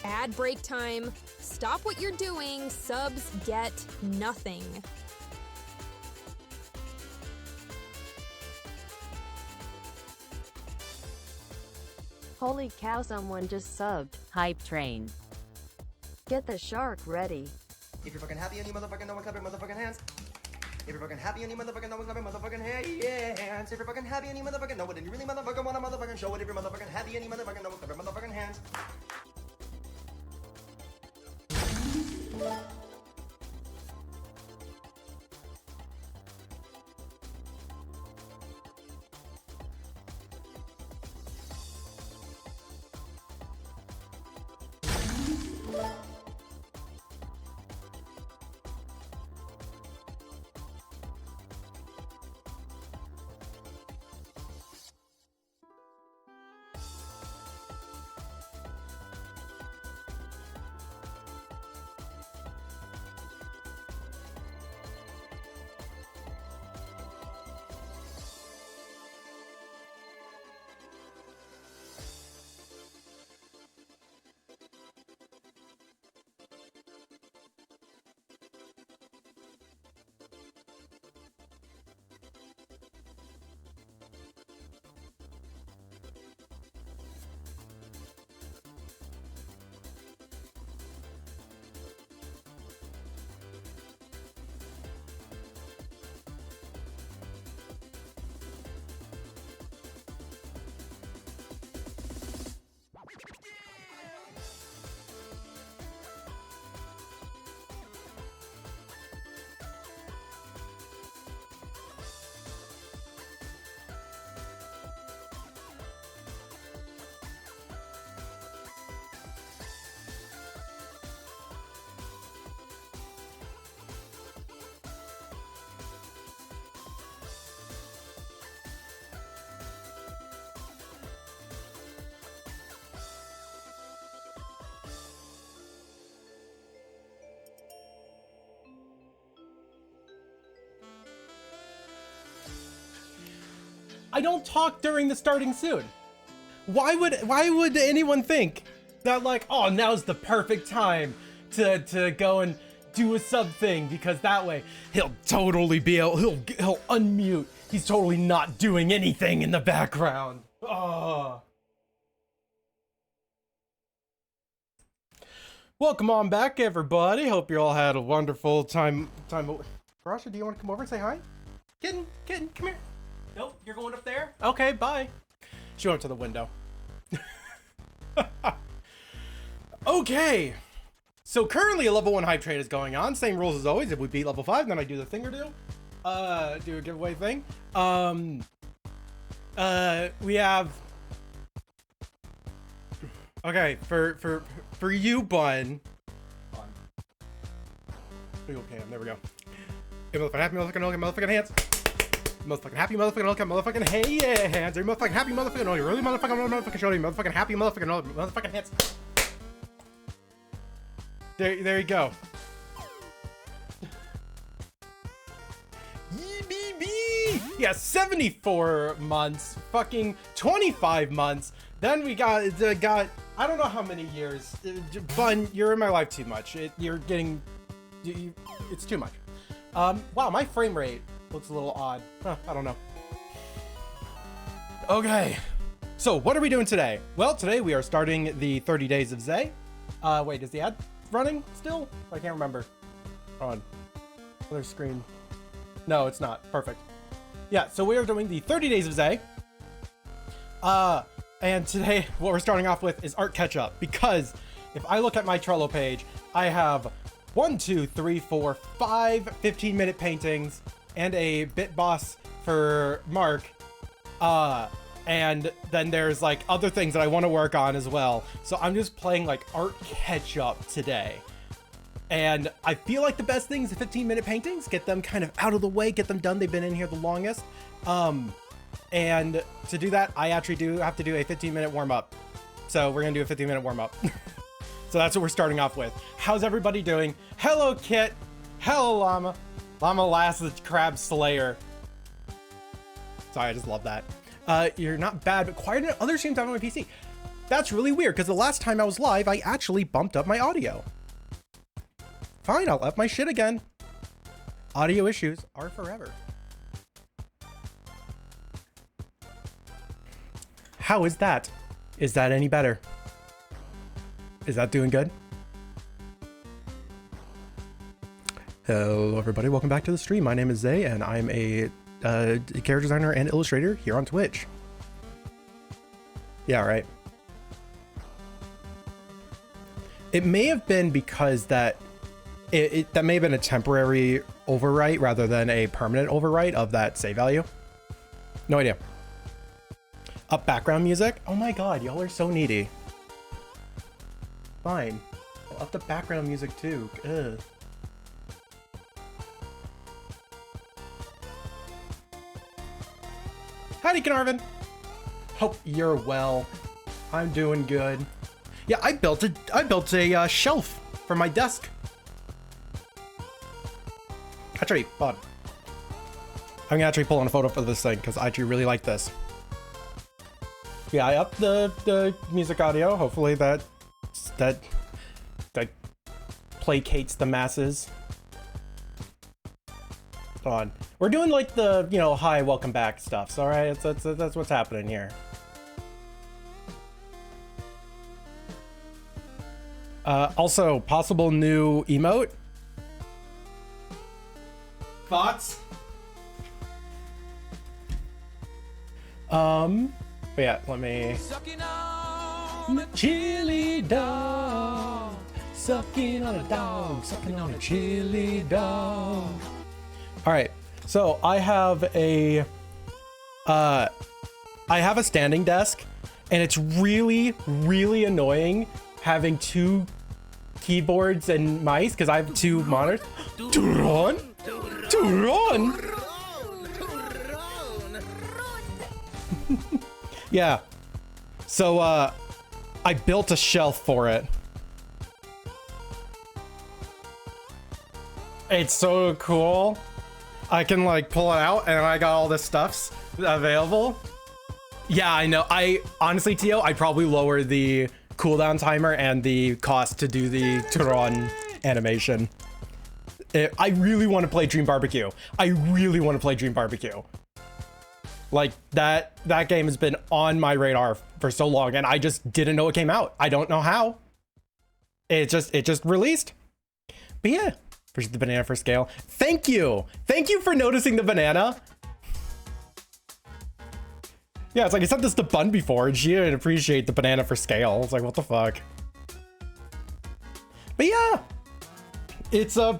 Ad break time. Stop what you're doing. Subs get nothing. Holy cow, someone just subbed. Hype train. Get the shark ready. If you're fucking happy and you motherfucking know it, clap your motherfucking hands. If you're fucking happy and you motherfucking know it, clap your motherfucking hands. If you're fucking happy and you motherfucking know it, and you really motherfucking wanna motherfucking show it. If you're motherfucking happy and you motherfucking know it, clap your motherfucking hands. I don't talk during the starting soon. Why would anyone think that, like, oh, now's the perfect time to go and do a sub thing, because that way he'll totally be able, he'll unmute. He's totally not doing anything in the background. Oh. Welcome on back, everybody. Hope you all had a wonderful time. Rasha, do you want to come over and say hi? Kitten, come here. Nope, you're going up there? Okay, bye. She went to the window. Okay. So currently a level 1 hype trade is going on. Same rules as always. If we beat level 5, then I do the thing or do a giveaway thing. We have... Okay, for you, Bun. Okay, there we go. Get motherfucking happy, motherfucking hands. Motherfucking happy, motherfucking hey hands. Are you motherfucking happy, motherfucking? Oh, you really motherfucking show me, motherfucking happy, motherfucking hands. There you go. Yeah, 74 months, fucking 25 months. Then we got I don't know how many years. Bun, you're in my life too much. You're getting, it's too much. Wow, my frame rate looks a little odd. Huh, I don't know. Okay, so what are we doing today? Well, today we are starting the 30 days of Zay. Wait, is the ad running still? I can't remember. Hold on. Other screen. No, it's not. Perfect. Yeah, so we are doing the 30 days of Zay. And today what we're starting off with is art catch-up, because if I look at my Trello page, I have 1, 2, 3, 4, 5 15-minute paintings and a bit boss for Mark. And then there's like other things that I want to work on as well. So I'm just playing like art catch-up today. And I feel like the best thing is the 15-minute paintings. Get them kind of out of the way, get them done. They've been in here the longest. And to do that, I actually do have to do a 15-minute warm-up. So we're gonna do a 15-minute warm-up. So that's what we're starting off with. How's everybody doing? Hello, Kit. Hello, Llama. Llama Lass, the Crab Slayer. Sorry, I just love that. You're not bad, but quiet enough. Other streams on my PC. That's really weird, because the last time I was live, I actually bumped up my audio. Fine, I'll up my shit again. Audio issues are forever. How is that? Is that any better? Is that doing good? Hello everybody, welcome back to the stream. My name is Zay and I'm a character designer and illustrator here on Twitch. Yeah, right. It may have been because that that may have been a temporary overwrite rather than a permanent overwrite of that save value. No idea. Up background music? Oh my god, y'all are so needy. Fine. I'll up the background music too. Ugh. Howdy, Carnarvon. Hope you're well. I'm doing good. Yeah, I built a shelf for my desk. Actually, fun. I'm gonna actually pull on a photo for this thing because I actually really like this. Yeah, I upped the music audio. Hopefully that placates the masses. Hold on. We're doing like the, you know, hi, welcome back stuff. All right, that's what's happening here. Also, possible new emote. Thoughts? But yeah, let me. Chili dog, sucking on a dog, sucking on a chili dog. All right, so I have a standing desk, and it's really, really annoying having two keyboards and mice because I have two monitors. To run. Yeah. So I built a shelf for it. It's so cool. I can like pull it out and I got all the stuffs available. Yeah, I know. I honestly, Tio, I'd probably lower the cooldown timer and the cost to do the Turon animation. I really want to play Dream Barbecue. I really want to play Dream Barbecue. Like that game has been on my radar for so long and I just didn't know it came out. I don't know how. It just released. But yeah, for the banana for scale. Thank you. Thank you for noticing the banana. Yeah, it's like I sent this to Bun before and she didn't appreciate the banana for scale. It's like, what the fuck? But yeah, it's I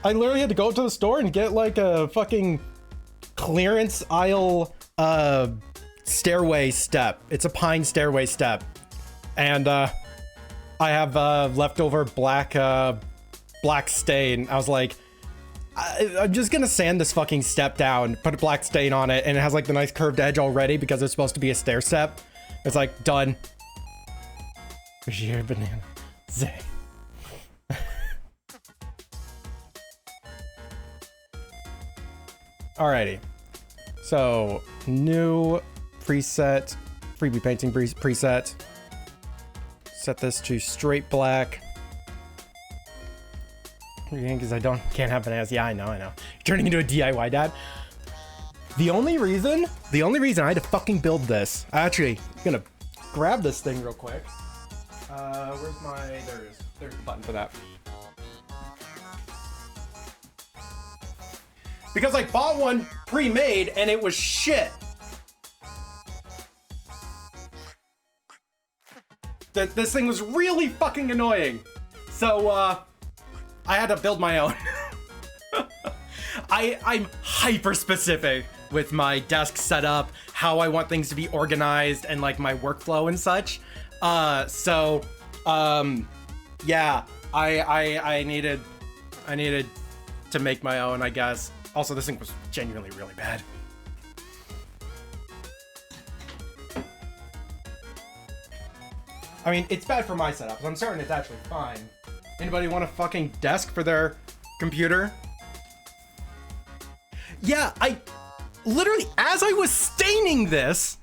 literally had to go to the store and get like a fucking clearance aisle stairway step. It's a pine stairway step. And I have leftover black stain. I was like, I'm just gonna sand this fucking step down, put a black stain on it, and it has like the nice curved edge already because it's supposed to be a stair step. It's like done. Where's your banana? Zay. Alrighty. So new preset, freebie painting preset. Set this to straight black. Because I can't have bananas. Yeah, I know. You're turning into a DIY dad. The only reason I had to fucking build this. Actually, I'm gonna grab this thing real quick. Where's my, there's the button for that. Because I bought one pre-made and it was shit. This thing was really fucking annoying. So, I had to build my own. I'm hyper specific with my desk setup, how I want things to be organized, and like my workflow and such. Yeah, I needed to make my own, I guess. Also, this thing was genuinely really bad. I mean, it's bad for my setup, but I'm certain it's actually fine. Anybody want a fucking desk for their computer? Yeah, I literally, as I was staining this,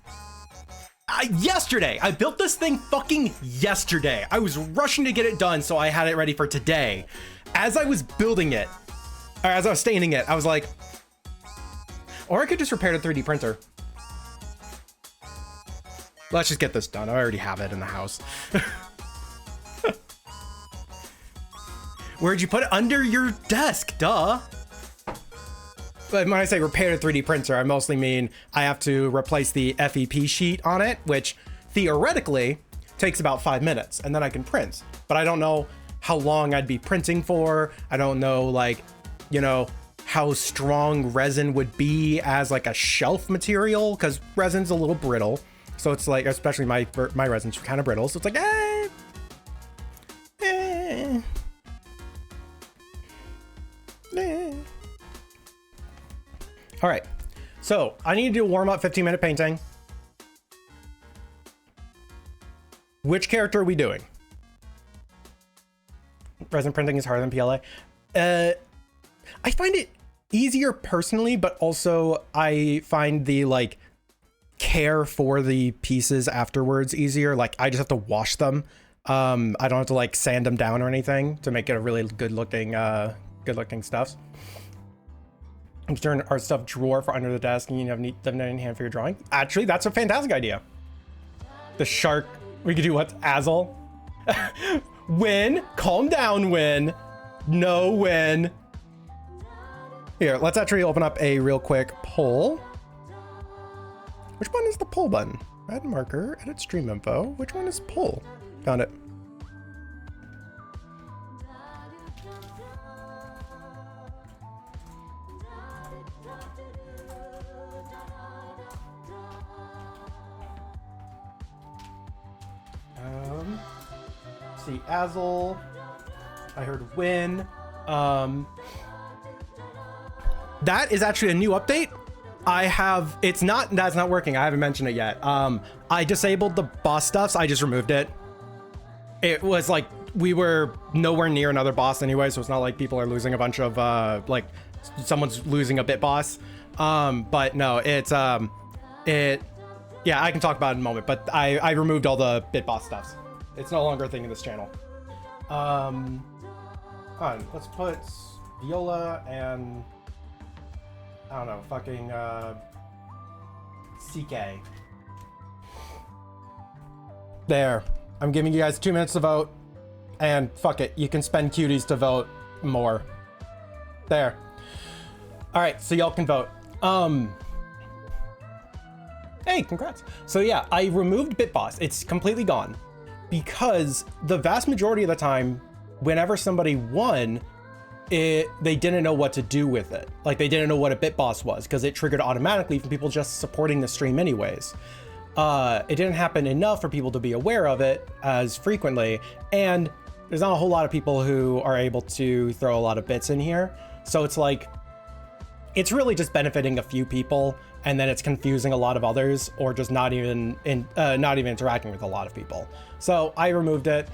yesterday. I built this thing fucking yesterday. I was rushing to get it done, so I had it ready for today. As I was building it, or as I was staining it, I was like, or I could just repair the 3D printer. Let's just get this done. I already have it in the house. Where'd you put it? Under your desk, duh. But when I say repair the 3D printer, I mostly mean I have to replace the FEP sheet on it, which theoretically takes about 5 minutes, and then I can print. But I don't know how long I'd be printing for. I don't know, like, you know, how strong resin would be as like a shelf material, because resin's a little brittle. So it's like, especially my resin's kind of brittle. So it's like, All right, so I need to do a warm up 15-minute painting. Which character are we doing? Resin printing is harder than PLA. I find it easier personally, but also I find the like care for the pieces afterwards easier. Like I just have to wash them. I don't have to like sand them down or anything to make it a really good looking stuff. I'm storing our stuff drawer for under the desk, and you have them in hand for your drawing. Actually, that's a fantastic idea. The shark. We could do what? Azel. Win. Calm down, Win. No, Win. Here, let's actually open up a real quick poll. Which one is the poll button? Add marker, edit stream info. Which one is poll? Found it. See, Azel. I heard Win. That is actually a new update. That's not working. I haven't mentioned it yet. I disabled the boss stuffs. I just removed it. It was like, we were nowhere near another boss anyway, so it's not like people are losing a bunch of, like, someone's losing a bit boss. But no, yeah, I can talk about it in a moment, but I removed all the bit boss stuffs. It's no longer a thing in this channel. Let's put Viola and I don't know, fucking CK. There. I'm giving you guys 2 minutes to vote, and fuck it, you can spend cuties to vote more. There. All right, so y'all can vote. Hey, congrats. So yeah, I removed BitBoss. It's completely gone. Because the vast majority of the time, whenever somebody won, they didn't know what to do with it. Like they didn't know what a bit boss was because it triggered automatically from people just supporting the stream anyways. It didn't happen enough for people to be aware of it as frequently, and there's not a whole lot of people who are able to throw a lot of bits in here. So it's like, it's really just benefiting a few people, and then it's confusing a lot of others, or just not even interacting with a lot of people. So I removed it.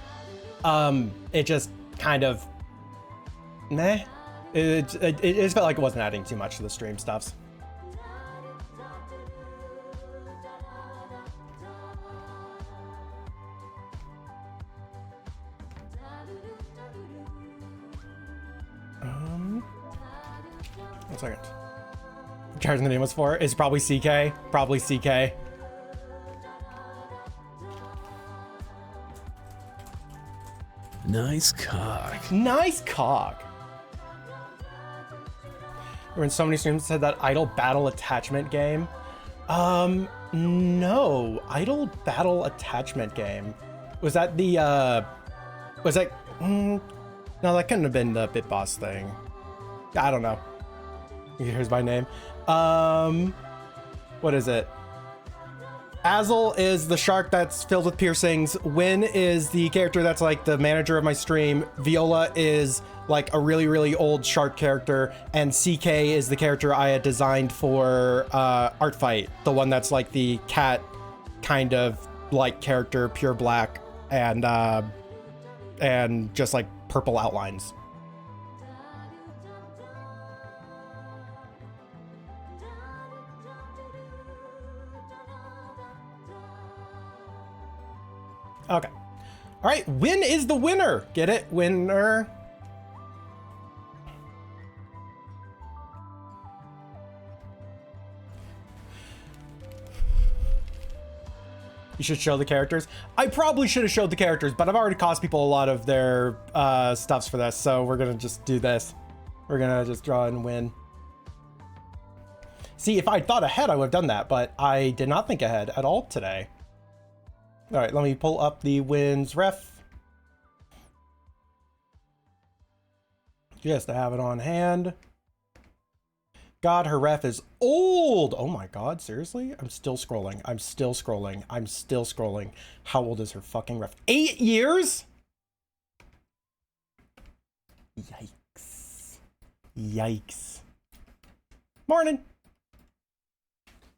It just kind of meh. It just felt like it wasn't adding too much to the stream stuffs. One second. Charging the name was for is probably CK. Probably CK. Nice cock. Nice cock. We're in so many streams that said that idle battle attachment game. No, idle battle attachment game. Was that the was that no, that couldn't have been the Bit Boss thing. I don't know. Here's my name. What is it? Azel is the shark that's filled with piercings. Win is the character that's like the manager of my stream. Viola is like a really, really old shark character. And CK is the character I had designed for Art Fight. The one that's like the cat kind of like character, pure black and just like purple outlines. Okay. All right, Win is the winner. Get it? Winner. You should show the characters. I probably should have showed the characters, but I've already cost people a lot of their stuffs for this, so we're gonna just do this. We're gonna just draw and win. See, if I'd thought ahead, I would have done that, but I did not think ahead at all today. All right, let me pull up the wins ref. Just to have it on hand. God, her ref is old. Oh my God, seriously? I'm still scrolling. I'm still scrolling. I'm still scrolling. How old is her fucking ref? 8 years? Yikes. Yikes. Morning.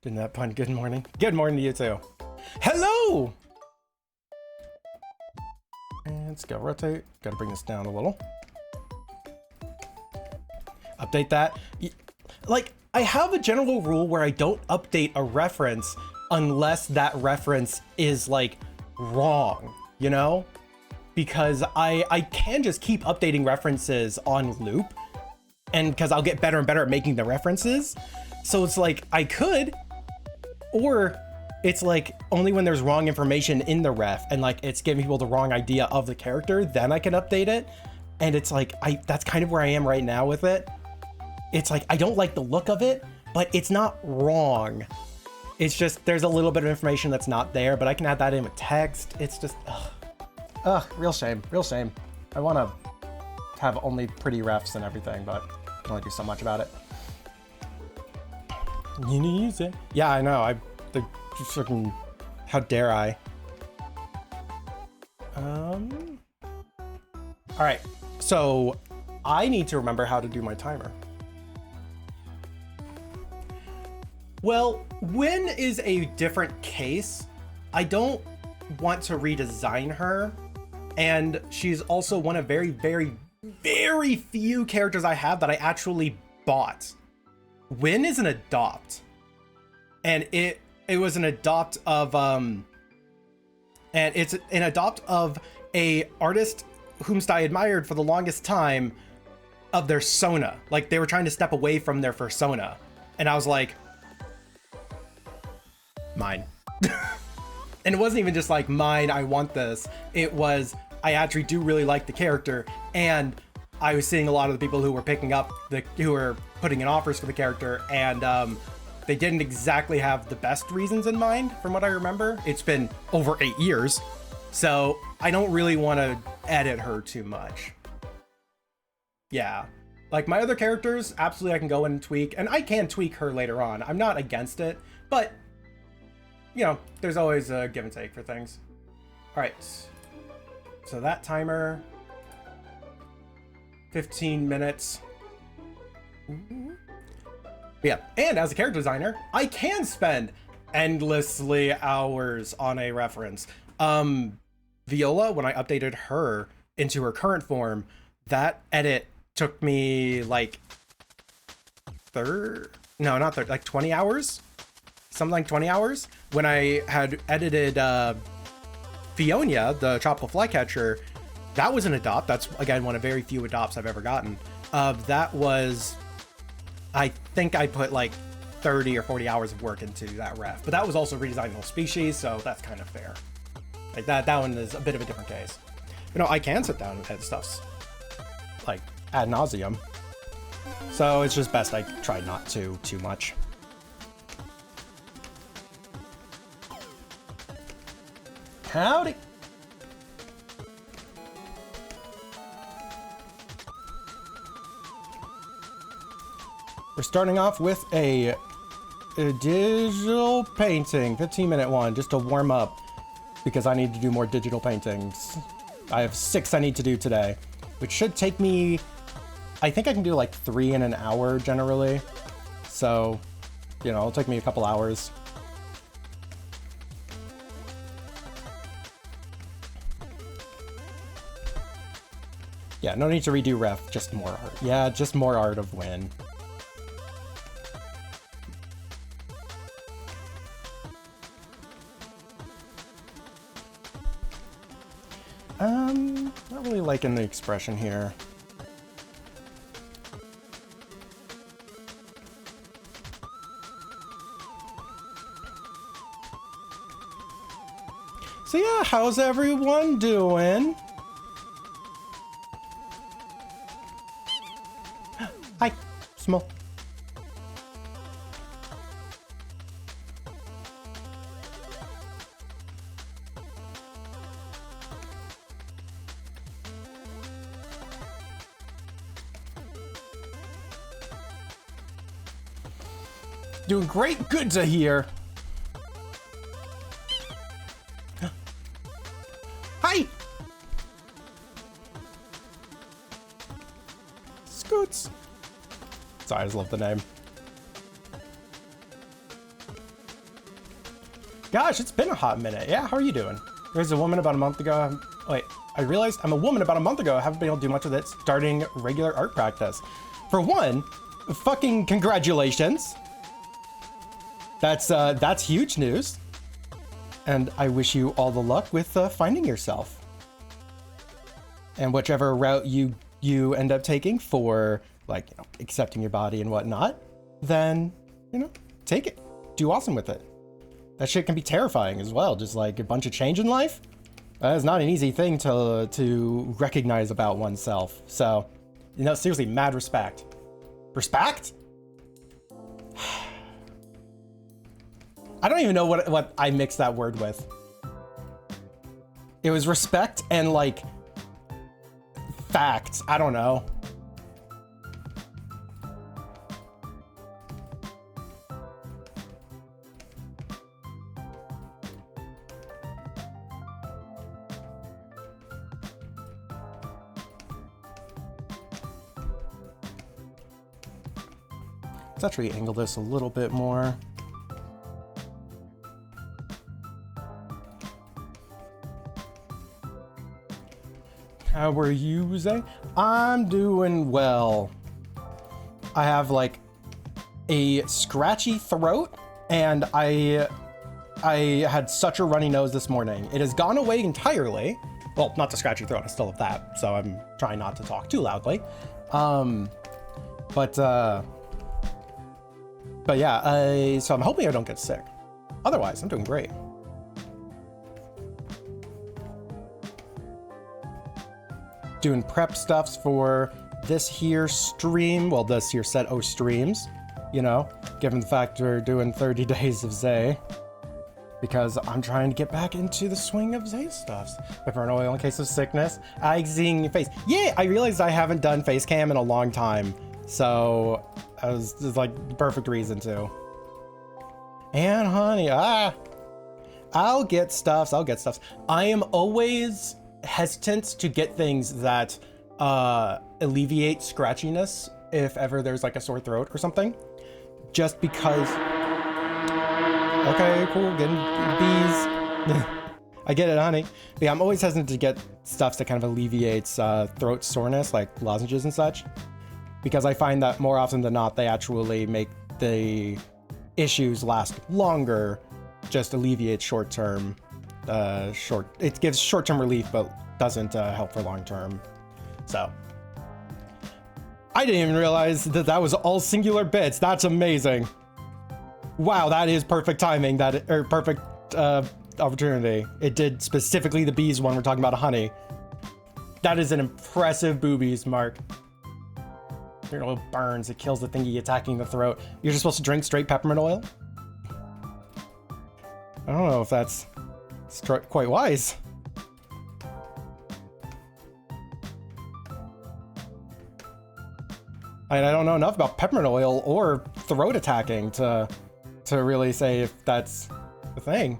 Didn't that pun? Good morning. Good morning to you too. Hello. And let's go rotate. Gotta bring this down a little. Update that. Like, I have a general rule where I don't update a reference unless that reference is like wrong, you know? Because I can just keep updating references on loop, and because I'll get better and better at making the references. So it's like I could, or it's like only when there's wrong information in the ref and like it's giving people the wrong idea of the character, then I can update it. And it's like, that's kind of where I am right now with it. It's like, I don't like the look of it, but it's not wrong. It's just, there's a little bit of information that's not there, but I can add that in with text. It's just, ugh, real shame, real shame. I want to have only pretty refs and everything, but I can only do so much about it. You need to use it. Yeah, I know. Just freaking, how dare I? All right, so I need to remember how to do my timer. Well, Win is a different case. I don't want to redesign her. And she's also one of very, very, very few characters I have that I actually bought. Win is an adopt. And it was an adopt of, and it's an adopt of a artist whomst I admired for the longest time of their Sona. Like, they were trying to step away from their persona. And I was like, mine. And it wasn't even just like mine, I want this. It was, I actually do really like the character, and I was seeing a lot of the people who were who were putting in offers for the character, and they didn't exactly have the best reasons in mind from what I remember. It's been over 8 years, so I don't really want to edit her too much. Yeah. Like my other characters, absolutely I can go in and tweak, and I can tweak her later on. I'm not against it, but you know, there's always a give and take for things. All right, so that timer, 15 minutes. Yeah, and as a character designer, I can spend endlessly hours on a reference. Viola, when I updated her into her current form, that edit took me like 20 hours? Something like 20 hours. When I had edited Fionia, the tropical flycatcher, that was an adopt. That's, again, one of very few adopts I've ever gotten. That was, I think I put like 30 or 40 hours of work into that ref. But that was also redesigning the whole species, so that's kind of fair. Like that one is a bit of a different case. You know, I can sit down and edit stuff like ad nauseum. So it's just best I try not to too much. Howdy. We're starting off with a digital painting, 15-minute one, just to warm up, because I need to do more digital paintings. I have 6 I need to do today, which should take me, I think I can do like 3 in an hour generally. So, you know, it'll take me a couple hours. Yeah, no need to redo ref, just more art. Yeah, just more art of Win. Not really liking the expression here. So yeah, how's everyone doing? Hi, Small. Doing great, good to hear. Hi! Scoots. Sorry, I just love the name. Gosh, it's been a hot minute. Yeah, how are you doing? There's a woman about a month ago. Wait, I realized I'm a woman about a month ago. I haven't been able to do much of it starting regular art practice. For one, fucking congratulations. That's huge news. And I wish you all the luck with finding yourself. And whichever route you end up taking for, like, you know, accepting your body and whatnot, then, you know, take it. Do awesome with it. That shit can be terrifying as well. Just like a bunch of change in life. That is not an easy thing to recognize about oneself. So, you know, seriously, mad respect. Respect? I don't even know what I mixed that word with. It was respect and like fact. I don't know. Let's actually angle this a little bit more. How are you, Zay? I'm doing well. I have like a scratchy throat and I had such a runny nose this morning. It has gone away entirely. Well, not the scratchy throat, I still have that, so I'm trying not to talk too loudly. But yeah, so I'm hoping I don't get sick. Otherwise, I'm doing great. Doing prep stuffs for this here stream. Well, this here set O streams, you know, given the fact we're doing 30 days of Zay. Because I'm trying to get back into the swing of Zay stuffs. Pepper and oil in case of sickness. Seeing your face. Yeah, I realized I haven't done face cam in a long time. So, it's like the perfect reason to. And honey, I'll get stuffs. I am always hesitant to get things that alleviate scratchiness if ever there's like a sore throat or something, just because. Okay, cool, getting bees. I get it, honey. But yeah, I'm always hesitant to get stuff that kind of alleviates throat soreness, like lozenges and such, because I find that more often than not they actually make the issues last longer, just alleviate short-term. It gives short-term relief, but doesn't help for long-term. So I didn't even realize that was all singular bits. That's amazing. Wow, that is perfect timing. Perfect opportunity. It did specifically the bees one. We're talking about honey. That is an impressive boobies, Mark. Your little burns. It kills the thingy attacking the throat. You're just supposed to drink straight peppermint oil? I don't know if that's quite wise. I don't know enough about peppermint oil or throat attacking to really say if that's the thing.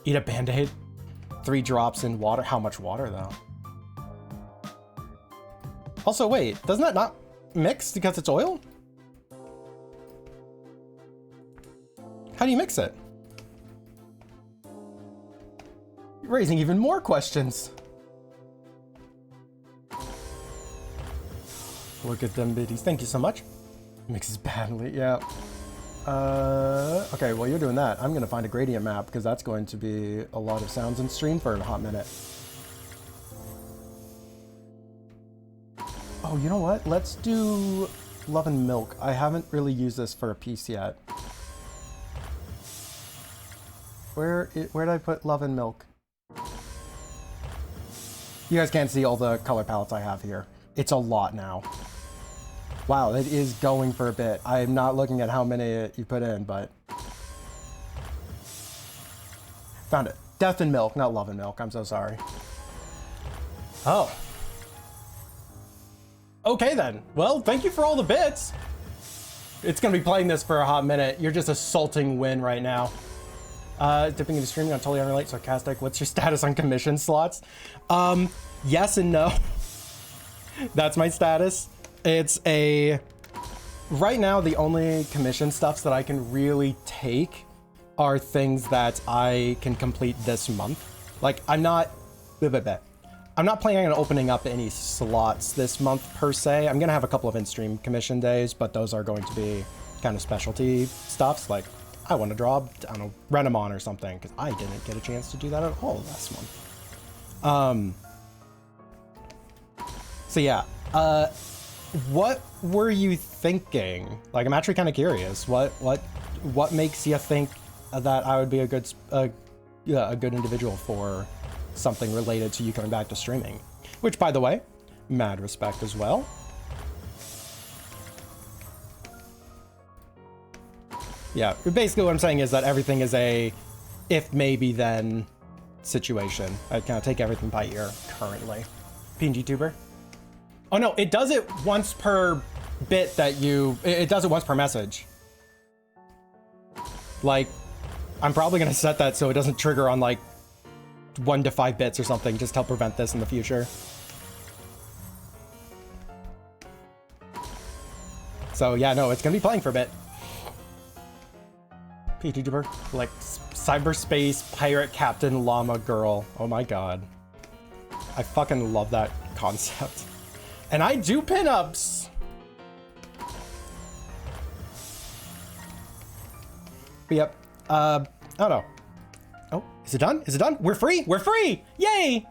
Eat a Band-Aid. 3 drops in water. How much water though? Also, wait, doesn't that not mix because it's oil? How do you mix it? You're raising even more questions. Look at them biddies. Thank you so much. Mixes badly, yeah. Okay, while you're doing that, I'm gonna find a gradient map because that's going to be a lot of sounds in stream for a hot minute. Oh, you know what? Let's do Love and Milk. I haven't really used this for a piece yet. Where did I put Love and Milk? You guys can't see all the color palettes I have here. It's a lot now. Wow, it is going for a bit. I'm not looking at how many you put in, but... Found it. Death and Milk, not Love and Milk. I'm so sorry. Oh. Okay then. Well, thank you for all the bits. It's gonna be playing this for a hot minute. You're just assaulting Win right now. Dipping into streaming on totally unrelated, sarcastic. What's your status on commission slots? Yes and no. That's my status. It's a... Right now, the only commission stuffs that I can really take are things that I can complete this month. Like, I'm not planning on opening up any slots this month per se. I'm gonna have a couple of in-stream commission days, but those are going to be kind of specialty stuffs. Like, I want to draw, I don't know, Renamon or something, because I didn't get a chance to do that at all last month. So yeah, what were you thinking? Like, I'm actually kind of curious. What makes you think that I would be a good individual for something related to you coming back to streaming? Which, by the way, mad respect as well. Yeah, basically what I'm saying is that everything is a if maybe then situation. I kind of take everything by ear currently. PNG tuber. Oh no, it does it once per bit that it does it once per message. Like, I'm probably gonna set that so it doesn't trigger on like 1 to 5 bits or something, just to help prevent this in the future. So yeah, no, it's gonna be playing for a bit. PTuber, like cyberspace pirate captain llama girl. Oh my god. I fucking love that concept. And I do pinups. But yep. I don't know. Oh, is it done? Is it done? We're free! We're free! Yay!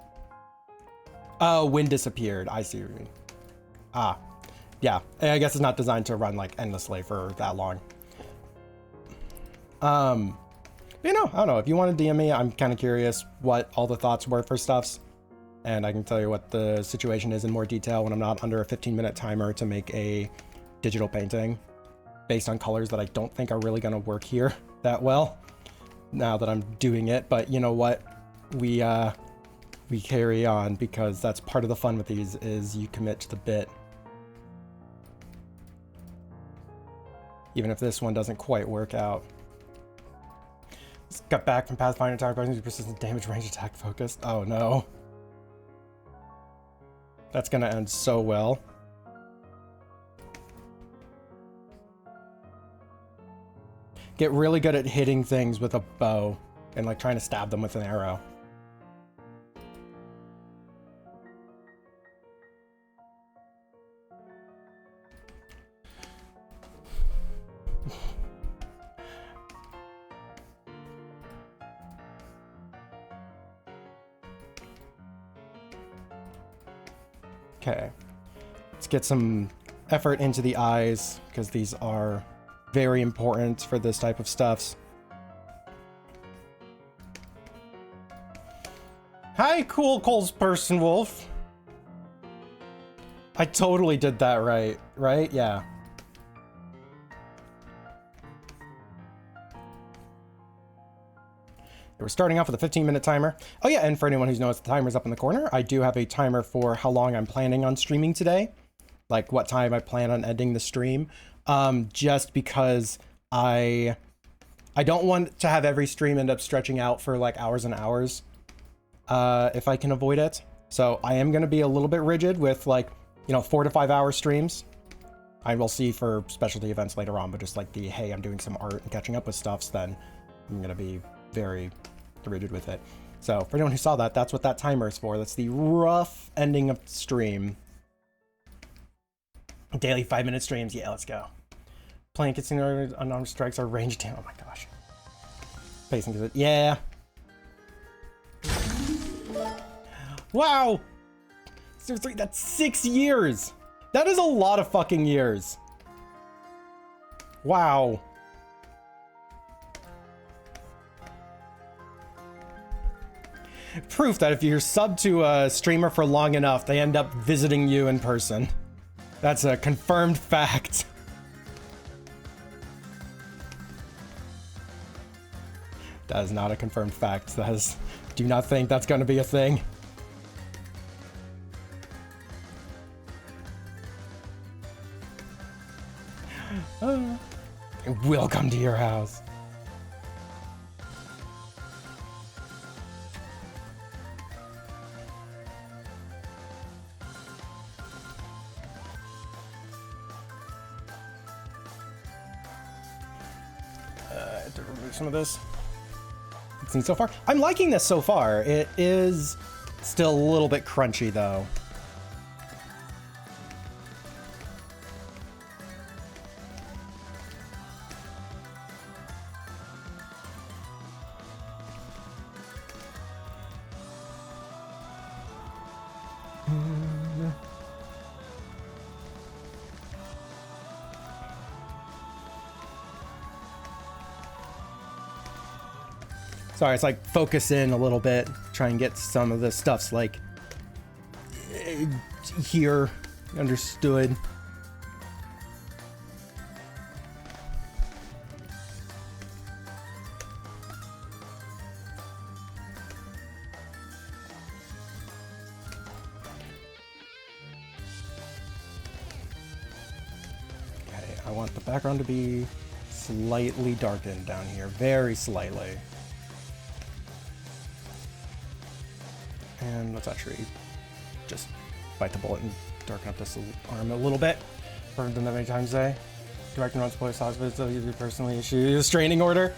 Wind disappeared. I see what you mean. Ah. Yeah. I guess it's not designed to run like endlessly for that long. You know, I don't know. If you want to DM me, I'm kind of curious what all the thoughts were for stuffs. And I can tell you what the situation is in more detail when I'm not under a 15-minute timer to make a digital painting based on colors that I don't think are really going to work here that well now that I'm doing it. But you know what? We carry on because that's part of the fun with these is you commit to the bit. Even if this one doesn't quite work out. Just got back from Pathfinder attack, persistent damage, range attack focused. Oh no. That's gonna end so well. Get really good at hitting things with a bow and like trying to stab them with an arrow. Okay, let's get some effort into the eyes because these are very important for this type of stuffs. Hi, cool Cole's person wolf. I totally did that right? Yeah. We're starting off with a 15-minute timer. Oh yeah, and for anyone who's noticed, the timer's up in the corner. I do have a timer for how long I'm planning on streaming today. Like what time I plan on ending the stream. Just because I don't want to have every stream end up stretching out for like hours and hours. If I can avoid it. So I am going to be a little bit rigid with like, 4 to 5 hour streams. I will see for specialty events later on, but just like the, hey, I'm doing some art and catching up with stuffs, then I'm going to be very rigid with it. So for anyone who saw that, that's what that timer is for. That's the rough ending of stream. Daily 5-minute streams. Yeah, let's go. Playing casino unarmed strikes are ranged down. Oh my gosh. Pacing to it. Yeah. Wow. Seriously, that's 6 years. That is a lot of fucking years. Wow. Proof that if you're subbed to a streamer for long enough, they end up visiting you in person. That's a confirmed fact. That is not a confirmed fact. That is, do not think that's going to be a thing. It will come to your house. I have to remove some of this. So far, I'm liking this so far. It is still a little bit crunchy though. Sorry, it's like focus in a little bit, try and get some of the stuffs like here understood. Okay, I want the background to be slightly darkened down here, very slightly. And let's actually just bite the bullet and darken up this arm a little bit. I've done that many times today. Directing runs police hospitals, so you personally issue a restraining order.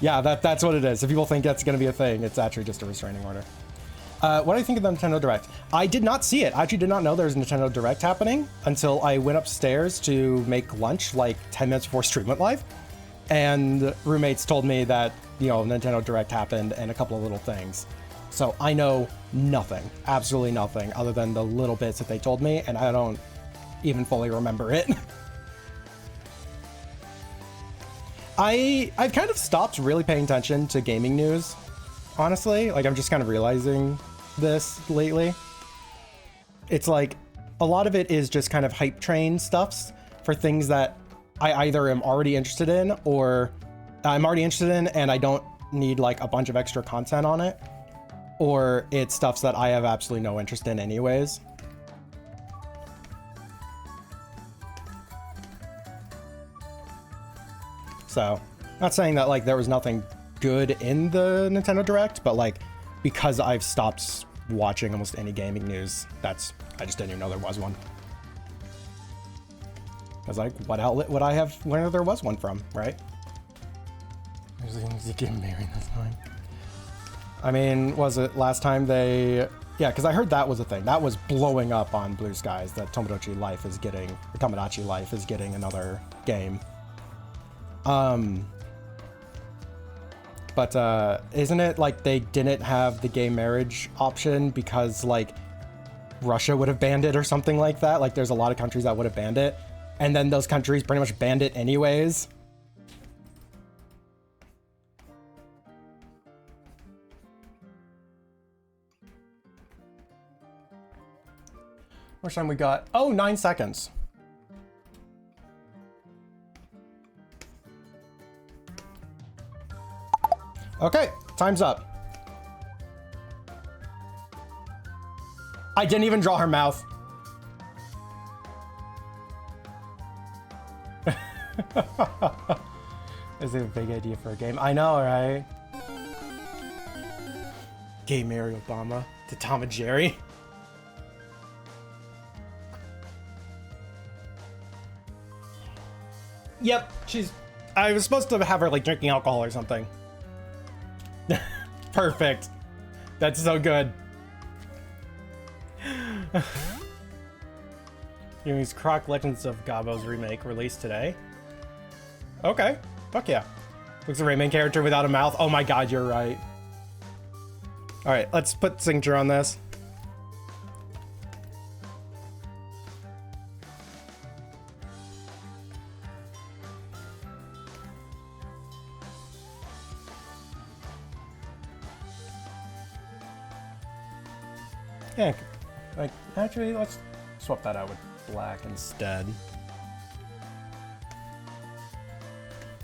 Yeah, that's what it is. If people think that's going to be a thing, it's actually just a restraining order. What do you think of the Nintendo Direct? I did not see it. I actually did not know there was a Nintendo Direct happening until I went upstairs to make lunch like 10 minutes before stream went live. And roommates told me that, you know, Nintendo Direct happened and a couple of little things. So I know nothing, absolutely nothing, other than the little bits that they told me, and I don't even fully remember it. I've kind of stopped really paying attention to gaming news, honestly. Like, I'm just kind of realizing this lately. It's like, a lot of it is just kind of hype train stuffs for things that I either am already interested in, or I'm already interested in and I don't need like a bunch of extra content on it. Or it's stuff that I have absolutely no interest in anyways. So, not saying that like there was nothing good in the Nintendo Direct, but like because I've stopped watching almost any gaming news, I just didn't even know there was one. I was like, what outlet would I have where there was one from, right? Is he getting married this time? I mean, was it last time they... Yeah, because I heard that was a thing. That was blowing up on Blue Skies, that Tomodachi Life is getting another game. But isn't it like they didn't have the gay marriage option because like Russia would have banned it or something like that? Like there's a lot of countries that would have banned it. And then those countries pretty much banned it anyways. How much time we got? Oh, 9 seconds. Okay, time's up. I didn't even draw her mouth. Is it a big idea for a game? I know, right? Gay Mary Obama to Tom and Jerry. Yep, I was supposed to have her like drinking alcohol or something. Perfect. That's so good. Yumi's Croc Legends of Gabbo's remake released today. Okay, fuck yeah. Looks a Rayman character without a mouth. Oh my god, you're right. Alright, let's put signature on this. Yeah, like, actually, let's swap that out with black instead.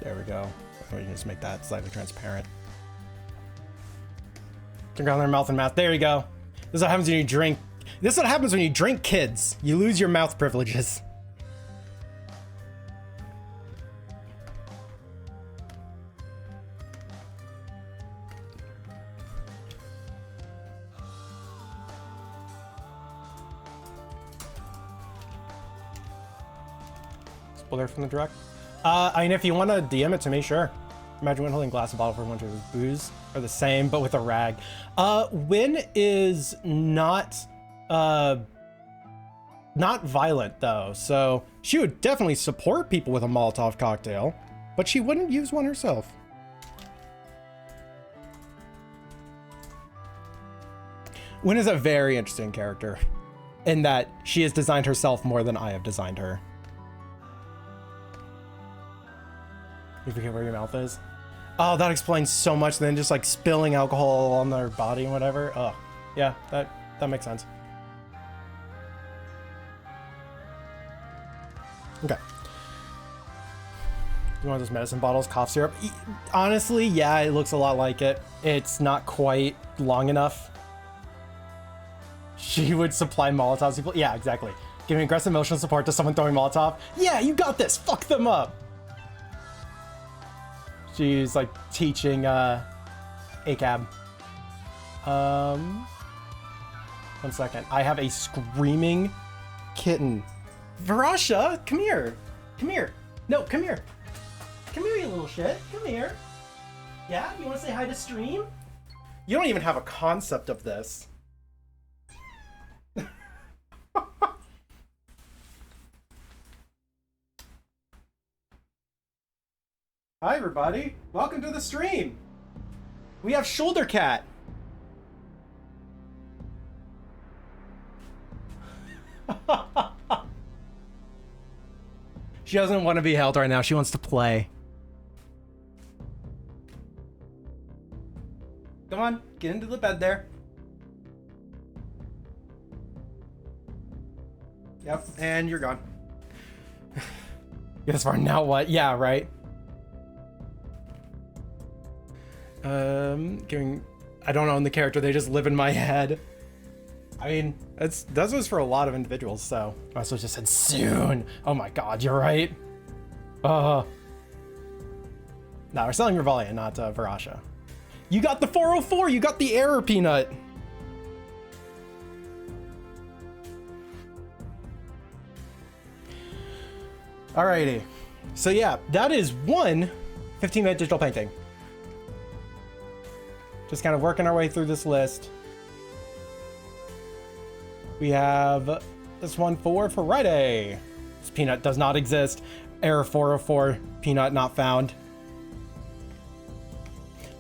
There we go. We can just make that slightly transparent. Drink on their mouth and mouth. There you go. This is what happens when you drink. This is what happens when you drink, kids. You lose your mouth privileges. Spoiler from the direct. I mean, if you want to DM it to me, sure. Imagine when holding glass and bottle for one of booze are the same, but with a rag. Win is not violent though, so she would definitely support people with a Molotov cocktail, but she wouldn't use one herself. Win is a very interesting character in that she has designed herself more than I have designed her. You forget where your mouth is? Oh, that explains so much than just like spilling alcohol on their body and whatever. Oh, yeah, that makes sense. Okay. You want those medicine bottles, cough syrup? Honestly, yeah, it looks a lot like it. It's not quite long enough. She would supply Molotovs to people. Yeah, exactly. Giving aggressive emotional support to someone throwing Molotov. Yeah, you got this. Fuck them up. She's like teaching ACAB. 1 second. I have a screaming kitten. Varasha, come here. Come here. No, come here. Come here, you little shit. Come here. Yeah, you want to say hi to stream? You don't even have a concept of this. Hi everybody, welcome to the stream. We have Shoulder Cat. She doesn't want to be held right now, she wants to play. Come on, get into the bed there. Yep, and you're gone. Yes, far now what? Yeah, right. I don't own the character, they just live in my head. I mean, that's was for a lot of individuals, so I also just said soon. Oh my god, you're right. No, we're selling Revalia, not Varasha. You got the 404, you got the error, Peanut. Alrighty, so yeah, that is one 15-minute digital painting. Just kind of working our way through this list. We have this one for Friday. This Peanut does not exist. Error 404, Peanut not found.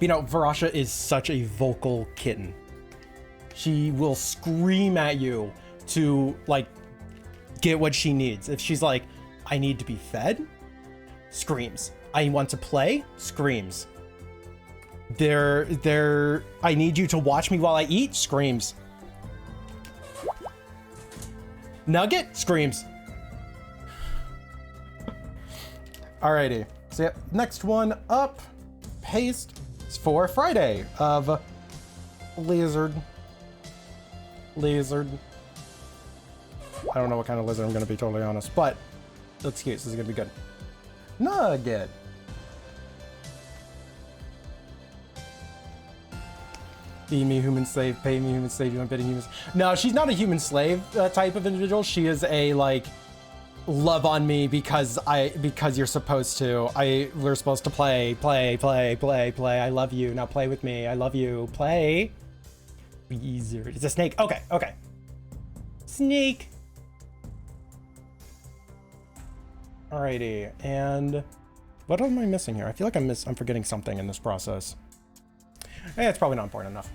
You know, Varasha is such a vocal kitten. She will scream at you to, like, get what she needs. If she's like, I need to be fed, screams. I want to play, screams. I need you to watch me while I eat, screams. Nugget, screams. Alrighty, so yeah, next one up, paste is for Friday of lizard. I don't know what kind of lizard I'm gonna be totally honest, but let's see, this is gonna be good. Nugget. Feed me, human slave. Pay me, human slave. You want bidding humans? No, she's not a human slave type of individual. She is a like love on me because you're supposed to. We're supposed to play. I love you. Now play with me. I love you. Play. Wizard. It's a snake. Okay. Snake. Alrighty, and what am I missing here? I feel like I'm forgetting something in this process. It's probably not important enough.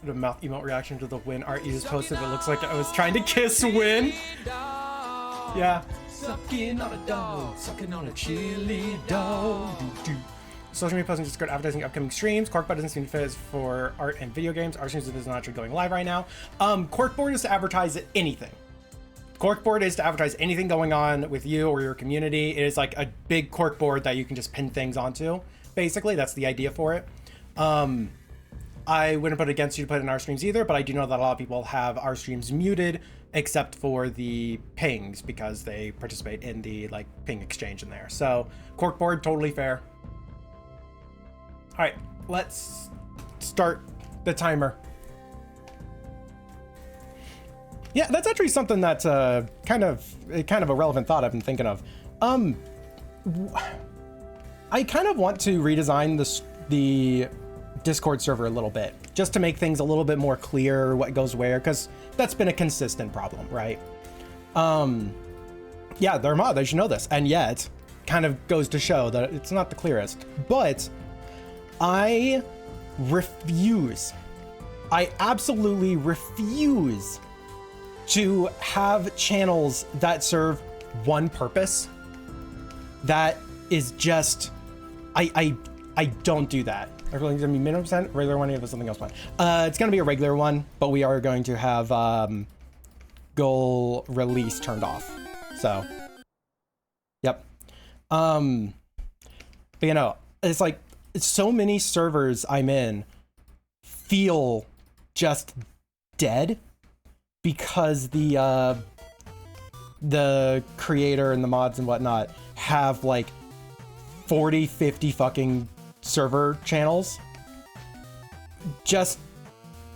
The mouth emote reaction to the Win art you just posted. It looks like I was trying to kiss Win. Yeah. Sucking on a dog, sucking on a chili dog. social media posting, Discord, advertising upcoming streams. Corkboard doesn't seem to fit for art and video games. Art streams is not actually going live right now. Corkboard is to advertise anything. Corkboard is to advertise anything going on with you or your community. It is like a big corkboard that you can just pin things onto. Basically, that's the idea for it. I wouldn't put it against you to put it in our streams either, but I do know that a lot of people have our streams muted, except for the pings, because they participate in the like ping exchange in there. So corkboard, totally fair. All right, let's start the timer. Yeah, that's actually something that's kind of a relevant thought I've been thinking of. I kind of want to redesign the Discord server a little bit, just to make things a little bit more clear what goes where, because that's been a consistent problem, right? Yeah, they're mod, they should know this, and yet kind of goes to show that it's not the clearest. But I absolutely refuse to have channels that serve one purpose. That is just, I don't do that. Everything's gonna be minimum percent, regular one, if something else fine. It's gonna be a regular one, but we are going to have goal release turned off. So, yep. But you know, it's like so many servers I'm in feel just dead because the creator and the mods and whatnot have like 40, 50 fucking server channels just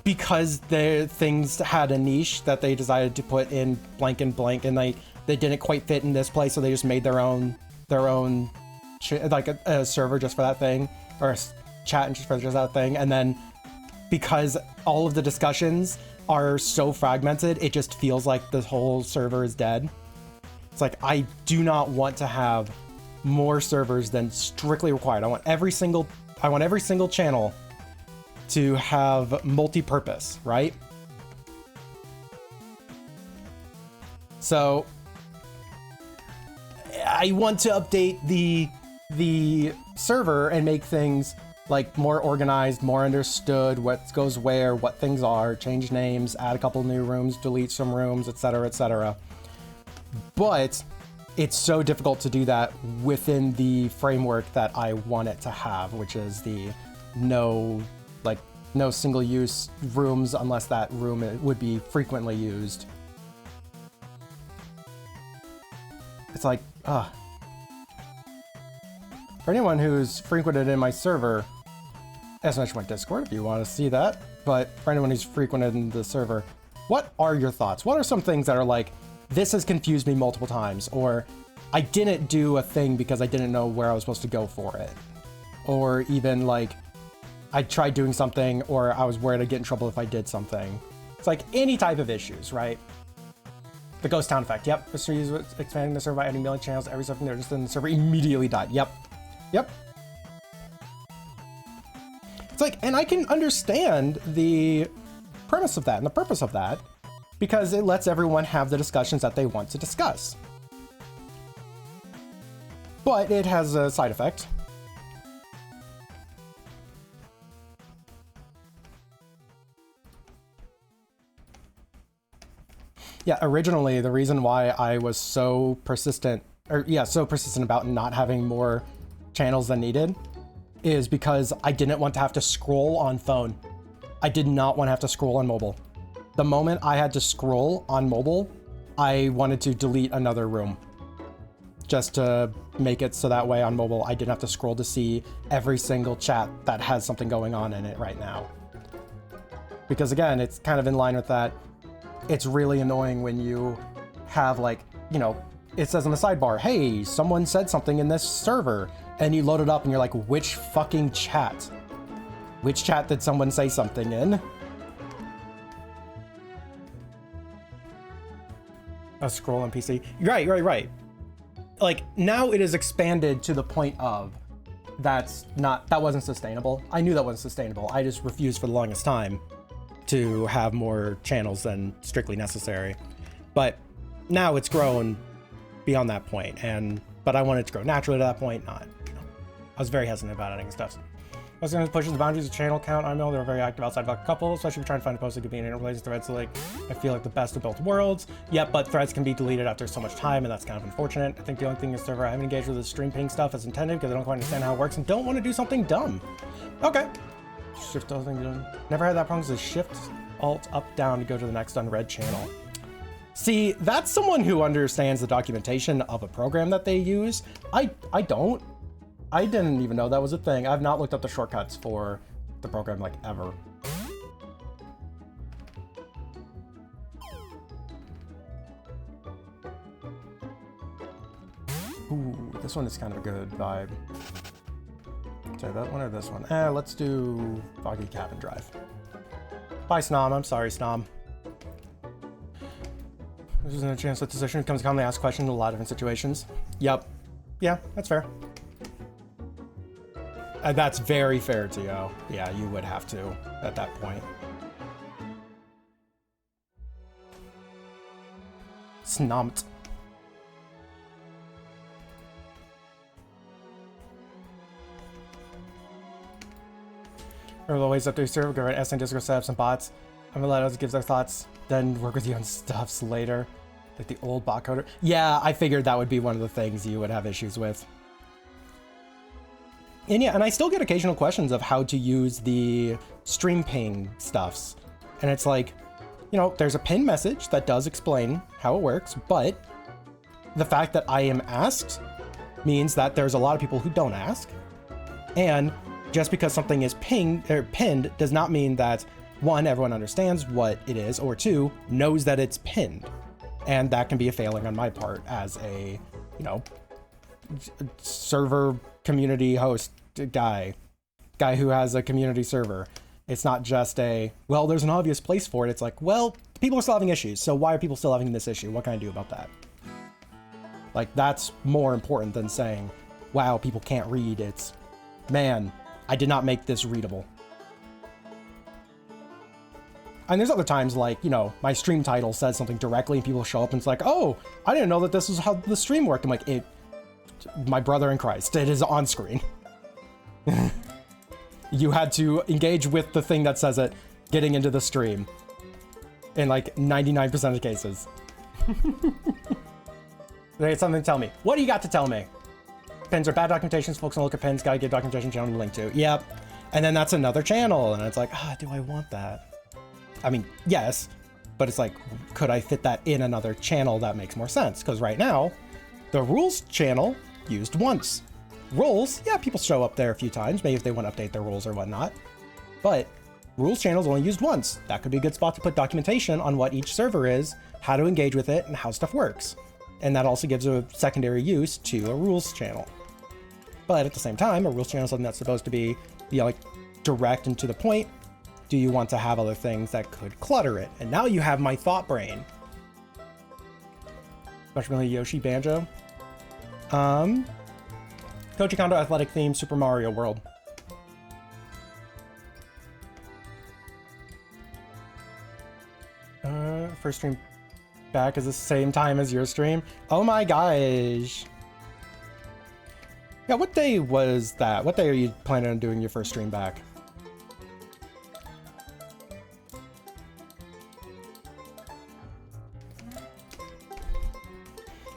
because their things had a niche that they decided to put in blank and blank, and they didn't quite fit in this place, so they just made their own like a server just for that thing, or a chat and just for just that thing. And then because all of the discussions are so fragmented, it just feels like the whole server is dead. It's like, I do not want to have more servers than strictly required. I want every single channel to have multi-purpose, right? So I want to update the server and make things like more organized, more understood, what goes where, what things are, change names, add a couple new rooms, delete some rooms, etc., etc. But it's so difficult to do that within the framework that I want it to have, which is the no single use rooms unless that room would be frequently used. It's like, for anyone who's frequented in my server, as mentioned my Discord if you want to see that, but for anyone who's frequented in the server, what are your thoughts? What are some things that are like, this has confused me multiple times, or I didn't do a thing because I didn't know where I was supposed to go for it, or even like I tried doing something, or I was worried I'd get in trouble if I did something. It's like any type of issues, right? The ghost town effect. Yep. Mr. Hughes was expanding the server by adding million channels. Every something there just in the server immediately died. Yep. It's like, and I can understand the premise of that and the purpose of that, because it lets everyone have the discussions that they want to discuss. But it has a side effect. Yeah, originally the reason why I was so persistent about not having more channels than needed is because I didn't want to have to scroll on phone. I did not want to have to scroll on mobile. The moment I had to scroll on mobile, I wanted to delete another room just to make it so that way on mobile I didn't have to scroll to see every single chat that has something going on in it right now. Because again, it's kind of in line with that. It's really annoying when you have like, you know, it says on the sidebar, hey, someone said something in this server, and you load it up and you're like, which fucking chat? Which chat did someone say something in? A scroll on PC. Right. Like, now it is expanded to the point of that wasn't sustainable. I knew that wasn't sustainable. I just refused for the longest time to have more channels than strictly necessary. But now it's grown beyond that point, but I want it to grow naturally to that point, not, you know. I was very hesitant about adding stuff. I was going to push the boundaries of channel count. I know they're very active outside of a couple, especially if you're trying to find a post that could be in interrelated threads. So like, I feel like the best of both worlds. Yep, but threads can be deleted after so much time, and that's kind of unfortunate. I think the only thing is server I haven't engaged with is stream ping stuff as intended because I don't quite understand how it works and don't want to do something dumb. Okay. Shift all thing doing. Never had that problem because shift alt up down to go to the next unread channel. See, that's someone who understands the documentation of a program that they use. I don't. I didn't even know that was a thing. I've not looked up the shortcuts for the program like ever. Ooh, this one is kind of a good vibe. Sorry, that one or this one? Let's do Foggy Cabin Drive. Bye, Snom. I'm sorry, Snom. This isn't a chance that decision comes commonly asked question in a lot of different situations. Yep. Yeah, that's fair. That's very fair to you. Yeah, you would have to at that point. Snomped. Or the ways up to server, go right S and Discord set up some bots. I'm gonna let us give their thoughts, then work with you on stuffs later. Like the old bot coder. Yeah, I figured that would be one of the things you would have issues with. And yeah, and I still get occasional questions of how to use the stream ping stuffs. And it's like, you know, there's a pin message that does explain how it works, but the fact that I am asked means that there's a lot of people who don't ask. And just because something is pinged or pinned does not mean that one, everyone understands what it is, or two, knows that it's pinned. And that can be a failing on my part as a, you know, server community host guy who has a community server. It's not just a, well, there's an obvious place for it. It's like, well, people are still having issues. So why are people still having this issue? What can I do about that? Like, that's more important than saying, wow, people can't read. It's, man, I did not make this readable. And there's other times like, you know, my stream title says something directly and people show up and it's like, oh, I didn't know that this is how the stream worked. I'm like, my brother in Christ, it is on screen. You had to engage with the thing that says it getting into the stream in like 99% of the cases. They had something to tell me. What do you got to tell me? Pins are bad documentations. Folks don't look at pins. Gotta get documentation channel to link to. Yep. And then that's another channel. And it's like, do I want that? I mean, yes, but it's like, could I fit that in another channel that makes more sense? Because right now, the rules channel used once. Rules, yeah, people show up there a few times, maybe if they want to update their rules or whatnot. But rules channel's only used once. That could be a good spot to put documentation on what each server is, how to engage with it, and how stuff works. And that also gives a secondary use to a rules channel. But at the same time, a rules channel is something that's supposed to be, you know, like direct and to the point. Do you want to have other things that could clutter it? And now you have my thought brain. Especially Yoshi Banjo. Koji Kondo athletic theme Super Mario World. First stream back is the same time as your stream. Oh my gosh. Yeah, what day was that? What day are you planning on doing your first stream back?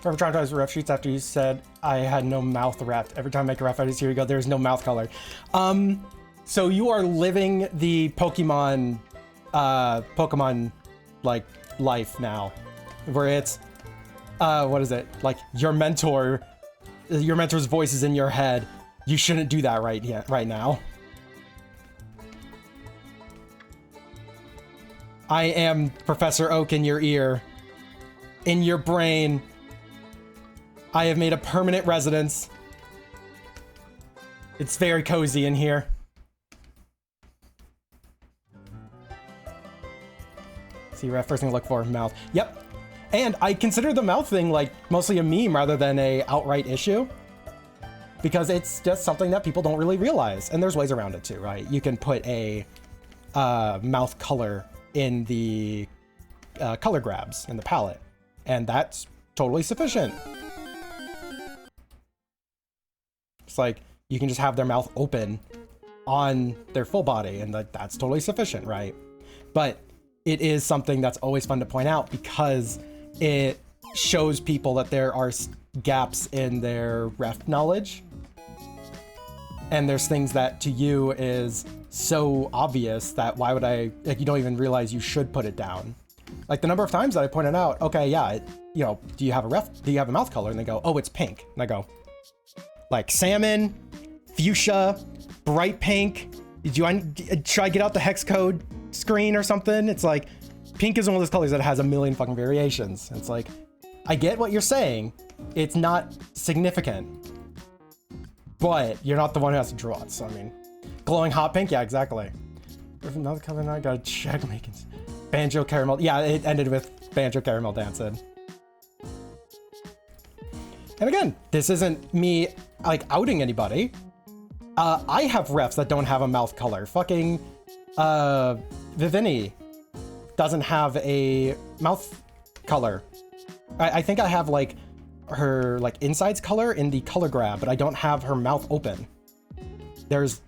Forever traumatized ref sheets after you said I had no mouth wrapped. Every time I make a ref edit, here you go, there's no mouth color. So you are living the Pokemon like life now, where it's what is it, like your mentor's voice is in your head. You shouldn't do that right now. I am Professor Oak in your ear, in your brain. I have made a permanent residence. It's very cozy in here. See, first thing to look for, mouth. Yep. And I consider the mouth thing like mostly a meme rather than a outright issue, because it's just something that people don't really realize. And there's ways around it too, right? You can put a mouth color in the color grabs in the palette, and that's totally sufficient. It's like, you can just have their mouth open on their full body, and like that's totally sufficient, right? But it is something that's always fun to point out because it shows people that there are gaps in their ref knowledge. And there's things that to you is so obvious that why would I, like, you don't even realize you should put it down. Like the number of times that I pointed out, okay, yeah, you know, do you have a mouth color? And they go, oh, it's pink. And I go, like salmon, fuchsia, bright pink. Should I get out the hex code screen or something? It's like, pink is one of those colors that has a million fucking variations. It's like, I get what you're saying. It's not significant, but you're not the one who has to draw it. So, I mean, glowing hot pink. Yeah, exactly. There's another color now. I gotta check making banjo caramel. Yeah, it ended with banjo caramel dancing. And again, this isn't me like outing anybody. I have refs that don't have a mouth color. Fucking Vivini doesn't have a mouth color. I think I have like her like insides color in the color grab, but I don't have her mouth open. There's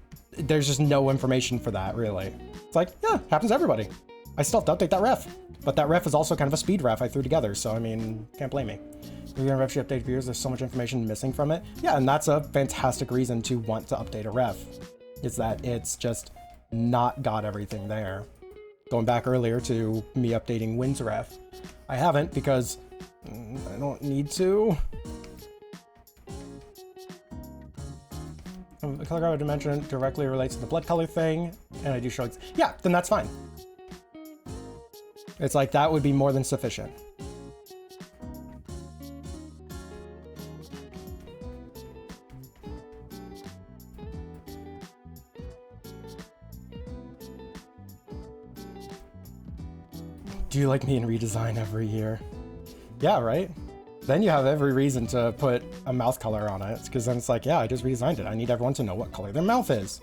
just no information for that, really. It's like, yeah, happens to everybody. I still have to update that ref, but that ref is also kind of a speed ref I threw together, so I mean, can't blame me. We're gonna ref she updated for years, there's so much information missing from it. Yeah, and that's a fantastic reason to want to update a ref, is that it's just not got everything there. Going back earlier to me updating Wynn's ref, I haven't because I don't need to. The color grab dimension directly relates to the blood color thing, and I do show it. Yeah, then that's fine. It's like, that would be more than sufficient. Do you like me in redesign every year? Yeah, right? Then you have every reason to put a mouth color on it, because then it's like, yeah, I just redesigned it. I need everyone to know what color their mouth is.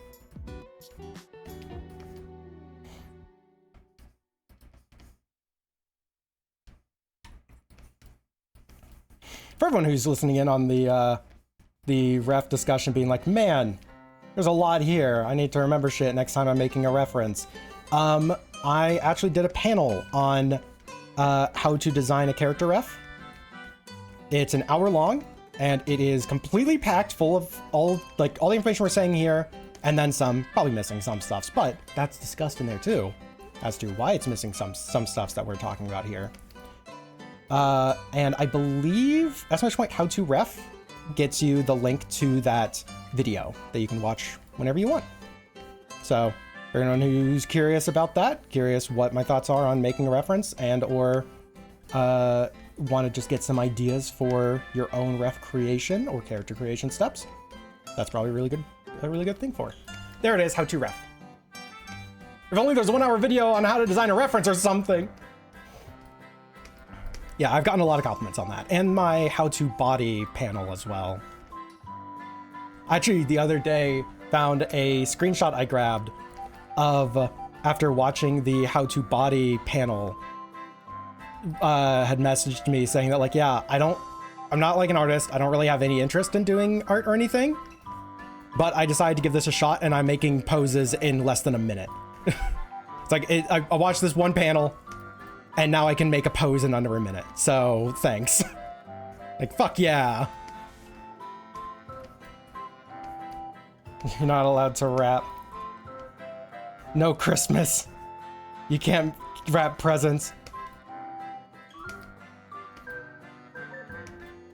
For everyone who's listening in on the ref discussion being like, man, there's a lot here. I need to remember shit next time I'm making a reference. I actually did a panel on how to design a character ref. It's an hour long, and it is completely packed full of all the information we're saying here, and then some, probably missing some stuffs, but that's discussed in there too, as to why it's missing some stuffs that we're talking about here. And I believe exclamation point how to ref gets you the link to that video that you can watch whenever you want. So for anyone who's curious about that, curious what my thoughts are on making a reference, and or want to just get some ideas for your own ref creation or character creation steps, that's probably a really good thing for. There it is, how to ref. If only there's a 1 hour video on how to design a reference or something. Yeah, I've gotten a lot of compliments on that, and my how to body panel as well. Actually, the other day found a screenshot I grabbed of after watching the how to body panel. Had messaged me saying that, like, yeah, I'm not like an artist. I don't really have any interest in doing art or anything, but I decided to give this a shot, and I'm making poses in less than a minute. It's like, I watched this one panel, and now I can make a pose in under a minute. So thanks. Like, fuck yeah. You're not allowed to rap. No Christmas. You can't wrap presents.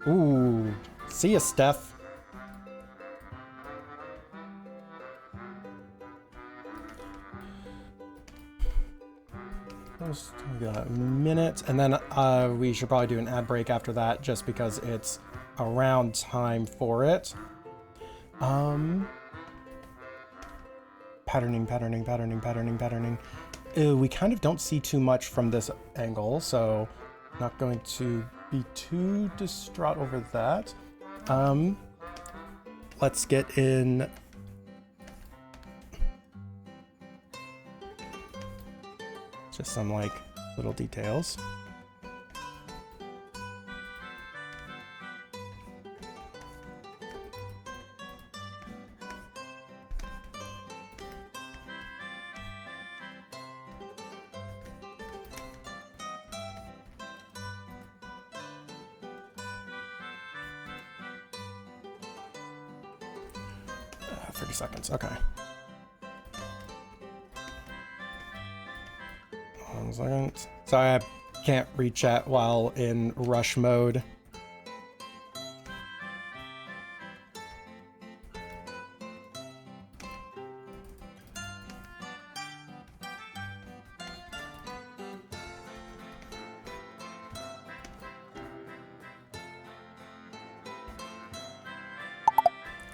Ooh, see ya, Steph. We got a minute, and then we should probably do an ad break after that, just because it's around time for it. Patterning. We kind of don't see too much from this angle, so not going to be too distraught over that. Let's get in just some like little details. 30 seconds. Okay. 1 second. Sorry, I can't read chat while in rush mode.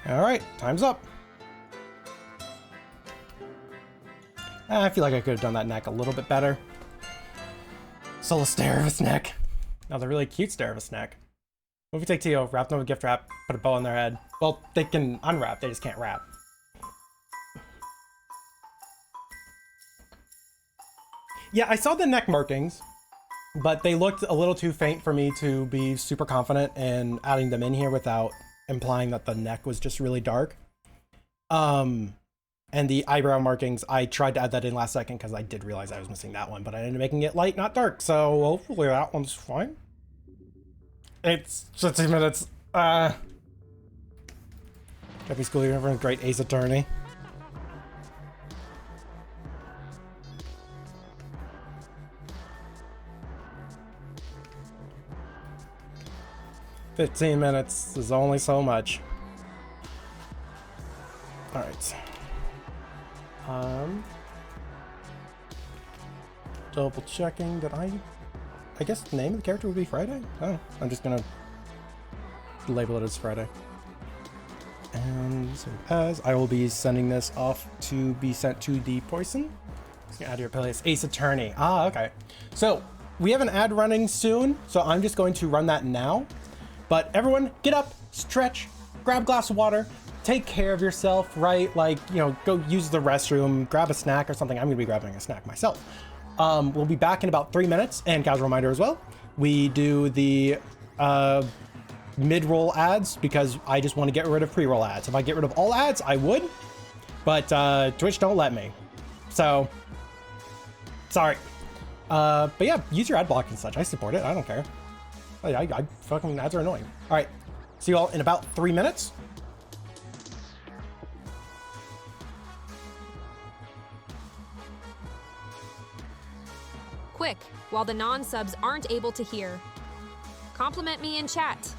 All right, time's up. I feel like I could have done that neck a little bit better. Solo stare of his neck. Another really cute stare of his neck. Movie take two, wrap them with gift wrap, put a bow on their head. Well, they can unwrap, they just can't wrap. Yeah, I saw the neck markings, but they looked a little too faint for me to be super confident in adding them in here without implying that the neck was just really dark. And the eyebrow markings, I tried to add that in last second because I did realize I was missing that one, but I ended up making it light, not dark, so hopefully that one's fine. It's 15 minutes. Happy school year, everyone's great Ace Attorney. "15 minutes is only so much." All right. Double checking that I guess the name of the character would be Friday? Oh, I'm just gonna label it as Friday. And so as I will be sending this off to be sent to the Poison. Just gonna add your playlist. Ace Attorney. Ah, okay. So we have an ad running soon, so I'm just going to run that now. But everyone, get up, stretch, grab a glass of water, take care of yourself, right? Like, you know, go use the restroom, grab a snack or something. I'm gonna be grabbing a snack myself. We'll be back in about 3 minutes, and casual reminder as well. We do the mid-roll ads because I just want to get rid of pre-roll ads. If I get rid of all ads, I would, but Twitch don't let me. So, sorry. But yeah, use your ad block and such. I support it. I don't care. I fucking ads are annoying. All right, see you all in about 3 minutes. Quick, while the non-subs aren't able to hear. Compliment me in chat.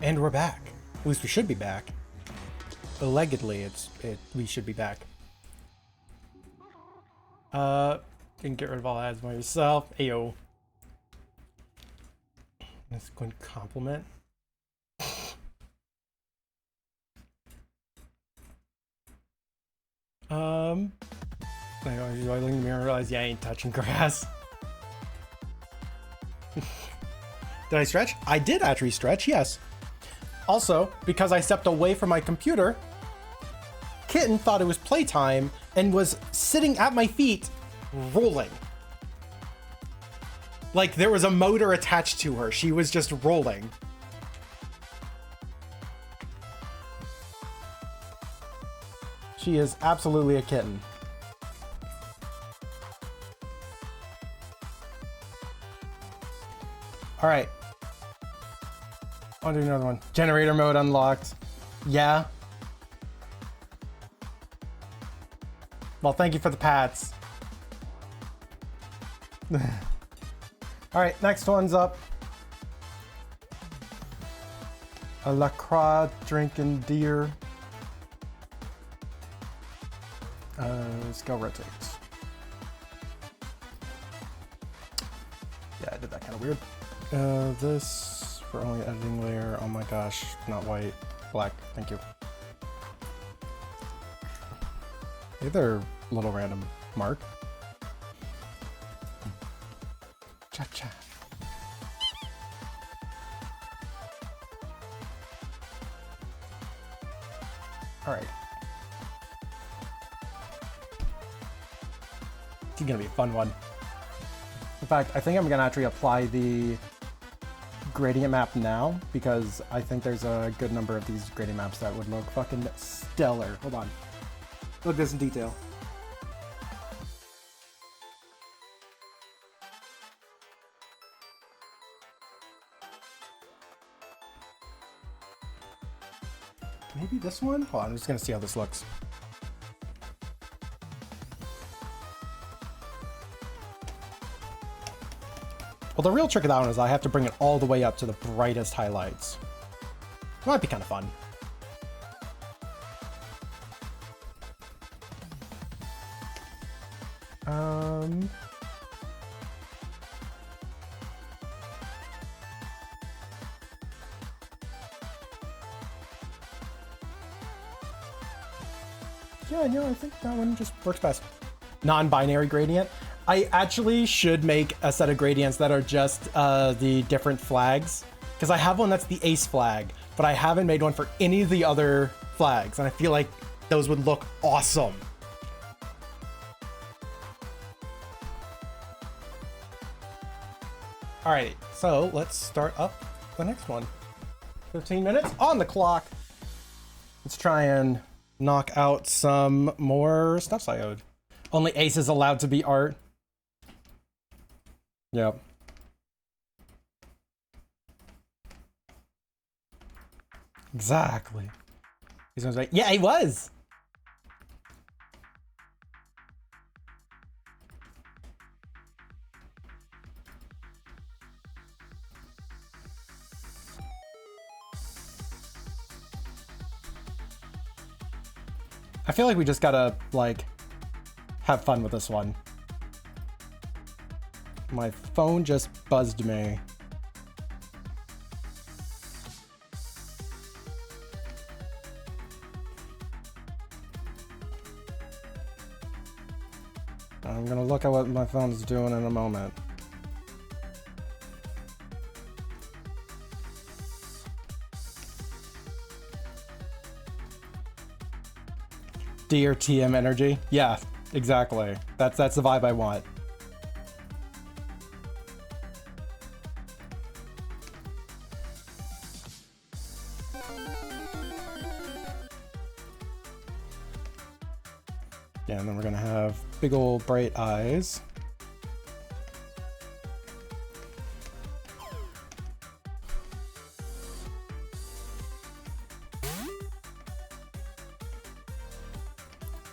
And we're back. At least we should be back. Allegedly, we should be back. You can get rid of all ads by yourself. Ayo. That's a good compliment. I look in the mirror and realize, yeah, I ain't touching grass. Did I stretch? I did actually stretch, yes. Also, because I stepped away from my computer, Kitten thought it was playtime and was sitting at my feet, rolling. Like there was a motor attached to her. She was just rolling. She is absolutely a kitten. All right. I'll do another one. Generator mode unlocked. Yeah. Well, thank you for the pats. All right, next one's up. A LaCroix drinking deer. Scale rotates. Yeah, I did that kind of weird. This for only editing layer. Oh my gosh, not white, black. Thank you. Hey there, little random Mark. Cha-cha. All right. It's gonna be a fun one. In fact, I think I'm gonna actually apply the gradient map now because I think there's a good number of these gradient maps that would look fucking stellar. Hold on. Look at this in detail. Maybe this one? Hold on, I'm just gonna see how this looks. Well, the real trick of that one is I have to bring it all the way up to the brightest highlights. It might be kind of fun. Yeah, no, I think that one just works best. Non-binary gradient. I actually should make a set of gradients that are just the different flags, because I have one that's the ace flag, but I haven't made one for any of the other flags, and I feel like those would look awesome. All right, so let's start up the next one. 15 minutes on the clock. Let's try and knock out some more stuff I owed. Only ace is allowed to be art. Yep. Exactly. He's gonna say, yeah, he was. I feel like we just gotta, like, have fun with this one. My phone just buzzed me. I'm gonna look at what my phone's doing in a moment. Dear TM energy. Yeah, exactly. That's the vibe I want. Yeah, and then we're gonna have big old bright eyes.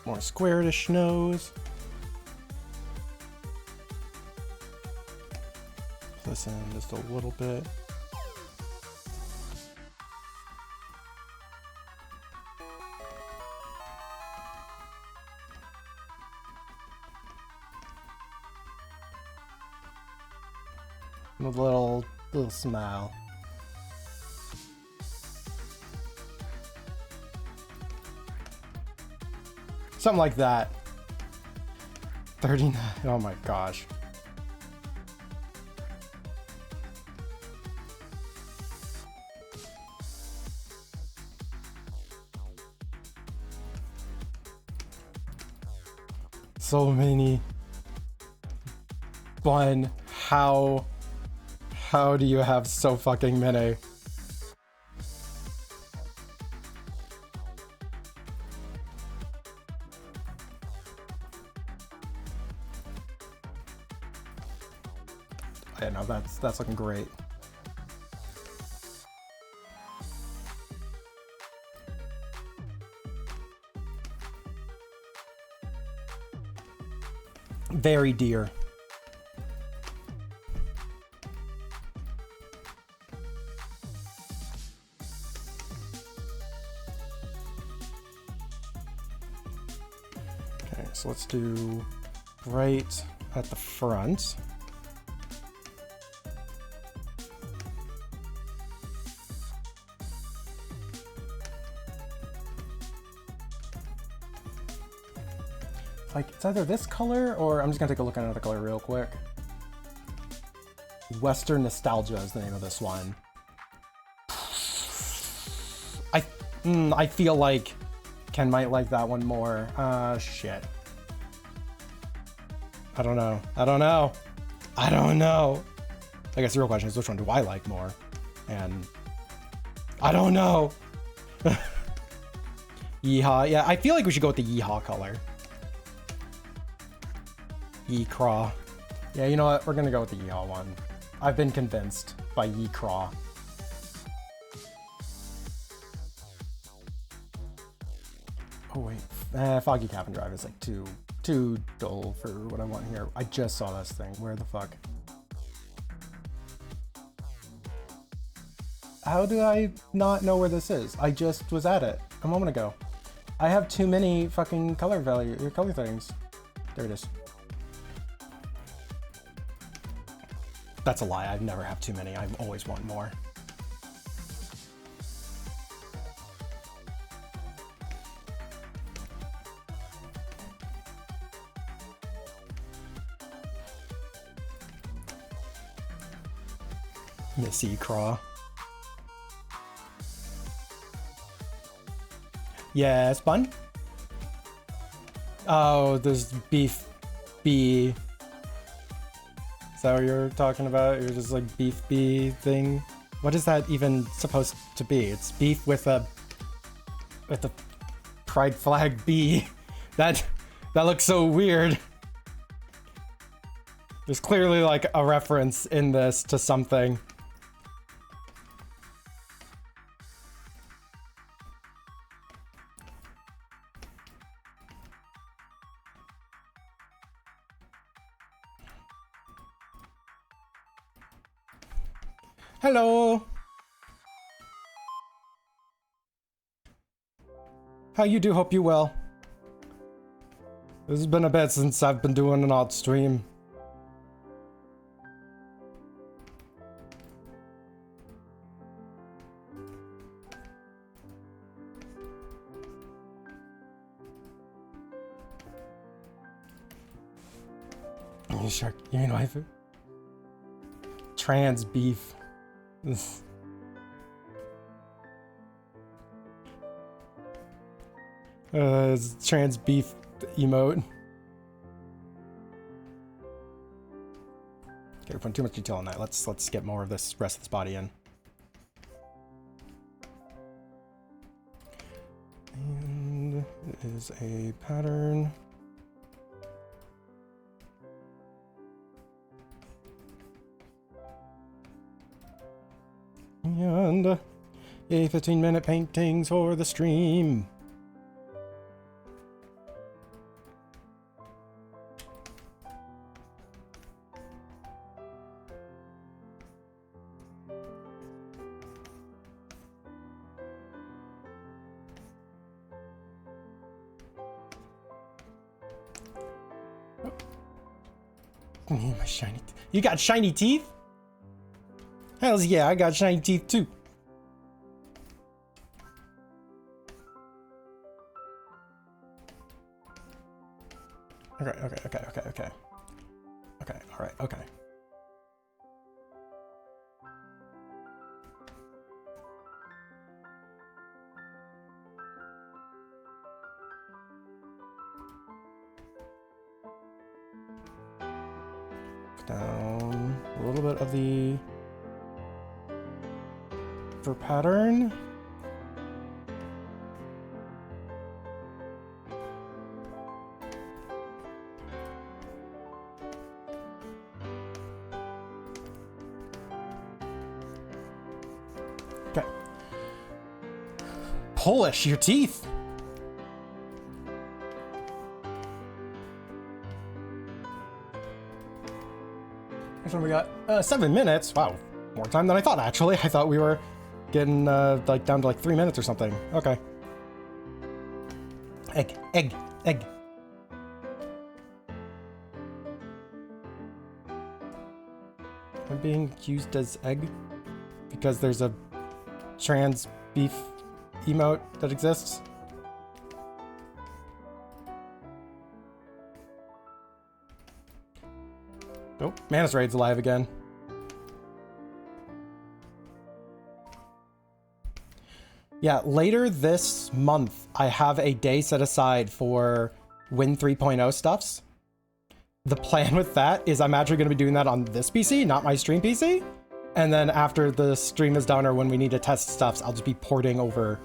More squarish nose. Listen just a little bit. A little smile. Something like that. 39. Oh my gosh. So many. One, how do you have so fucking many? Yeah, no, that's looking great. Very dear. Okay, so let's do right at the front. Like, it's either this color or I'm just gonna take a look at another color real quick. Western Nostalgia is the name of this one. I feel like Ken might like that one more. Shit. I don't know. I guess the real question is, which one do I like more? And I don't know. Yeehaw. Yeah, I feel like we should go with the Yeehaw color. Yee-craw. Yeah, you know what? We're gonna go with the Yeehaw one. I've been convinced by Yee-craw. Oh wait, Foggy Cabin Drive is like too dull for what I want here. I just saw this thing. Where the fuck? How do I not know where this is? I just was at it a moment ago. I have too many fucking color things. There it is. That's a lie. I never have too many. I always want more. Missy Craw. Yes, bun? Oh, there's beef bee. Is that what you're talking about? You're just like beef bee thing? What is that even supposed to be? It's beef with a pride flag bee. That looks so weird. There's clearly like a reference in this to something. Hello. How you do? Hope you well. This has been a bit since I've been doing an odd stream. You sure? You know, I've trans beef. It's trans beef emote. Okay, we're putting too much detail on that. Let's get more of this rest of this body in. And it is a pattern. And a 15-minute paintings for the stream. My shiny. You got shiny teeth? Hells yeah, I got shiny teeth too. Okay. Okay, alright, okay. Down a little bit of the for pattern. Okay. Polish your teeth. What we got? 7 minutes. Wow, more time than I thought. Actually, I thought we were getting like down to like 3 minutes or something. Okay. Egg. I'm being used as egg because there's a trans beef emote that exists. Oh, Manus Raid's alive again. Yeah, later this month, I have a day set aside for Win 3.0 stuffs. The plan with that is I'm actually going to be doing that on this PC, not my stream PC. And then after the stream is done or when we need to test stuffs, I'll just be porting over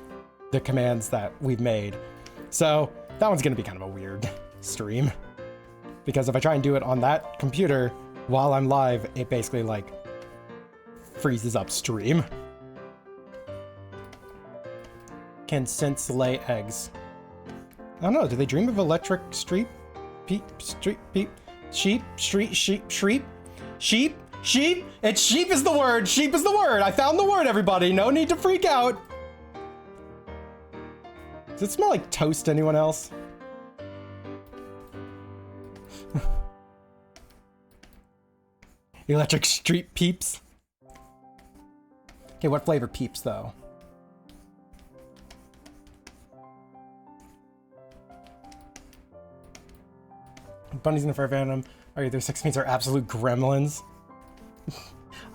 the commands that we've made. So that one's going to be kind of a weird stream. Because if I try and do it on that computer while I'm live, it basically like freezes up stream. Can synths lay eggs? I don't know, do they dream of electric street? Sheep? Sheep? It's sheep is the word! Sheep is the word! I found the word, everybody! No need to freak out! Does it smell like toast to anyone else? Electric street peeps. Okay, what flavor peeps though? Bunnies in the fur fandom. Oh, their sex mates are absolute gremlins.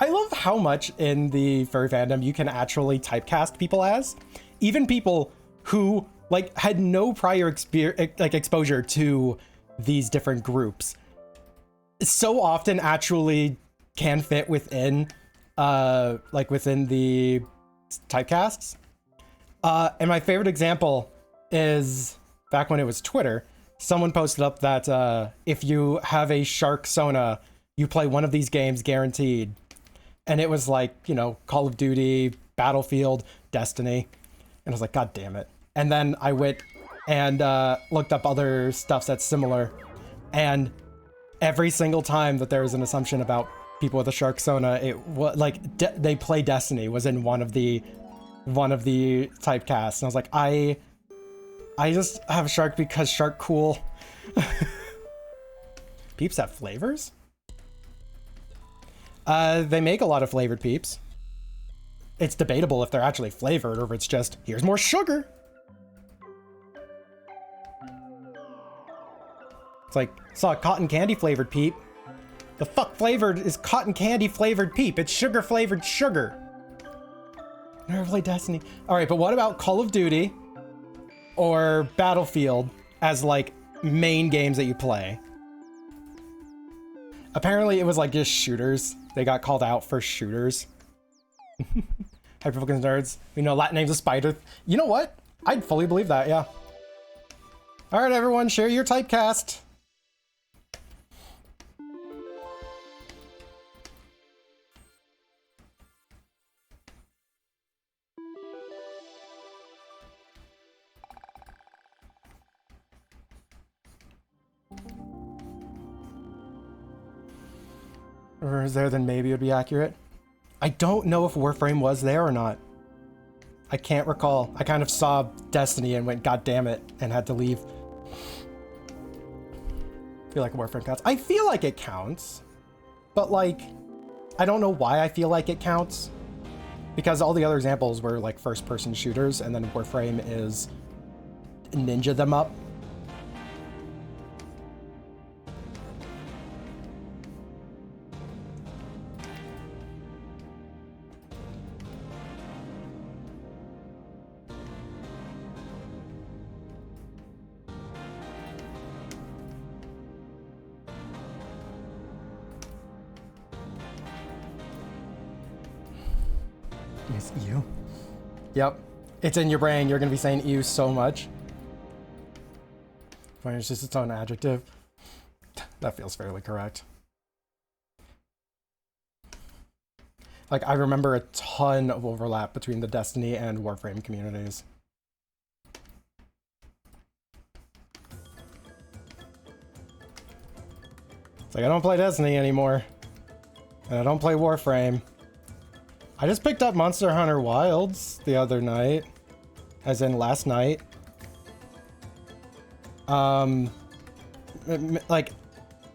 I love how much in the fur fandom you can actually typecast people as. Even people who like had no prior exposure to these different groups. So often actually can fit within within the typecasts. And my favorite example is back when it was Twitter. Someone posted up that if you have a shark sona, you play one of these games guaranteed. And it was like, you know, Call of Duty, Battlefield, Destiny. And I was like, God damn it. And then I went and looked up other stuff that's similar. And every single time that there was an assumption about people with a shark sona, it was like they play Destiny was in one of the typecasts. And I was like, I just have a shark because shark cool. Peeps have flavors? They make a lot of flavored peeps. It's debatable if they're actually flavored or if it's just, here's more sugar. It's like, saw a cotton candy flavored peep. The fuck flavored is cotton candy flavored peep? It's sugar flavored sugar. Never played Destiny. All right, but what about Call of Duty or Battlefield as like main games that you play? Apparently it was like just shooters. They got called out for shooters. Hyperfocus nerds. We know Latin names of spider. You know what? I'd fully believe that, yeah. All right, everyone, share your typecast. Or is there, then maybe it would be accurate. I don't know if Warframe was there or not. I can't recall. I kind of saw Destiny and went, God damn it, and had to leave. I feel like Warframe counts. I feel like it counts, but like, I don't know why I feel like it counts, because all the other examples were like first-person shooters, and then Warframe is ninja them up. Is ew? Yep. It's in your brain. You're going to be saying ew so much. When it's just its own adjective. That feels fairly correct. Like, I remember a ton of overlap between the Destiny and Warframe communities. It's like, I don't play Destiny anymore. And I don't play Warframe. I just picked up Monster Hunter Wilds the other night. As in last night. Like,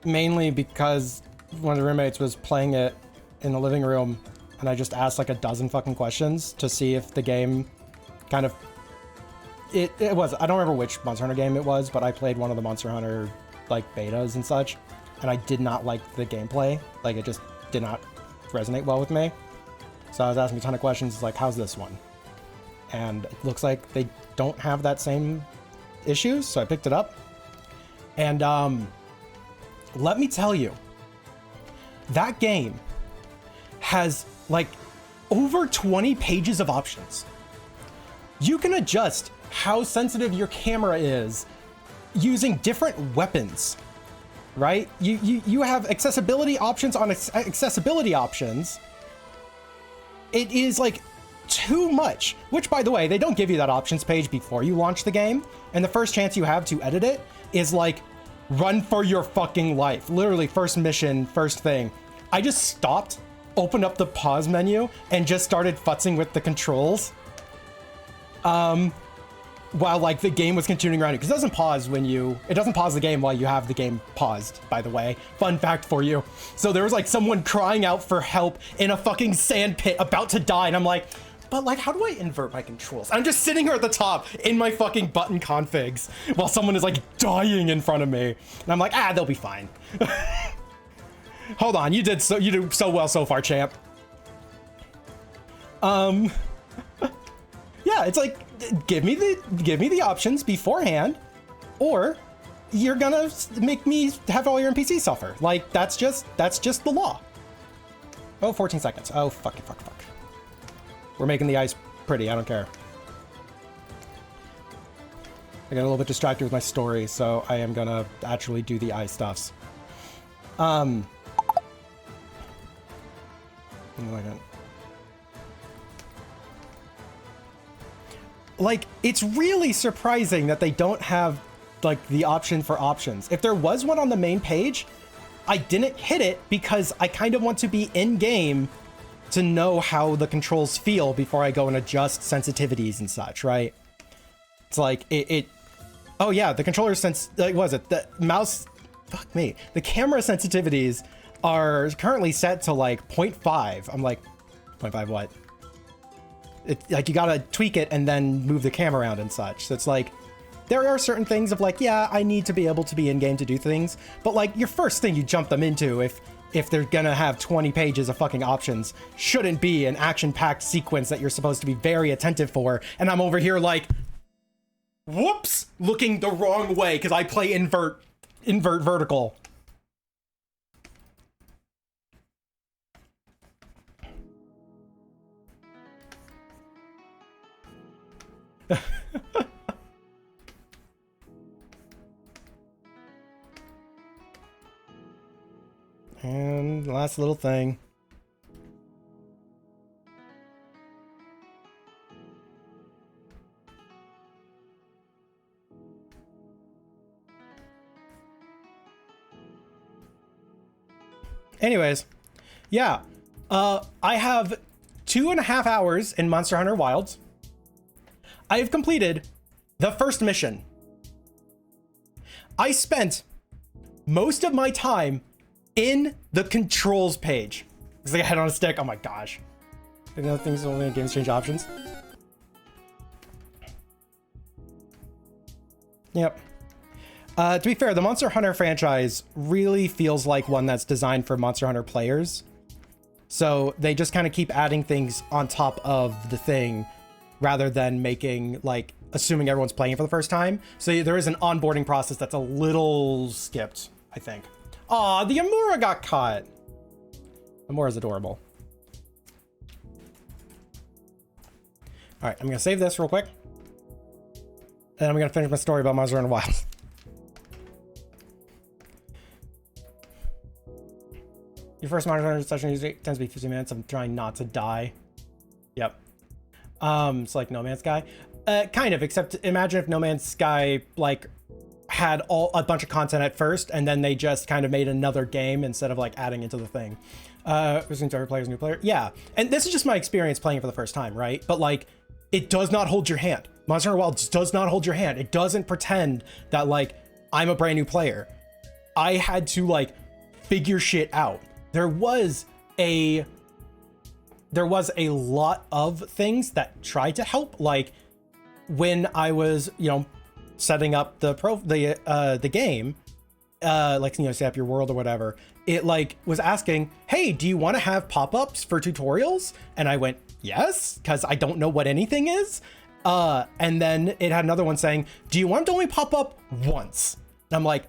mainly because one of the roommates was playing it in the living room, and I just asked like a dozen fucking questions to see if the game kind of... It was... I don't remember which Monster Hunter game it was, but I played one of the Monster Hunter, like, betas and such, and I did not like the gameplay. Like, it just did not resonate well with me. So I was asking a ton of questions, like, how's this one? And it looks like they don't have that same issues, so I picked it up. And let me tell you, that game has like over 20 pages of options. You can adjust how sensitive your camera is using different weapons, right? You have accessibility options on accessibility options. It is like too much, which by the way, they don't give you that options page before you launch the game. And the first chance you have to edit it is like, run for your fucking life. Literally first mission, first thing. I just stopped, opened up the pause menu, and just started futzing with the controls. While like the game was continuing around you. Because it doesn't pause it doesn't pause the game while you have the game paused, by the way. Fun fact for you. So there was like someone crying out for help in a fucking sand pit about to die. And I'm like, but like, how do I invert my controls? I'm just sitting here at the top in my fucking button configs while someone is like dying in front of me. And I'm like, they'll be fine. Hold on, you do so well so far, champ. Yeah, it's like, give me the options beforehand, or you're gonna make me have all your NPCs suffer. Like, that's just the law. Oh, 14 seconds. Oh, fuck. We're making the ice pretty, I don't care. I got a little bit distracted with my story, so I am gonna actually do the ice stuffs. Like, it's really surprising that they don't have, like, the option for options. If there was one on the main page, I didn't hit it because I kind of want to be in-game to know how the controls feel before I go and adjust sensitivities and such, right? It's like, oh yeah, the controller the mouse, fuck me. The camera sensitivities are currently set to like 0.5. I'm like, 0.5 what? Like, you gotta tweak it and then move the camera around and such. So it's like, there are certain things of like, yeah, I need to be able to be in game to do things, but like, your first thing you jump them into if they're gonna have 20 pages of fucking options shouldn't be an action-packed sequence that you're supposed to be very attentive for. And I'm over here like, whoops, looking the wrong way because I play invert vertical. And last little thing. Anyways, yeah, I have 2.5 hours in Monster Hunter Wilds. I have completed the first mission. I spent most of my time in the controls page. Because I got hit on a stick. Oh my gosh. You know, things only in games change options. Yep. To be fair, the Monster Hunter franchise really feels like one that's designed for Monster Hunter players. So they just kind of keep adding things on top of the thing rather than making, like, assuming everyone's playing it for the first time. So there is an onboarding process that's a little skipped, I think. Aw, the Amura got caught. Amura's adorable. All right, I'm gonna save this real quick. And I'm gonna finish my story about Monster Hunter Wilds. Your first Monster Hunter session usually tends to be 15 minutes. I'm trying not to die. Yep. It's like No Man's Sky. Kind of, except imagine if No Man's Sky, like, had a bunch of content at first, and then they just kind of made another game instead of, like, adding into the thing. Listening to every player's new player. Yeah. And this is just my experience playing it for the first time, right? But, like, it does not hold your hand. Monster Hunter Wilds does not hold your hand. It doesn't pretend that, like, I'm a brand new player. I had to, like, figure shit out. There was a lot of things that tried to help, like when I was, you know, setting up the game, like, you know, set up your world or whatever, it like was asking, hey, do you want to have pop-ups for tutorials? And I went, yes, because I don't know what anything is. And then it had another one saying, do you want to only pop up once? And I'm like,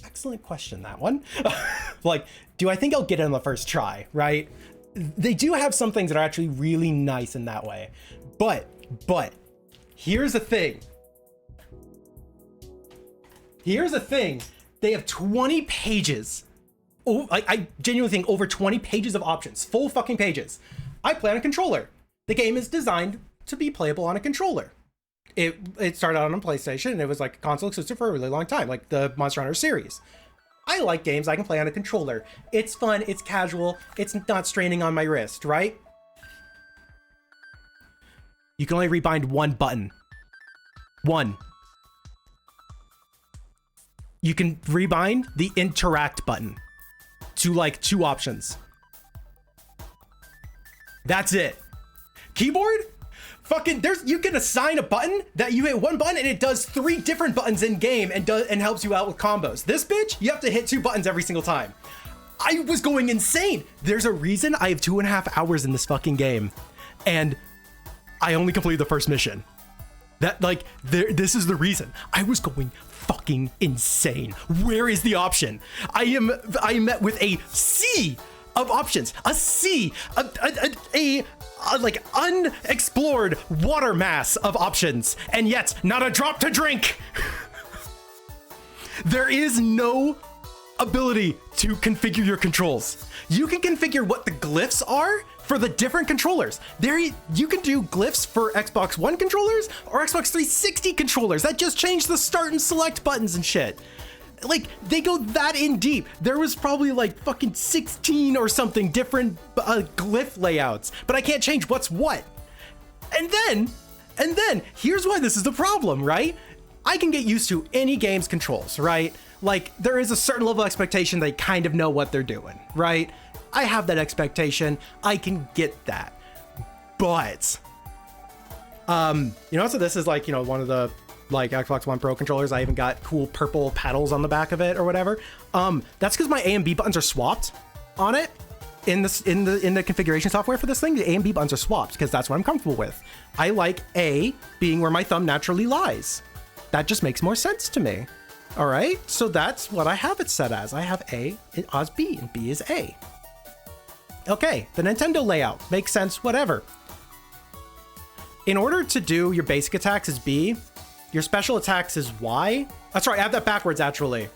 excellent question, that one. Like, do I think I'll get it on the first try, right? They do have some things that are actually really nice in that way. But here's the thing. They have 20 pages. Oh, I genuinely think over 20 pages of options, full fucking pages. I play on a controller. The game is designed to be playable on a controller. It started out on PlayStation and it was like console exclusive for a really long time, like the Monster Hunter series. I like games I can play on a controller. It's fun, it's casual, it's not straining on my wrist, right? You can only rebind one button. One. You can rebind the interact button to like 2 options. That's it. Keyboard? Fucking, you can assign a button that you hit one button and it does 3 different buttons in game and helps you out with combos. This bitch, you have to hit 2 buttons every single time. I was going insane. There's a reason I have 2.5 hours in this fucking game, and I only completed the first mission. That, like, this is the reason. I was going fucking insane. Where is the option? I am met with a sea of options. A sea, a like unexplored water mass of options, and yet not a drop to drink. There is no ability to configure your controls. You can configure what the glyphs are for the different controllers. You can do glyphs for Xbox One controllers or Xbox 360 controllers. That just changed the start and select buttons and shit. Like, they go that in deep. There was probably like fucking 16 or something different glyph layouts, but I can't change what's what. And then here's why this is the problem, right? I can get used to any game's controls, right? Like, there is a certain level of expectation they kind of know what they're doing, right? I have that expectation. I can get that. But, you know, so this is like, you know, one of the like Xbox One Pro controllers. I even got cool purple paddles on the back of it or whatever. That's because my A and B buttons are swapped on it in the configuration software for this thing. The A and B buttons are swapped because that's what I'm comfortable with. I like A being where my thumb naturally lies. That just makes more sense to me. All right, so that's what I have it set as. I have A as B and B is A. Okay, the Nintendo layout makes sense, whatever. In order to do your basic attacks as B, your special attacks is Y. That's right, I have that backwards actually.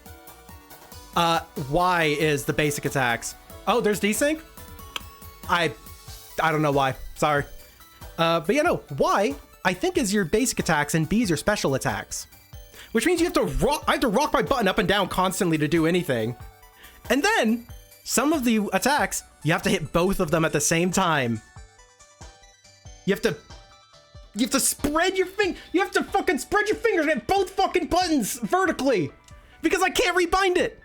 Y is the basic attacks. Oh, there's desync? I don't know why, sorry. But yeah, no, Y I think is your basic attacks and B is your special attacks. Which means you have to I have to rock my button up and down constantly to do anything. And then some of the attacks, you have to hit both of them at the same time. You have to spread your you have to fucking spread your fingers and hit both fucking buttons vertically because I can't rebind it.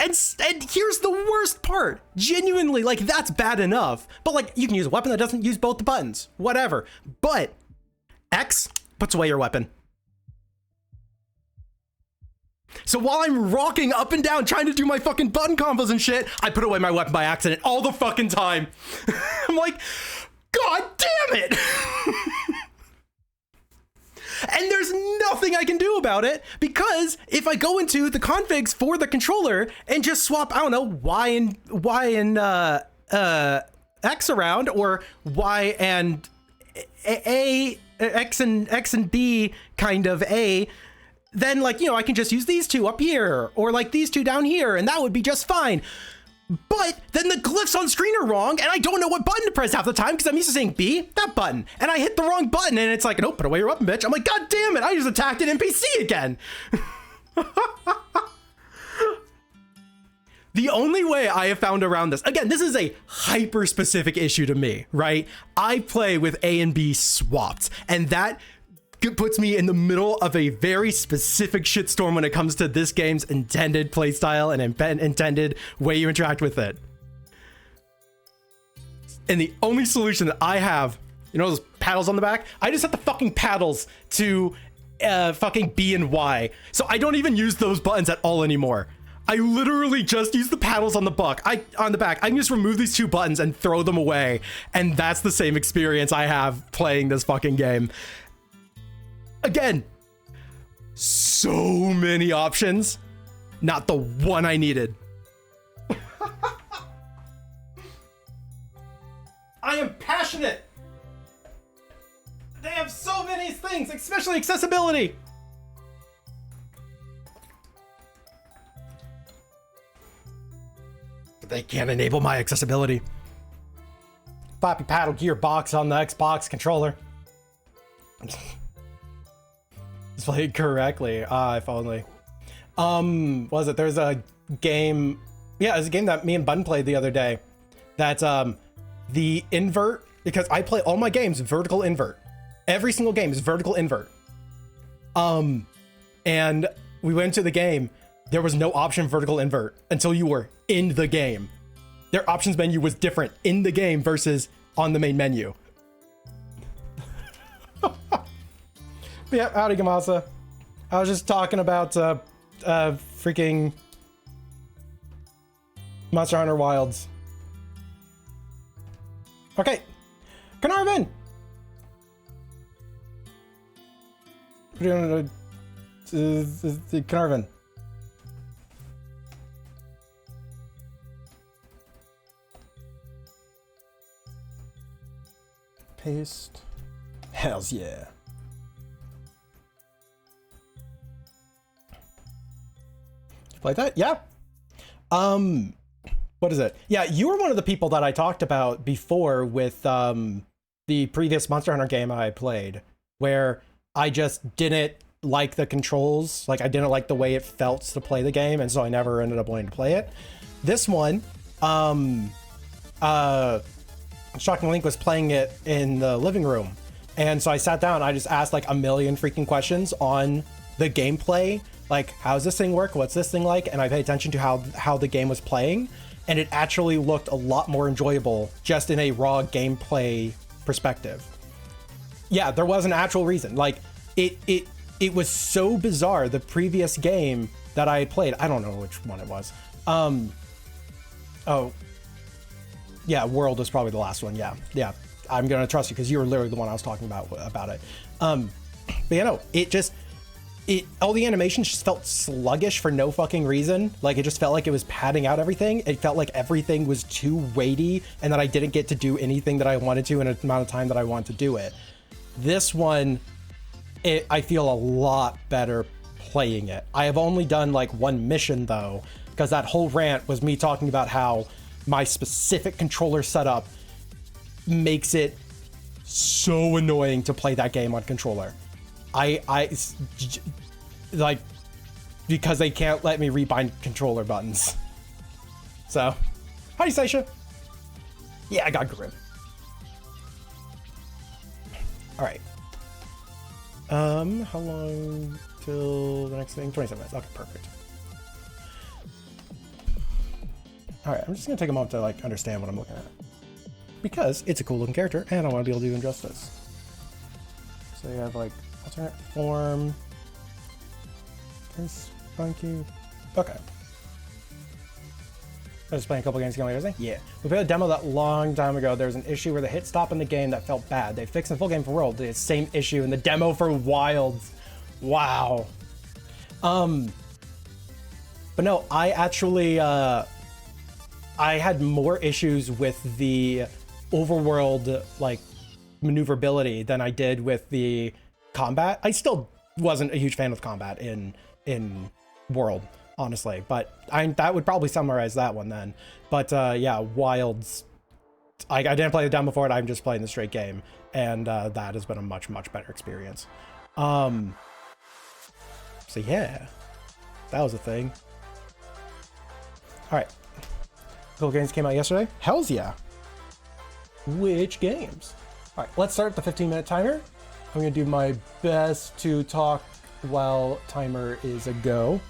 And here's the worst part. Genuinely, like, that's bad enough. But, like, you can use a weapon that doesn't use both the buttons. Whatever. But X puts away your weapon. So while I'm rocking up and down trying to do my fucking button combos and shit, I put away my weapon by accident all the fucking time. I'm like, God damn it! And there's nothing I can do about it, because if I go into the configs for the controller and just swap, I don't know, Y and X around, or Y and X and B kind of A, then, like, you know, I can just use these two up here, or like these two down here, and that would be just fine. But then the glyphs on screen are wrong, and I don't know what button to press half the time, because I'm used to saying B, that button, and I hit the wrong button, and it's like, nope, put away your weapon, bitch. I'm like, God damn it, I just attacked an NPC again. The only way I have found around this, again, this is a hyper-specific issue to me, right? I play with A and B swapped, and that puts me in the middle of a very specific shitstorm when it comes to this game's intended playstyle and intended way you interact with it. And the only solution that I have, you know those paddles on the back? I just set the fucking paddles to fucking B and Y. So I don't even use those buttons at all anymore. I literally just use the paddles on the back. I can just remove these two buttons and throw them away. And that's the same experience I have playing this fucking game. Again, so many options, not the one I needed. I am passionate. They have so many things, especially accessibility. But they can't enable my accessibility. Floppy paddle gearbox on the Xbox controller. Played correctly. If only. Was it? There's a game. Yeah, there's a game that me and Bun played the other day. That's the invert, because I play all my games vertical invert. Every single game is vertical invert. And we went to the game. There was no option vertical invert until you were in the game. Their options menu was different in the game versus on the main menu. Yeah, howdy, Gamasa. I was just talking about freaking Monster Hunter Wilds. Okay, Carnarvon. Carnarvon. Paste. Hells yeah. Like that? Yeah. What is it? Yeah, you were one of the people that I talked about before with the previous Monster Hunter game I played, where I just didn't like the controls. Like, I didn't like the way it felt to play the game, and so I never ended up wanting to play it. This one, Shocking Link was playing it in the living room, and so I sat down and I just asked like a million freaking questions on the gameplay. Like, how's this thing work? What's this thing like? And I paid attention to how the game was playing, and it actually looked a lot more enjoyable just in a raw gameplay perspective. Yeah, there was an actual reason. Like, it was so bizarre. The previous game that I had played, I don't know which one it was. Oh, yeah, World was probably the last one. Yeah, I'm gonna trust you because you were literally the one I was talking about it. But you know, all the animations just felt sluggish for no fucking reason. Like, it just felt like it was padding out everything. It felt like everything was too weighty and that I didn't get to do anything that I wanted to in an amount of time that I wanted to do it. This one, I feel a lot better playing it. I have only done like one mission though, because that whole rant was me talking about how my specific controller setup makes it so annoying to play that game on controller. I like, because they can't let me rebind controller buttons. So, howdy, Seisha. Yeah, I got grip. All right. How long till the next thing? 27 minutes. Okay, perfect. All right, I'm just gonna take a moment to like understand what I'm looking at because it's a cool looking character and I want to be able to do him justice. So you have like alternate form. There's Spunky. Okay. I was playing a couple games ago, isn't it? Yeah. We played a demo that long time ago. There was an issue where the hit stop in the game that felt bad. They fixed the full game for World. The same issue in the demo for Wilds. Wow. But no, I actually I had more issues with the overworld like maneuverability than I did with the combat. I still wasn't a huge fan of combat in World, honestly, but that would probably summarize that one then. But yeah, Wilds, I didn't play the demo for it. I'm just playing the straight game, and that has been a much better experience. So yeah, that was a thing. All right, cool games came out yesterday. Hells yeah. Which games? All right, let's start the 15-minute timer. I'm gonna do my best to talk while timer is a go.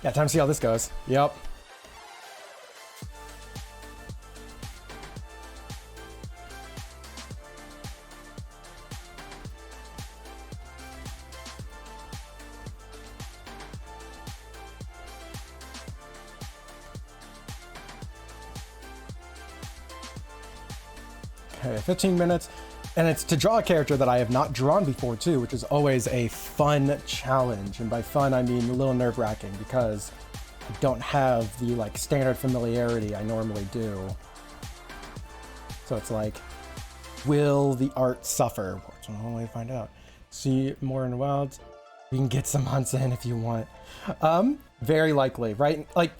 Yeah, time to see how this goes. Yep. Okay, 15 minutes. And it's to draw a character that I have not drawn before too, which is always a fun challenge. And by fun, I mean a little nerve-wracking because I don't have the like standard familiarity I normally do. So it's like, will the art suffer? Which is the only way to find out. See more in the wild. We can get some hunts in if you want. Very likely, right? Like,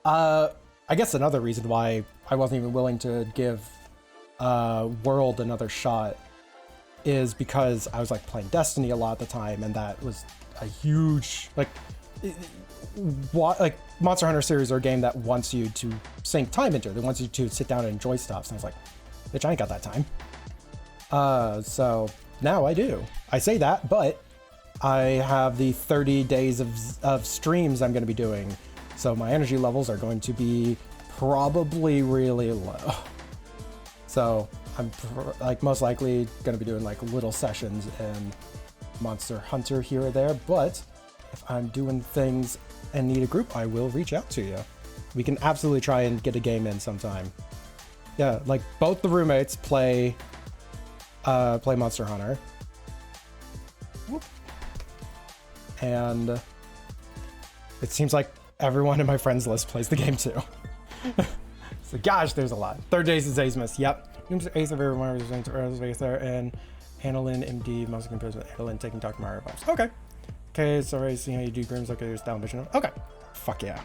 I guess another reason why I wasn't even willing to give World another shot is because I was like playing Destiny a lot at the time, and that was a huge like Monster Hunter series are a game that wants you to sink time into it. It wants you to sit down and enjoy stuff. So I was like, bitch, I ain't got that time. So now I do. I say that, but I have the 30 days of streams I'm going to be doing. So my energy levels are going to be probably really low. So I'm like most likely going to be doing like little sessions in Monster Hunter here or there. But if I'm doing things and need a group, I will reach out to you. We can absolutely try and get a game in sometime. Yeah, like both the roommates play Monster Hunter. Whoop. And it seems like everyone in my friends list plays the game too. So gosh, there's a lot. Third days is Azimus. Yep. Ace of everyone was there, and Annalyn MD, most composed with Annalyn taking Dr. Mario vibes. Okay. Okay, it's already seeing how you do Grims. Okay, there's down vision. Okay. Fuck yeah.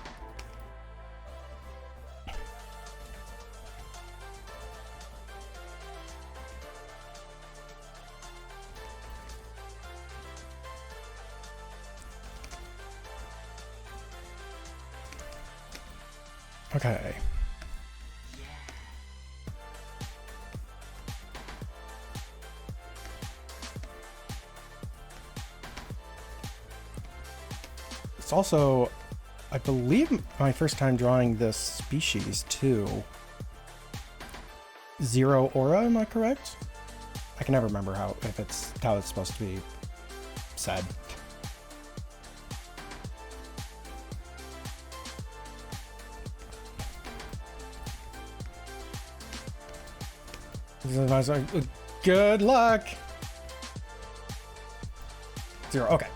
Okay. It's also, I believe, my first time drawing this species too. Zero aura, am I correct? I can never remember how it's supposed to be said. Good luck. Zero. Okay.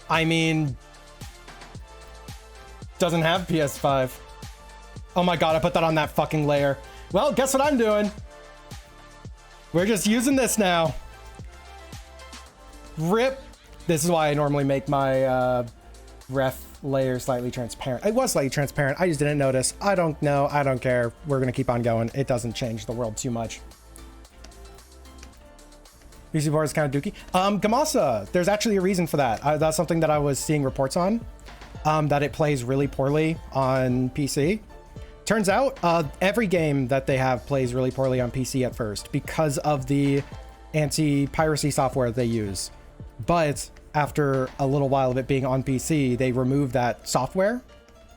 I mean, doesn't have PS5. Oh my god, I put that on that fucking layer. Well, guess what I'm doing? We're just using this now. RIP. This is why I normally make my ref layer slightly transparent. It was slightly transparent. I just didn't notice. I don't know. I don't care. We're going to keep on going. It doesn't change the world too much. PC board is kind of dookie. Gamasa, there's actually a reason for that. That's something that I was seeing reports on, that it plays really poorly on PC. turns out every game that they have plays really poorly on PC at first because of the anti-piracy software they use. But after a little while of it being on PC, they remove that software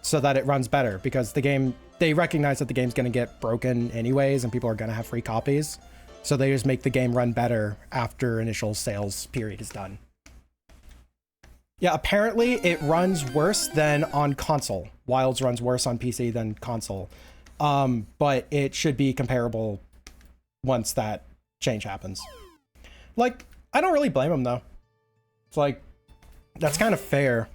so that it runs better, because the game, they recognize that the game's going to get broken anyways and people are going to have free copies. So they just make the game run better after initial sales period is done. Yeah, apparently it runs worse than on console. Wilds runs worse on PC than console. But it should be comparable once that change happens. Like, I don't really blame them though. It's like, that's kind of fair.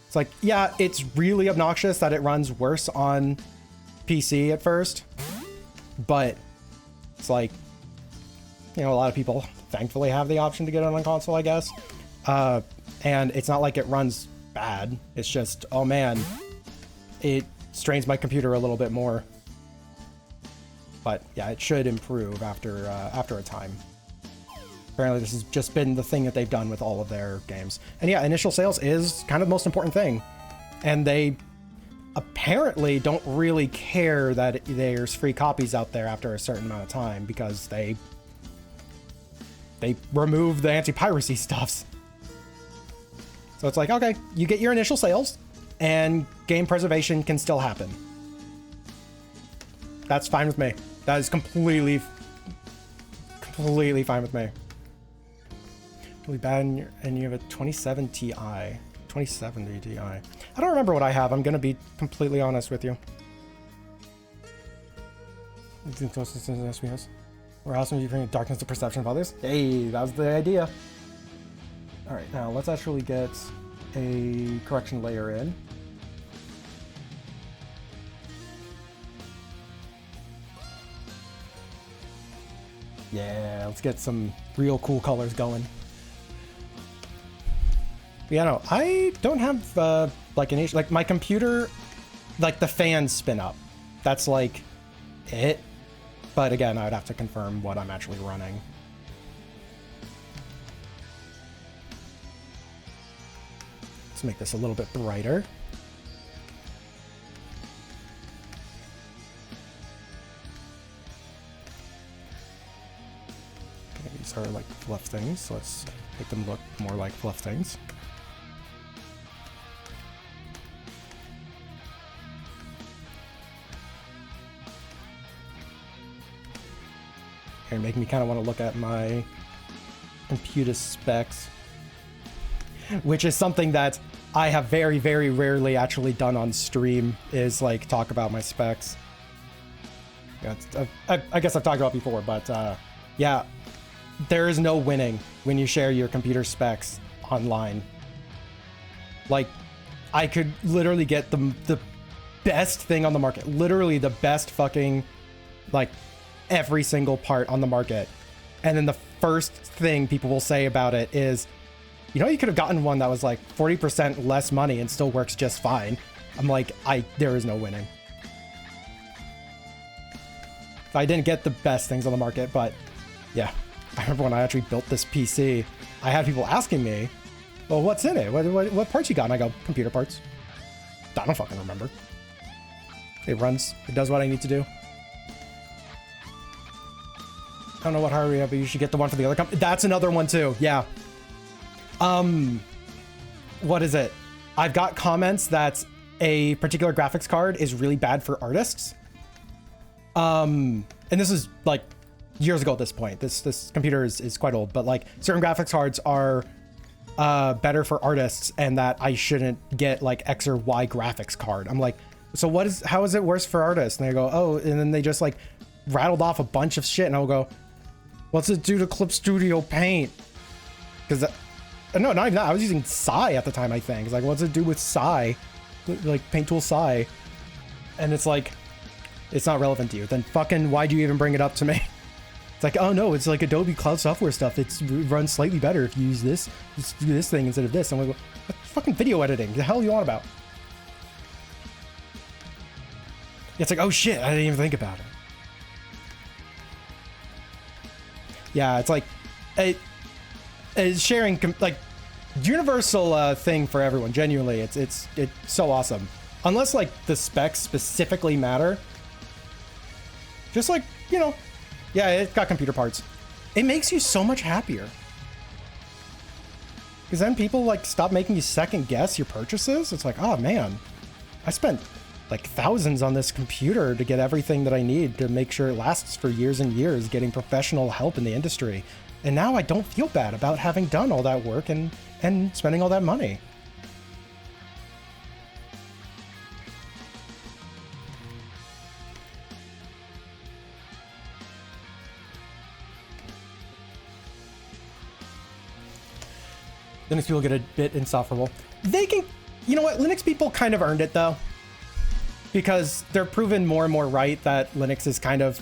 It's like, yeah, it's really obnoxious that it runs worse on PC at first, but it's like, you know, a lot of people thankfully have the option to get it on console, I guess. And it's not like it runs bad. It's just, oh man, it strains my computer a little bit more. But yeah, it should improve after a time. Apparently this has just been the thing that they've done with all of their games. And yeah, initial sales is kind of the most important thing. And they apparently don't really care that there's free copies out there after a certain amount of time, because they remove the anti-piracy stuffs. So it's like, okay, you get your initial sales and game preservation can still happen. That's fine with me. That is completely fine with me. Really bad, and you have a 2070 Ti. 2070 Ti. I don't remember what I have. I'm gonna be completely honest with you. We're awesome. You bring darkness to perception of others. Hey, that was the idea. All right, now let's actually get a correction layer in. Yeah, let's get some real cool colors going. Yeah, no, I don't have like an issue. Like my computer, like the fans spin up. That's like it. But again, I would have to confirm what I'm actually running. Let's make this a little bit brighter. Okay, these are like fluff things, so let's make them look more like fluff things. Here, making me kind of want to look at my computer specs, which is something that I have very, very rarely actually done on stream, is like talk about my specs. Yeah, I guess I've talked about it before, but yeah, there is no winning when you share your computer specs online. Like, I could literally get the best thing on the market, literally the best fucking, like, every single part on the market, and then the first thing people will say about it is, you know, you could have gotten one that was like 40% less money and still works just fine. I'm like, there is no winning. I didn't get the best things on the market, but yeah, I remember when I actually built this PC, I had people asking me, well, what's in it? What parts you got? And I go, computer parts. I don't fucking remember. It runs, it does what I need to do. I don't know what hardware we have, but you should get the one for the other company. That's another one too. Yeah. What is it? I've got comments that a particular graphics card is really bad for artists. And this is like years ago at this point. This computer is quite old, but like certain graphics cards are better for artists, and that I shouldn't get like X or Y graphics card. I'm like, so how is it worse for artists? And they go, oh, and then they just like rattled off a bunch of shit, and I'll go, what's it do to Clip Studio Paint? Because no, not even that. I was using Psy at the time, I think. It's like, what's it do with Psy? Like Paint Tool Psy. And it's like, it's not relevant to you. Then fucking why do you even bring it up to me? It's like, oh no, it's like Adobe Cloud Software stuff. It runs slightly better if you use this. Just do this thing instead of this. I'm like, what fucking video editing? The hell are you on about? It's like, oh shit, I didn't even think about it. Yeah, it's like, it's sharing, like, universal thing for everyone. Genuinely, it's so awesome. unless like the specs specifically matter, just like, you know, yeah, it's got computer parts. It makes you so much happier. Because then people like stop making you second guess your purchases. It's like, oh man, I spent like thousands on this computer to get everything that I need to make sure it lasts for years and years, getting professional help in the industry. And now I don't feel bad about having done all that work and spending all that money. Linux people get a bit insufferable. They can, you know what? Linux people kind of earned it though, because they're proven more and more right that Linux is kind of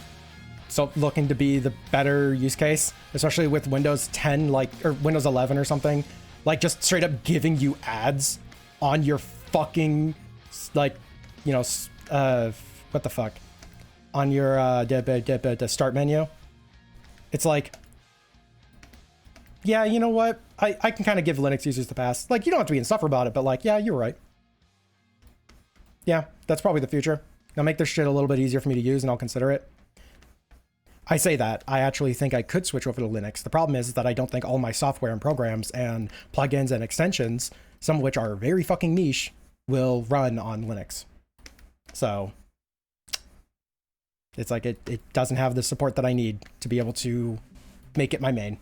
so looking to be the better use case, especially with Windows 10, like, or Windows 11 or something, like just straight up giving you ads on your fucking, like, you know, what the fuck, on your the start menu. It's like, yeah, you know what? I can kind of give Linux users the pass. Like, you don't have to be insufferable about it, but like, yeah, you're right. Yeah, that's probably the future. Now make this shit a little bit easier for me to use and I'll consider it. I say that. I actually think I could switch over to Linux. The problem is that I don't think all my software and programs and plugins and extensions, some of which are very fucking niche, will run on Linux. So it's like it doesn't have the support that I need to be able to make it my main.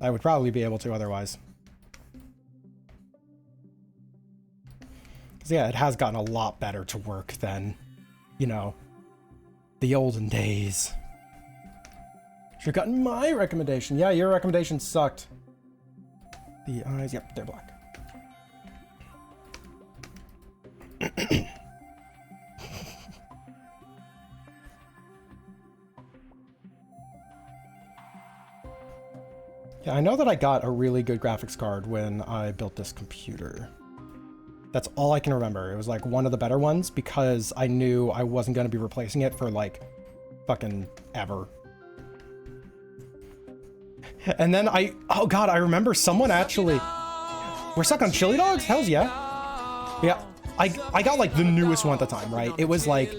I would probably be able to otherwise. Because yeah, it has gotten a lot better to work than, you know, the olden days. Should have gotten my recommendation. Yeah, your recommendation sucked. The eyes, yep, they're black. Yeah, I know that I got a really good graphics card when I built this computer. That's all I can remember. It was like one of the better ones because I knew I wasn't going to be replacing it for like fucking ever. And then oh god, I remember someone actually, we're stuck on chili dogs? Hells yeah. Yeah, I got like the newest one at the time, right? It was like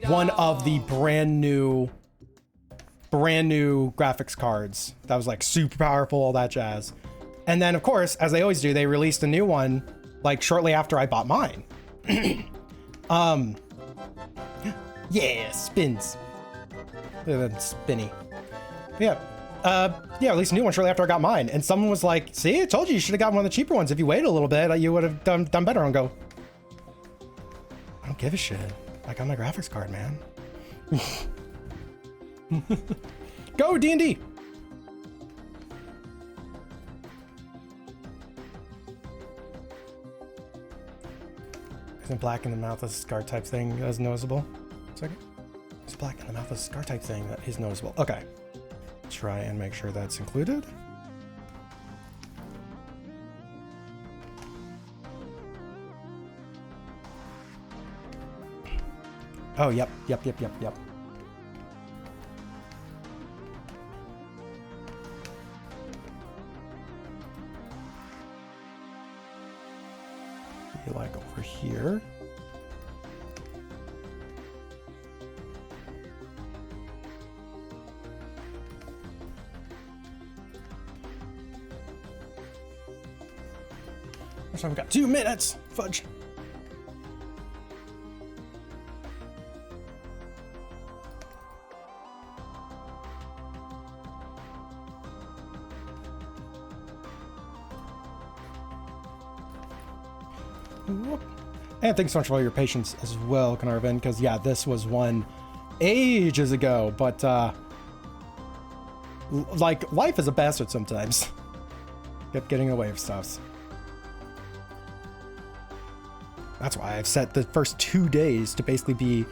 one of the brand new graphics cards that was like super powerful, all that jazz. And then of course, as they always do, they released a new one like shortly after I bought mine. Yeah, spins. Spinny. Yeah. Yeah, at least a new one shortly after I got mine. And someone was like, see, I told you should have gotten one of the cheaper ones. If you waited a little bit, you would have done better. And go, I don't give a shit. I got my graphics card, man. Go D&D. Isn't black in the mouth a scar type thing that is noticeable? Second. Is black in the mouth a scar type thing that is noticeable? Okay. Try and make sure that's included. Oh, yep. Like over here. So we've got 2 minutes. Fudge. And thanks so much for all your patience as well, Carnarvon, because yeah, this was one ages ago, but like life is a bastard sometimes. Kept getting away with stuff. That's why I've set the first 2 days to basically be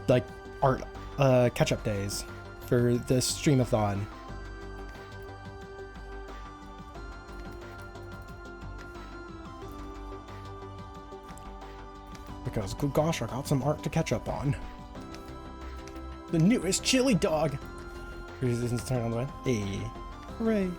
like art catch-up days for this streamathon. Because, good gosh, I got some art to catch up on. The newest chili dog! Resistance turn on the way. Hey. Hooray.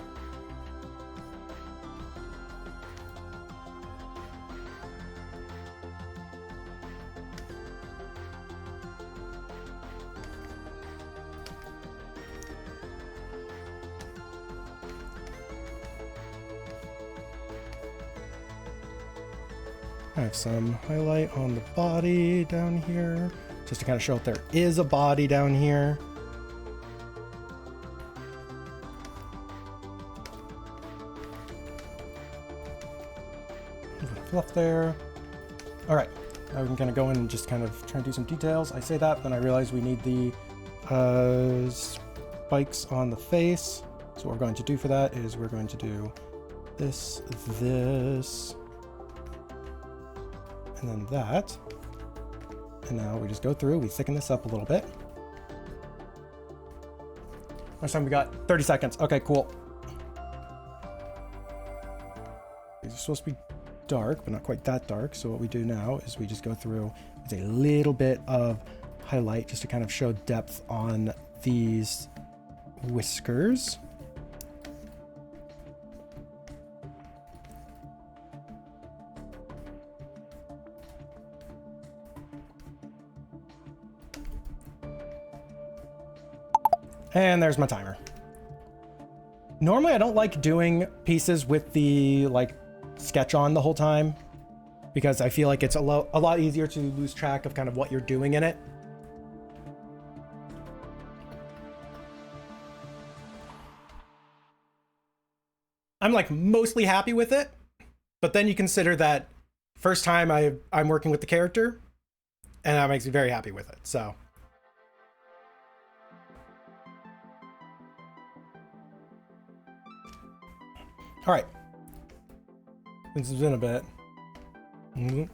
I have some highlight on the body down here, just to kind of show that there is a body down here. A little bit of fluff there. All right, now we can kind of go in and just kind of try and do some details. I say that, then I realize we need the spikes on the face. So what we're going to do for that is we're going to do this, and then that. And now we just go through, we thicken this up a little bit. How much time we got? 30 seconds. Okay, cool. These are supposed to be dark, but not quite that dark. So what we do now is we just go through with a little bit of highlight just to kind of show depth on these whiskers. And there's my timer. Normally I don't like doing pieces with the like sketch on the whole time because I feel like it's a lot easier to lose track of kind of what you're doing in it. I'm like mostly happy with it, but then you consider that first time I'm working with the character and that makes me very happy with it, so. All right, this has been a bit. Yeah.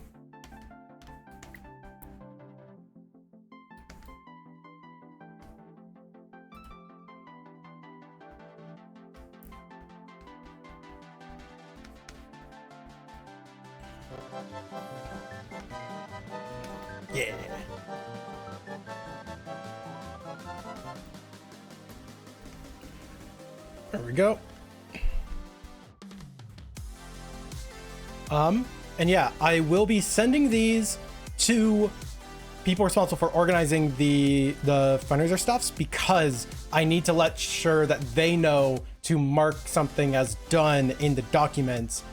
There we go. And yeah, I will be sending these to people responsible for organizing the fundraiser stuffs because I need to let sure that they know to mark something as done in the documents,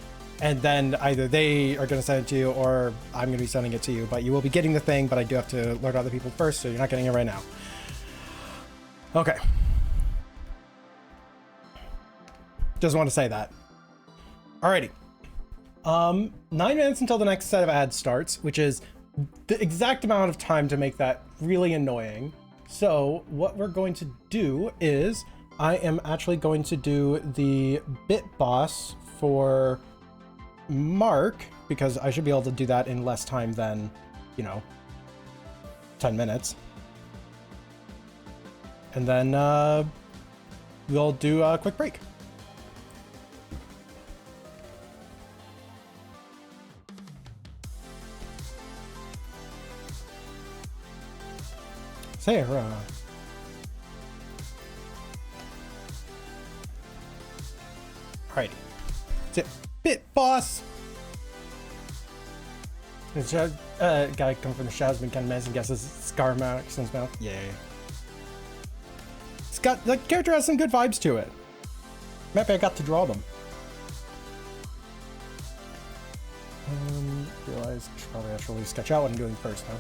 and then either they are going to send it to you or I'm going to be sending it to you, but you will be getting the thing, but I do have to alert other people first, so you're not getting it right now. Okay. Just want to say that. Alrighty. 9 minutes until the next set of ads starts, which is the exact amount of time to make that really annoying. So what we're going to do is I am actually going to do the bit boss for Mark because I should be able to do that in less time than, 10 minutes. And then we'll do a quick break. Sarah. Alrighty. That's it. Bit boss! This guy come from the shadows, been kind of menacing, guesses scar marks in his mouth. Yay. It's got, the character has some good vibes to it. Maybe I got to draw them. Realize probably actually sketch out what I'm doing first, huh?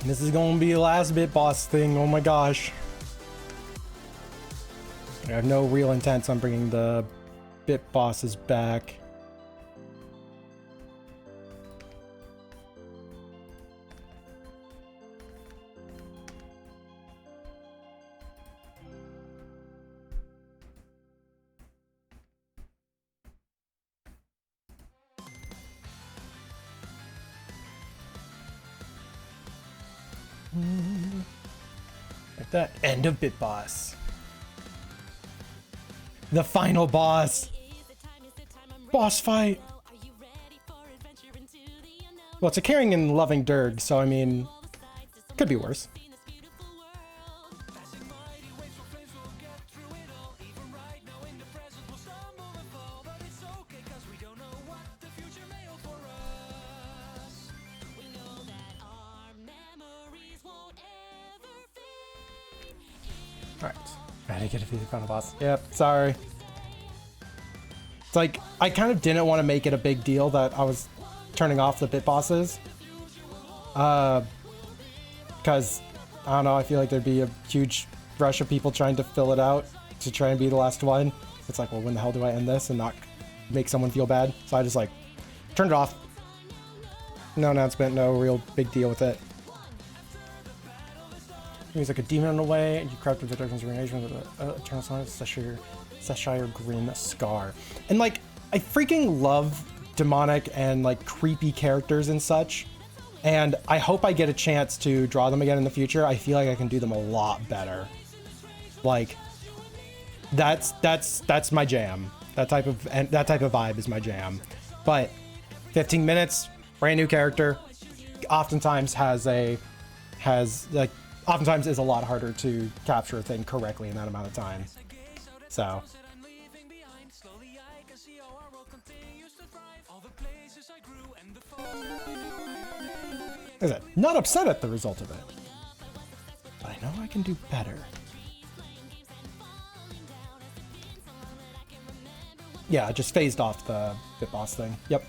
This is gonna be the last bit boss thing, oh my gosh. I have no real intent on bringing the bit bosses back. Like that. End of Bit Boss. The final boss. Boss fight. Well, it's a caring and loving Durg, so I mean, could be worse. Alright. Ready to get a few final boss. Yep, sorry. It's like, I kind of didn't want to make it a big deal that I was turning off the bit bosses. Because, I don't know, I feel like there'd be a huge rush of people trying to fill it out to try and be the last one. It's like, well, when the hell do I end this and not make someone feel bad? So I just like, turned it off. No announcement, no real big deal with it. He's like a demon in a way, and you corrupted the darkness reincarnation with an eternal sign of Cheshire Grin Scar. And like, I freaking love demonic and like creepy characters and such. And I hope I get a chance to draw them again in the future. I feel like I can do them a lot better. Like, that's my jam. That type of vibe is my jam. But 15 minutes, brand new character, oftentimes oftentimes is a lot harder to capture a thing correctly in that amount of time. So. Is it? Not upset at the result of it. But I know I can do better. Yeah, I just phased off the bit boss thing. Yep.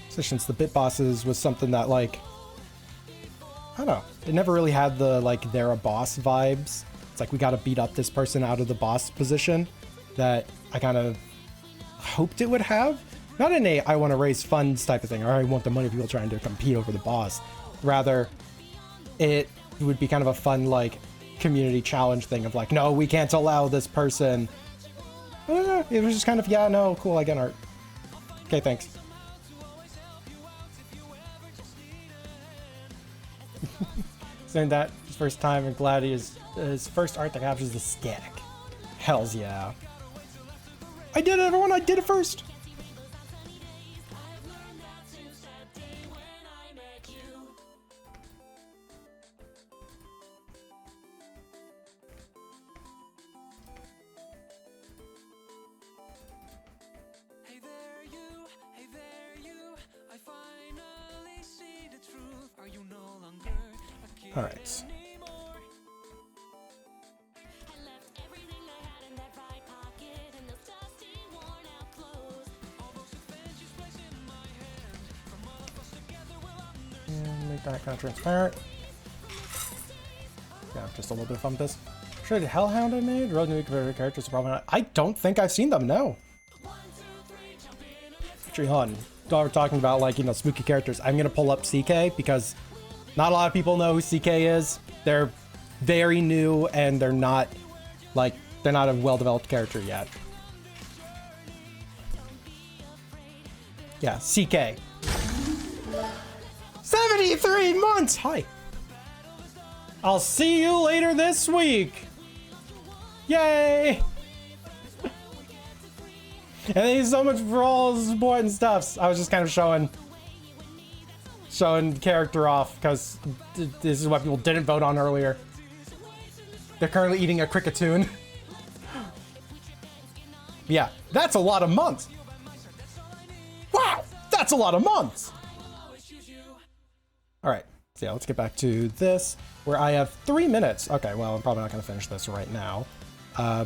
Since the bit bosses was something that, like, I don't know, it never really had the like they're a boss vibes. It's like we got to beat up this person out of the boss position that I kind of hoped it would have. Not in a I want to raise funds type of thing, or I want the money of people trying to compete over the boss. Rather, it would be kind of a fun like community challenge thing of like, no, we can't allow this person. I don't know, it was just kind of, yeah, no, cool, I get art. Okay, thanks. Saying that his first time and glad he is his first art that captures the static. Hells yeah. I did it, everyone, I did it first. All right. And make that kind of transparent. Yeah, just a little bit of fun with this. Sure, the Hellhound I made? Real new characters, probably not. I don't think I've seen them, no. Actually, hold on. While we're talking about, like, you know, spooky characters, I'm gonna pull up CK because not a lot of people know who CK is. They're very new and they're not a well-developed character yet. Yeah, CK. 73 months! Hi. I'll see you later this week. Yay! And thank you so much for all the support and stuff. I was just kind of showing character off because this is what people didn't vote on earlier. They're currently eating a cricketoon. Yeah, that's a lot of months. Wow, that's a lot of months. All right, so yeah, let's get back to this where I have 3 minutes. Okay, well, I'm probably not going to finish this right now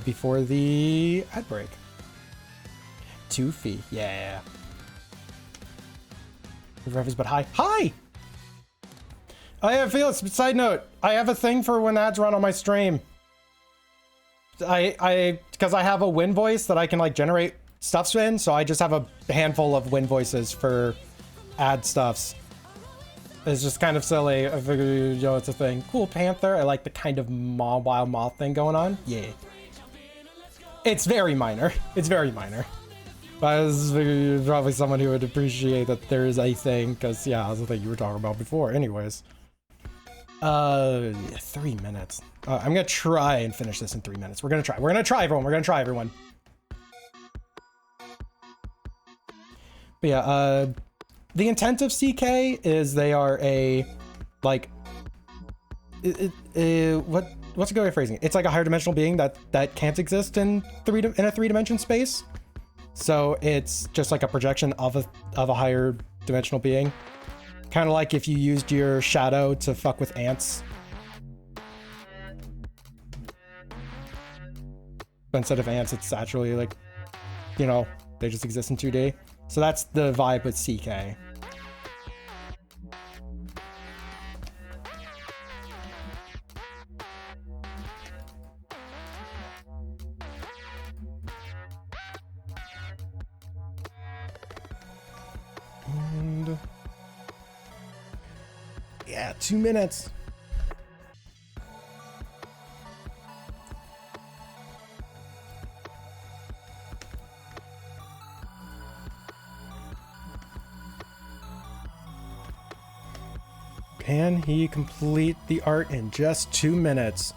before the ad break. Toofy, yeah. But hi. Hi! I have Felix, side note, I have a thing for when ads run on my stream. Because I have a win voice that I can like generate stuffs in, so I just have a handful of win voices for ad stuffs. It's just kind of silly. I figured, you know, it's a thing. Cool Panther, I like the kind of wild moth thing going on. Yeah. It's very minor. It's very minor. But I was figuring probably someone who would appreciate that there is a thing, because, yeah, that's the thing you were talking about before. Anyways. 3 minutes. I'm gonna try and finish this in 3 minutes. We're gonna try. We're gonna try, everyone. We're gonna try, everyone. But yeah, the intent of CK is they are a, like, what's a good way of phrasing it? It's like a higher dimensional being that can't exist in a three-dimension space. So it's just like a projection of a higher dimensional being. Kind of like if you used your shadow to fuck with ants. But instead of ants, it's actually like, you know, they just exist in 2D. So that's the vibe with CK. And yeah, 2 minutes. Can he complete the art in just 2 minutes?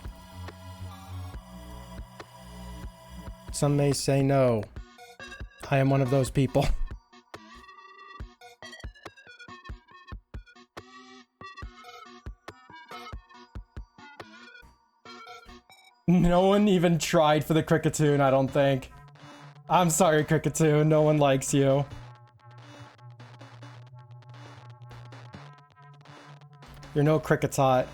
Some may say no. I am one of those people. No one even tried for the Cricketoon, I don't think. I'm sorry, Cricketoon, no one likes you. You're no Cricketot.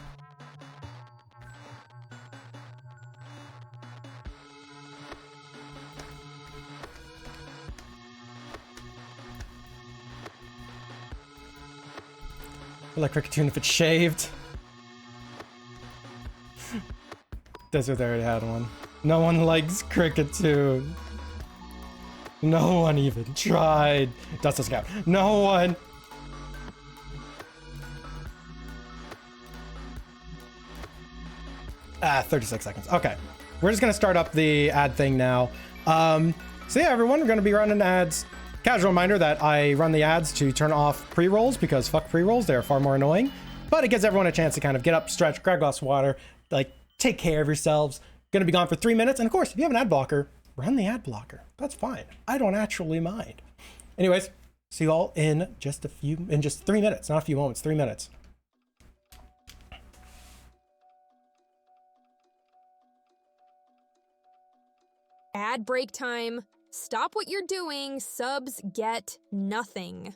I like Cricketoon if it's shaved. Desert already had one. No one likes Cricketoon. No one even tried. Dust doesn't count. No one. Ah, 36 seconds. Okay. We're just going to start up the ad thing now. So yeah, everyone, we're going to be running ads. Casual reminder that I run the ads to turn off pre-rolls because fuck pre-rolls. They're far more annoying. But it gives everyone a chance to kind of get up, stretch, grab a glass of water, like take care of yourselves. Going to be gone for 3 minutes. And of course, if you have an ad blocker, run the ad blocker. That's fine. I don't actually mind. Anyways, see you all in just 3 minutes, not a few moments, 3 minutes. Ad break time. Stop what you're doing. Subs get nothing.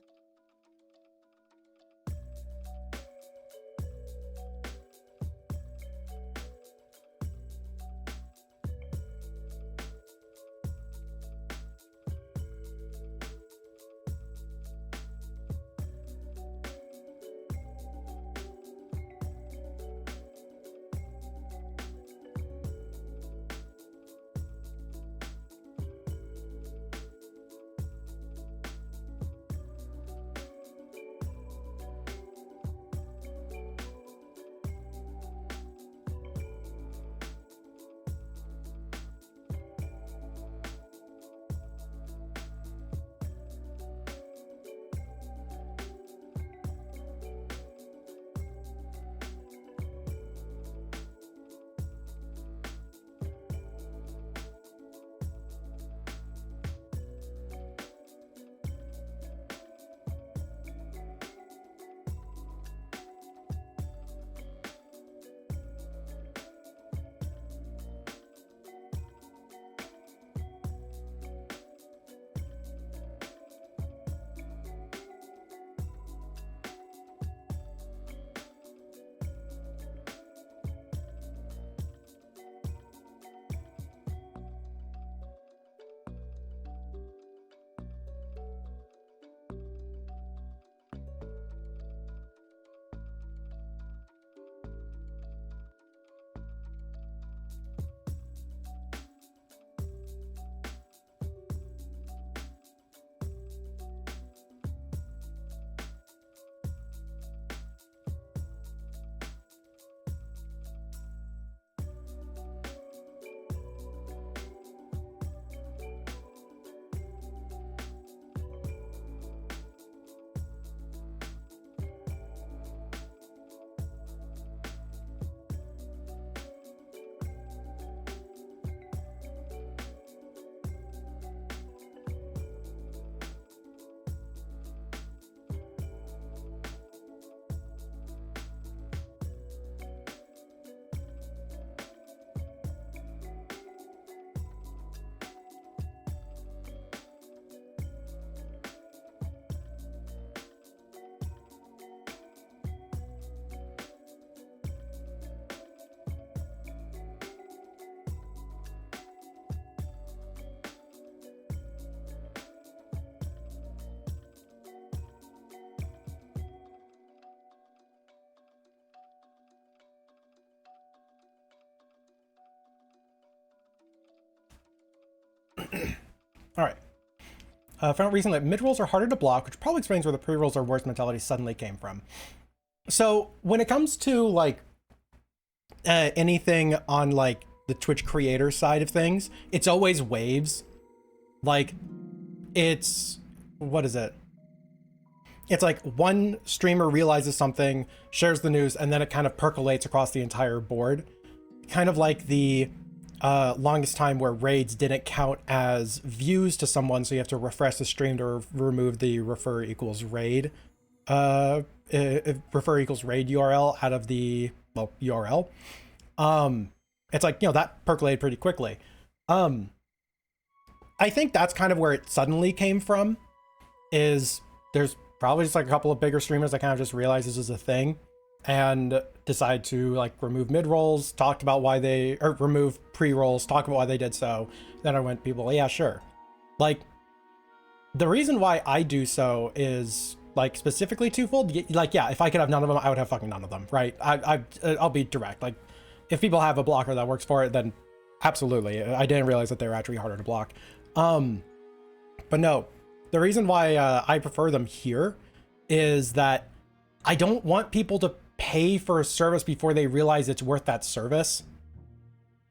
All right. Found out recently that mid-rolls are harder to block, which probably explains where the pre-rolls are worse mentality suddenly came from. So when it comes to like anything on like the Twitch creator side of things, it's always waves. Like it's, what is it? It's like one streamer realizes something, shares the news, and then it kind of percolates across the entire board. Kind of like the longest time where raids didn't count as views to someone, so you have to refresh the stream to remove the refer equals raid refer equals raid URL out of the URL. It's like, that percolated pretty quickly. I think that's kind of where it suddenly came from, is there's probably just like a couple of bigger streamers that kind of just realized this is a thing and decide to like remove mid-rolls, talked about why they, or remove pre-rolls, talk about why they did so. Then I went, people, yeah, sure. Like, the reason why I do so is like specifically twofold. Like, yeah, if I could have none of them, I would have fucking none of them, right? I'll be direct. Like, if people have a blocker that works for it, then absolutely. I didn't realize that they were actually harder to block. But no, the reason why I prefer them here is that I don't want people to pay for a service before they realize it's worth that service.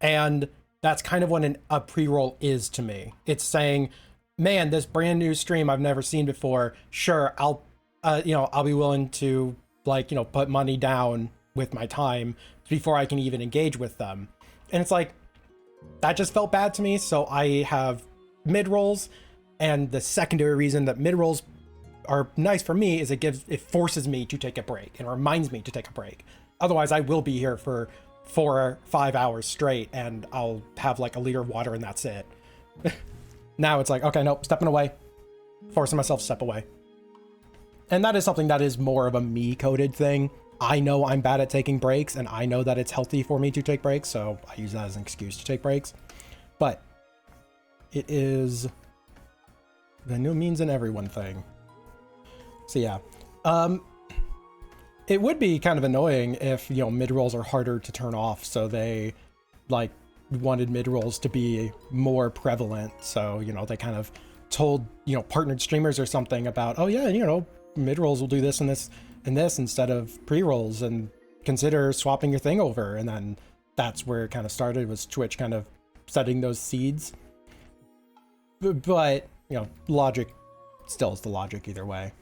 And that's kind of what a pre-roll is to me. It's saying, man, this brand new stream I've never seen before. Sure, I'll be willing to put money down with my time before I can even engage with them. And it's like, that just felt bad to me. So I have mid-rolls, and the secondary reason that mid-rolls are nice for me is it forces me to take a break and reminds me to take a break. Otherwise I will be here for 4 or 5 hours straight and I'll have like a liter of water and that's it. Now it's like, okay, nope, stepping away, forcing myself to step away. And that is something that is more of a me coded thing. I know I'm bad at taking breaks, and I know that it's healthy for me to take breaks, so I use that as an excuse to take breaks. But it is the no means an everyone thing. So yeah, it would be kind of annoying if, mid-rolls are harder to turn off, so they like wanted mid-rolls to be more prevalent. So, they kind of told, partnered streamers or something about, oh yeah, mid-rolls will do this and this and this instead of pre-rolls, and consider swapping your thing over. And then that's where it kind of started, was Twitch kind of setting those seeds. But, logic still is the logic either way.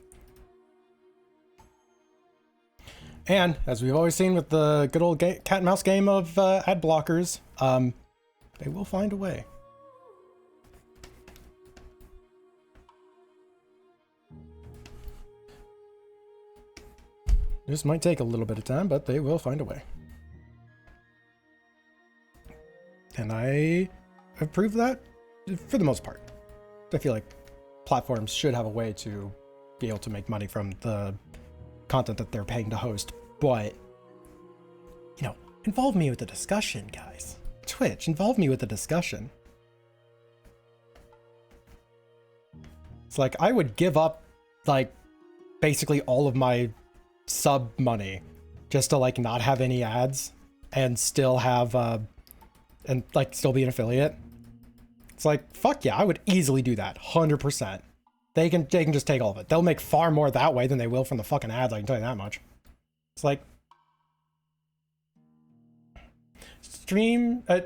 And as we've always seen with the good old cat and mouse game of ad blockers, they will find a way. This might take a little bit of time, but they will find a way. And I approve that for the most part. I feel like platforms should have a way to be able to make money from the content that they're paying to host, but involve me with the discussion, guys. Twitch, involve me with the discussion. It's like I would give up like basically all of my sub money just to like not have any ads and still have and like still be an affiliate. It's like, fuck yeah, I would easily do that 100%. They can just take all of it. They'll make far more that way than they will from the fucking ads, I can tell you that much. It's like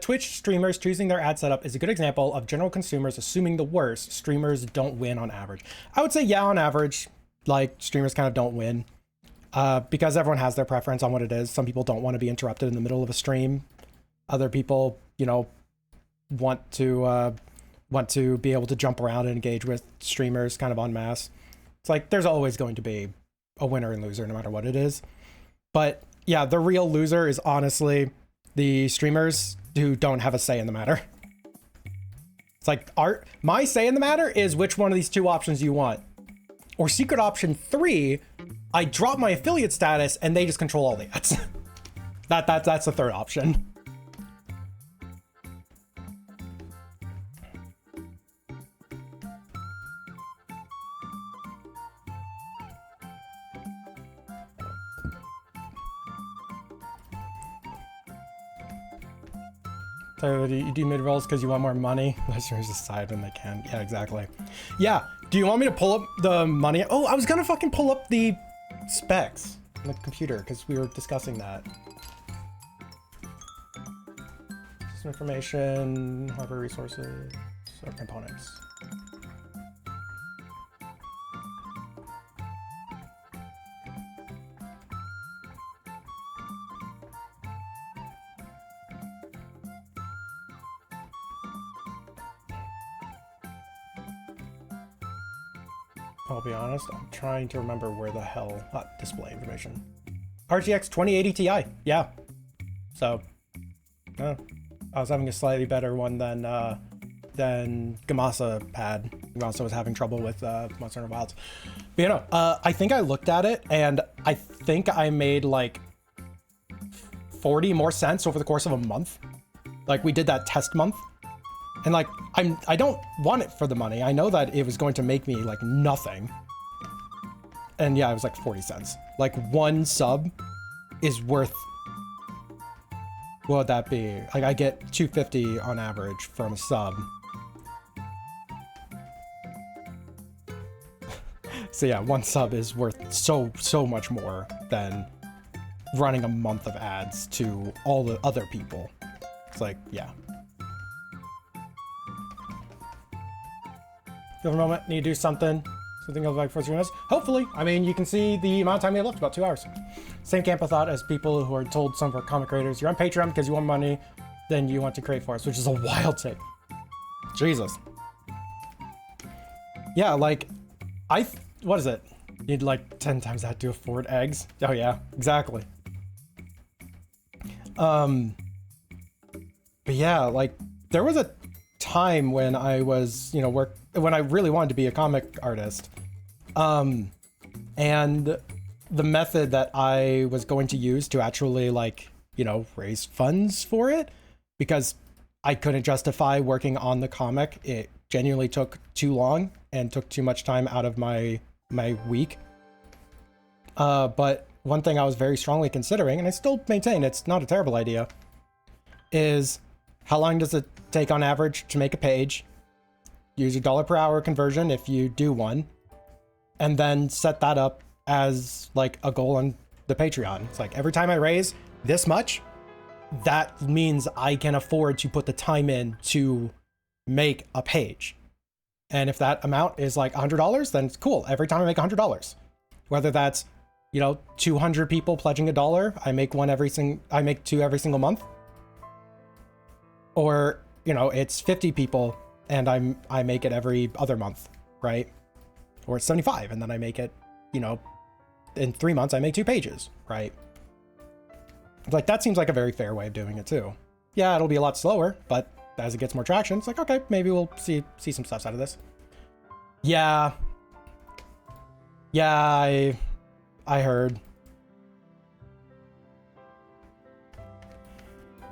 Twitch streamers choosing their ad setup is a good example of general consumers assuming the worst. Streamers don't win on average. I would say, yeah, on average, like streamers kind of don't win because everyone has their preference on what it is. Some people don't want to be interrupted in the middle of a stream. Other people, want to be able to jump around and engage with streamers kind of en masse. It's like there's always going to be a winner and loser no matter what it is. But yeah, the real loser is honestly the streamers who don't have a say in the matter. It's like my say in the matter is which one of these two options you want. Or secret option 3, I drop my affiliate status and they just control all the ads. That's the third option. So you do mid rolls because you want more money. Listeners decide when they can. Yeah, exactly. Yeah. Do you want me to pull up the money? Oh, I was gonna fucking pull up the specs on the computer because we were discussing that. Some information, hardware resources, or components. I'll be honest, I'm trying to remember where the hell, display information. RTX 2080 Ti, yeah. So, I was having a slightly better one than Gamasa had. Gamasa was having trouble with Monster Hunter Wilds. But you know, I think I looked at it and I think I made like 40 more cents over the course of a month. Like we did that test month. And like, I don't want it for the money. I know that it was going to make me like nothing. And yeah, it was like 40 cents. Like one sub is worth, what would that be? Like I get 250 on average from a sub. So yeah, one sub is worth so much more than running a month of ads to all the other people. It's like, yeah. You have a moment, need to do something else like for us. Hopefully. I mean, you can see the amount of time we have left, about 2 hours. Same camp of thought as people who are told some of our comic creators, you're on Patreon because you want money, then you want to create for us, which is a wild take. Jesus. Yeah, like, what is it? You'd like 10 times that to afford eggs? Oh yeah, exactly. But yeah, like, there was a time when I was, you know, when I really wanted to be a comic artist. And the method that I was going to use to actually, like, you know, raise funds for it, because I couldn't justify working on the comic. It genuinely took too long and took too much time out of my week. But one thing I was very strongly considering, and I still maintain it's not a terrible idea, is how long does it take on average to make a page? Use your $1 per hour conversion if you do one, and then set that up as like a goal on the Patreon. It's like every time I raise this much, that means I can afford to put the time in to make a page. And if that amount is like $100, then it's cool. Every time I make $100, whether that's, you know, 200 people pledging $1, I make I make 2 every single month, or, you know, it's 50 people and I make it every other month, right? Or it's 75 and then I make it, you know, in 3 months I make 2 pages, right? Like, that seems like a very fair way of doing it too. Yeah, it'll be a lot slower, but as it gets more traction, it's like, okay, maybe we'll see some stuff out of this. Yeah. Yeah, I heard.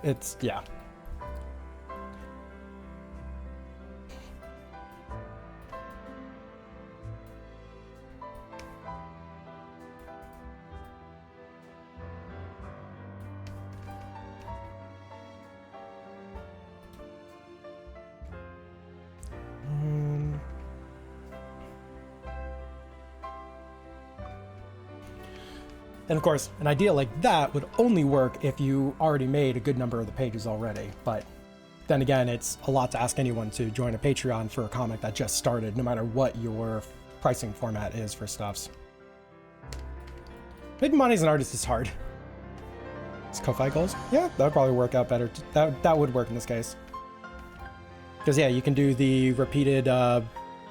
It's, yeah. And of course, an idea like that would only work if you already made a good number of the pages already. But then again, it's a lot to ask anyone to join a Patreon for a comic that just started, no matter what your pricing format is for stuffs. Making money as an artist is hard. It's Ko-Fi goals? Yeah, that would probably work out better. That would work in this case. Because yeah, you can do the repeated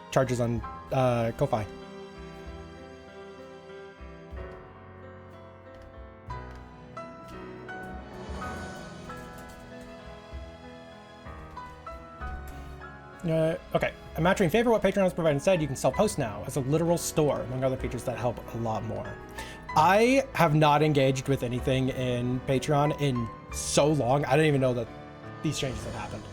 charges on Ko-Fi. Okay, I'm matching favor what Patreon has provided instead. You can sell posts now as a literal store, among other features that help a lot more. I have not engaged with anything in Patreon in so long. I didn't even know that these changes had happened.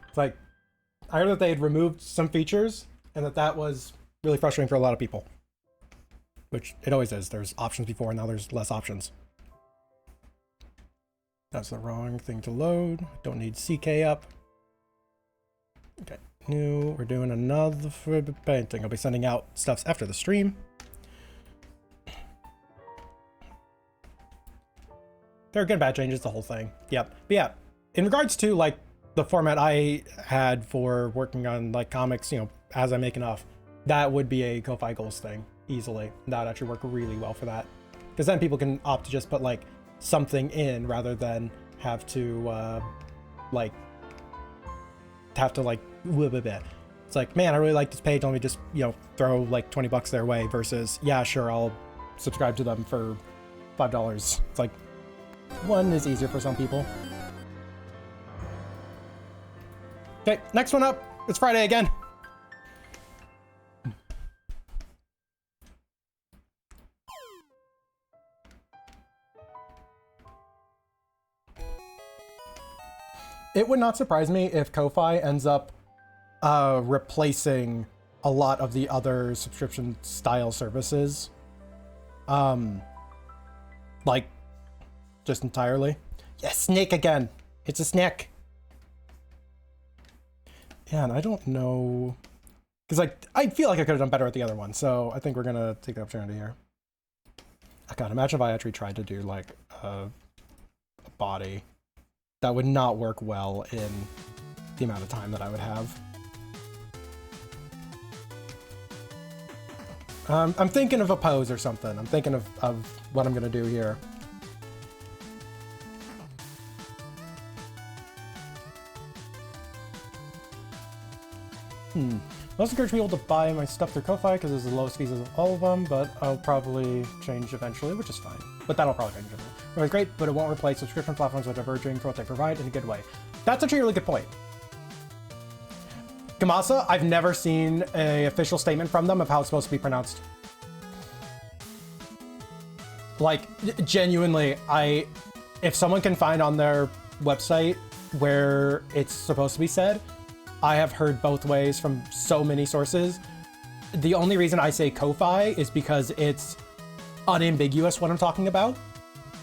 It's like, I heard that they had removed some features and that was really frustrating for a lot of people. Which it always is. There's options before and now there's less options. That's the wrong thing to load. Don't need CK up. Okay, new. We're doing another painting. I'll be sending out stuffs after the stream. There are good bad changes, the whole thing. Yep. But yeah, in regards to like the format I had for working on like comics, you know, as I make enough, that would be a Ko-Fi goals thing easily. That would actually work really well for that. Because then people can opt to just put like something in rather than have to like blah, blah, blah. It's like, man, I really like this page. Let me just, you know, throw like 20 bucks their way versus, yeah, sure, I'll subscribe to them for $5. It's like, one is easier for some people. Okay, next one up. It's Friday again. It would not surprise me if Ko-Fi ends up replacing a lot of the other subscription style services. Like, just entirely. Yes, snake again. It's a snake. Yeah, and I don't know. Because like, I feel like I could have done better at the other one, so I think we're going to take the opportunity here. God, imagine if I actually tried to do like a body. That would not work well in the amount of time that I would have. I'm thinking of a pose or something. I'm thinking of what I'm gonna do here. I also encourage people to buy my stuff through Ko-Fi because it's the lowest fees of all of them, but I'll probably change eventually, which is fine. But that'll probably change eventually. It's great, but it won't replace subscription platforms which are diverging for what they provide in a good way. That's actually a really good point. Gamasa, I've never seen an official statement from them of how it's supposed to be pronounced. Like, genuinely, if someone can find on their website where it's supposed to be said, I have heard both ways from so many sources. The only reason I say Ko-Fi is because it's unambiguous what I'm talking about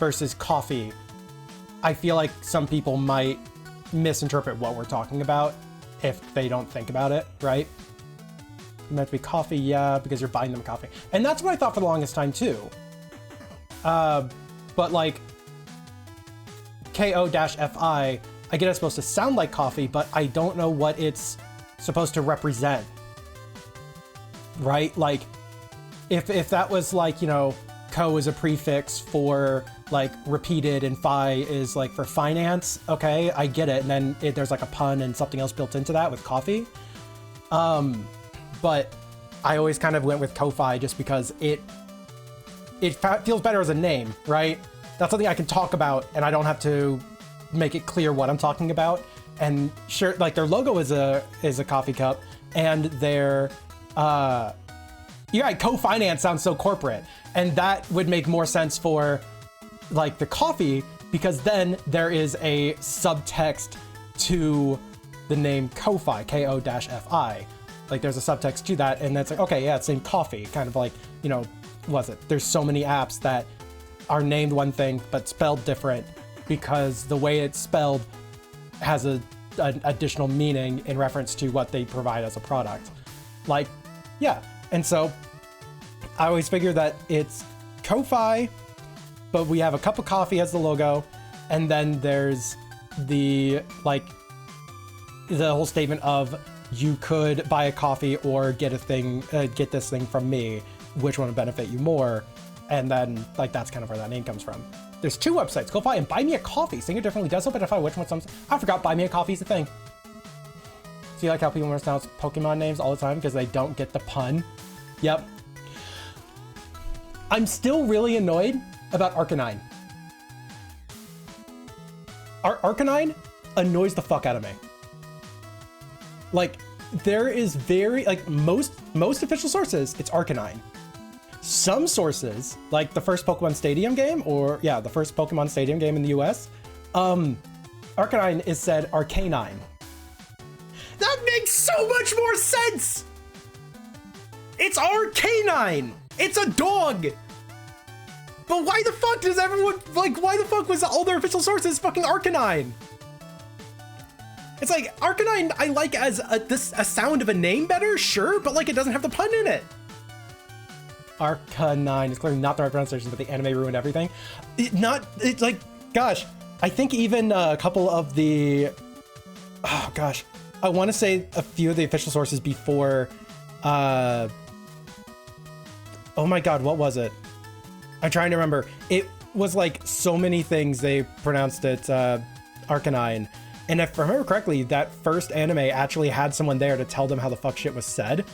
versus coffee. I feel like some people might misinterpret what we're talking about if they don't think about it, right? It meant to be coffee, yeah, because you're buying them coffee. And that's what I thought for the longest time too. But like KO-FI, I get it's supposed to sound like coffee, but I don't know what it's supposed to represent. Right? Like, if that was like, you know, ko is a prefix for like repeated and fi is like for finance, okay, I get it. And then there's like a pun and something else built into that with coffee. But I always kind of went with Ko-Fi just because it feels better as a name, right? That's something I can talk about and I don't have to make it clear what I'm talking about. And sure, like their logo is a coffee cup, and their you're right, co-finance sounds so corporate, and that would make more sense for like the coffee, because then there is a subtext to the name Ko-Fi, KO-FI. Like there's a subtext to that, and that's like, okay, yeah, it's named coffee, kind of like, you know, there's so many apps that are named one thing but spelled different because the way it's spelled has an additional meaning in reference to what they provide as a product. Like, yeah. And so I always figure that it's Ko-Fi, but we have a cup of coffee as the logo, and then there's the like the whole statement of you could buy a coffee or get this thing from me, which one would benefit you more. And then like that's kind of where that name comes from. There's two websites, Ko-Fi and Buy Me a Coffee. Saying it differently does identify which one some. I forgot Buy Me a Coffee is a thing. See like how people mispronounce Pokemon names all the time because they don't get the pun? Yep. I'm still really annoyed about Arcanine. Arcanine annoys the fuck out of me. Like, there is like most official sources, it's Arcanine. Some sources, like the first Pokemon Stadium game, the first Pokemon Stadium game in the US, Arcanine is said Arcanine. That makes so much more sense! It's Arcanine! It's a dog! But why the fuck does everyone, like, why the fuck was all their official sources fucking Arcanine? It's like, Arcanine I like as a sound of a name better, sure, but like it doesn't have the pun in it. Arcanine is clearly not the right pronunciation, but the anime ruined everything. It's like, gosh, I think even a couple of the, oh gosh, I want to say a few of the official sources before, oh my god, what was it? I'm trying to remember. It was like so many things they pronounced it Arcanine. And if I remember correctly, that first anime actually had someone there to tell them how the fuck shit was said.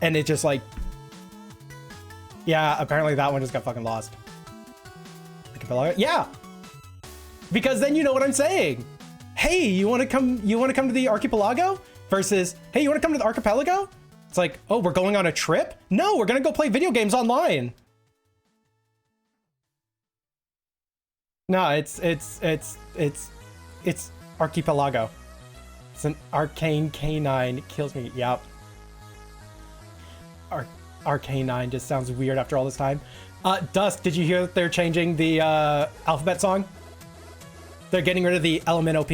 And it just like, yeah, apparently that one just got fucking lost. Yeah, because then you know what I'm saying. Hey, you want to come to the archipelago? Versus, hey, you want to come to the archipelago? It's like, oh, we're going on a trip? No, we're gonna go play video games online. No, it's archipelago. It's an arcane canine. It kills me. Yep. Arcanine just sounds weird after all this time. Dusk, did you hear that they're changing the alphabet song? They're getting rid of the element OP.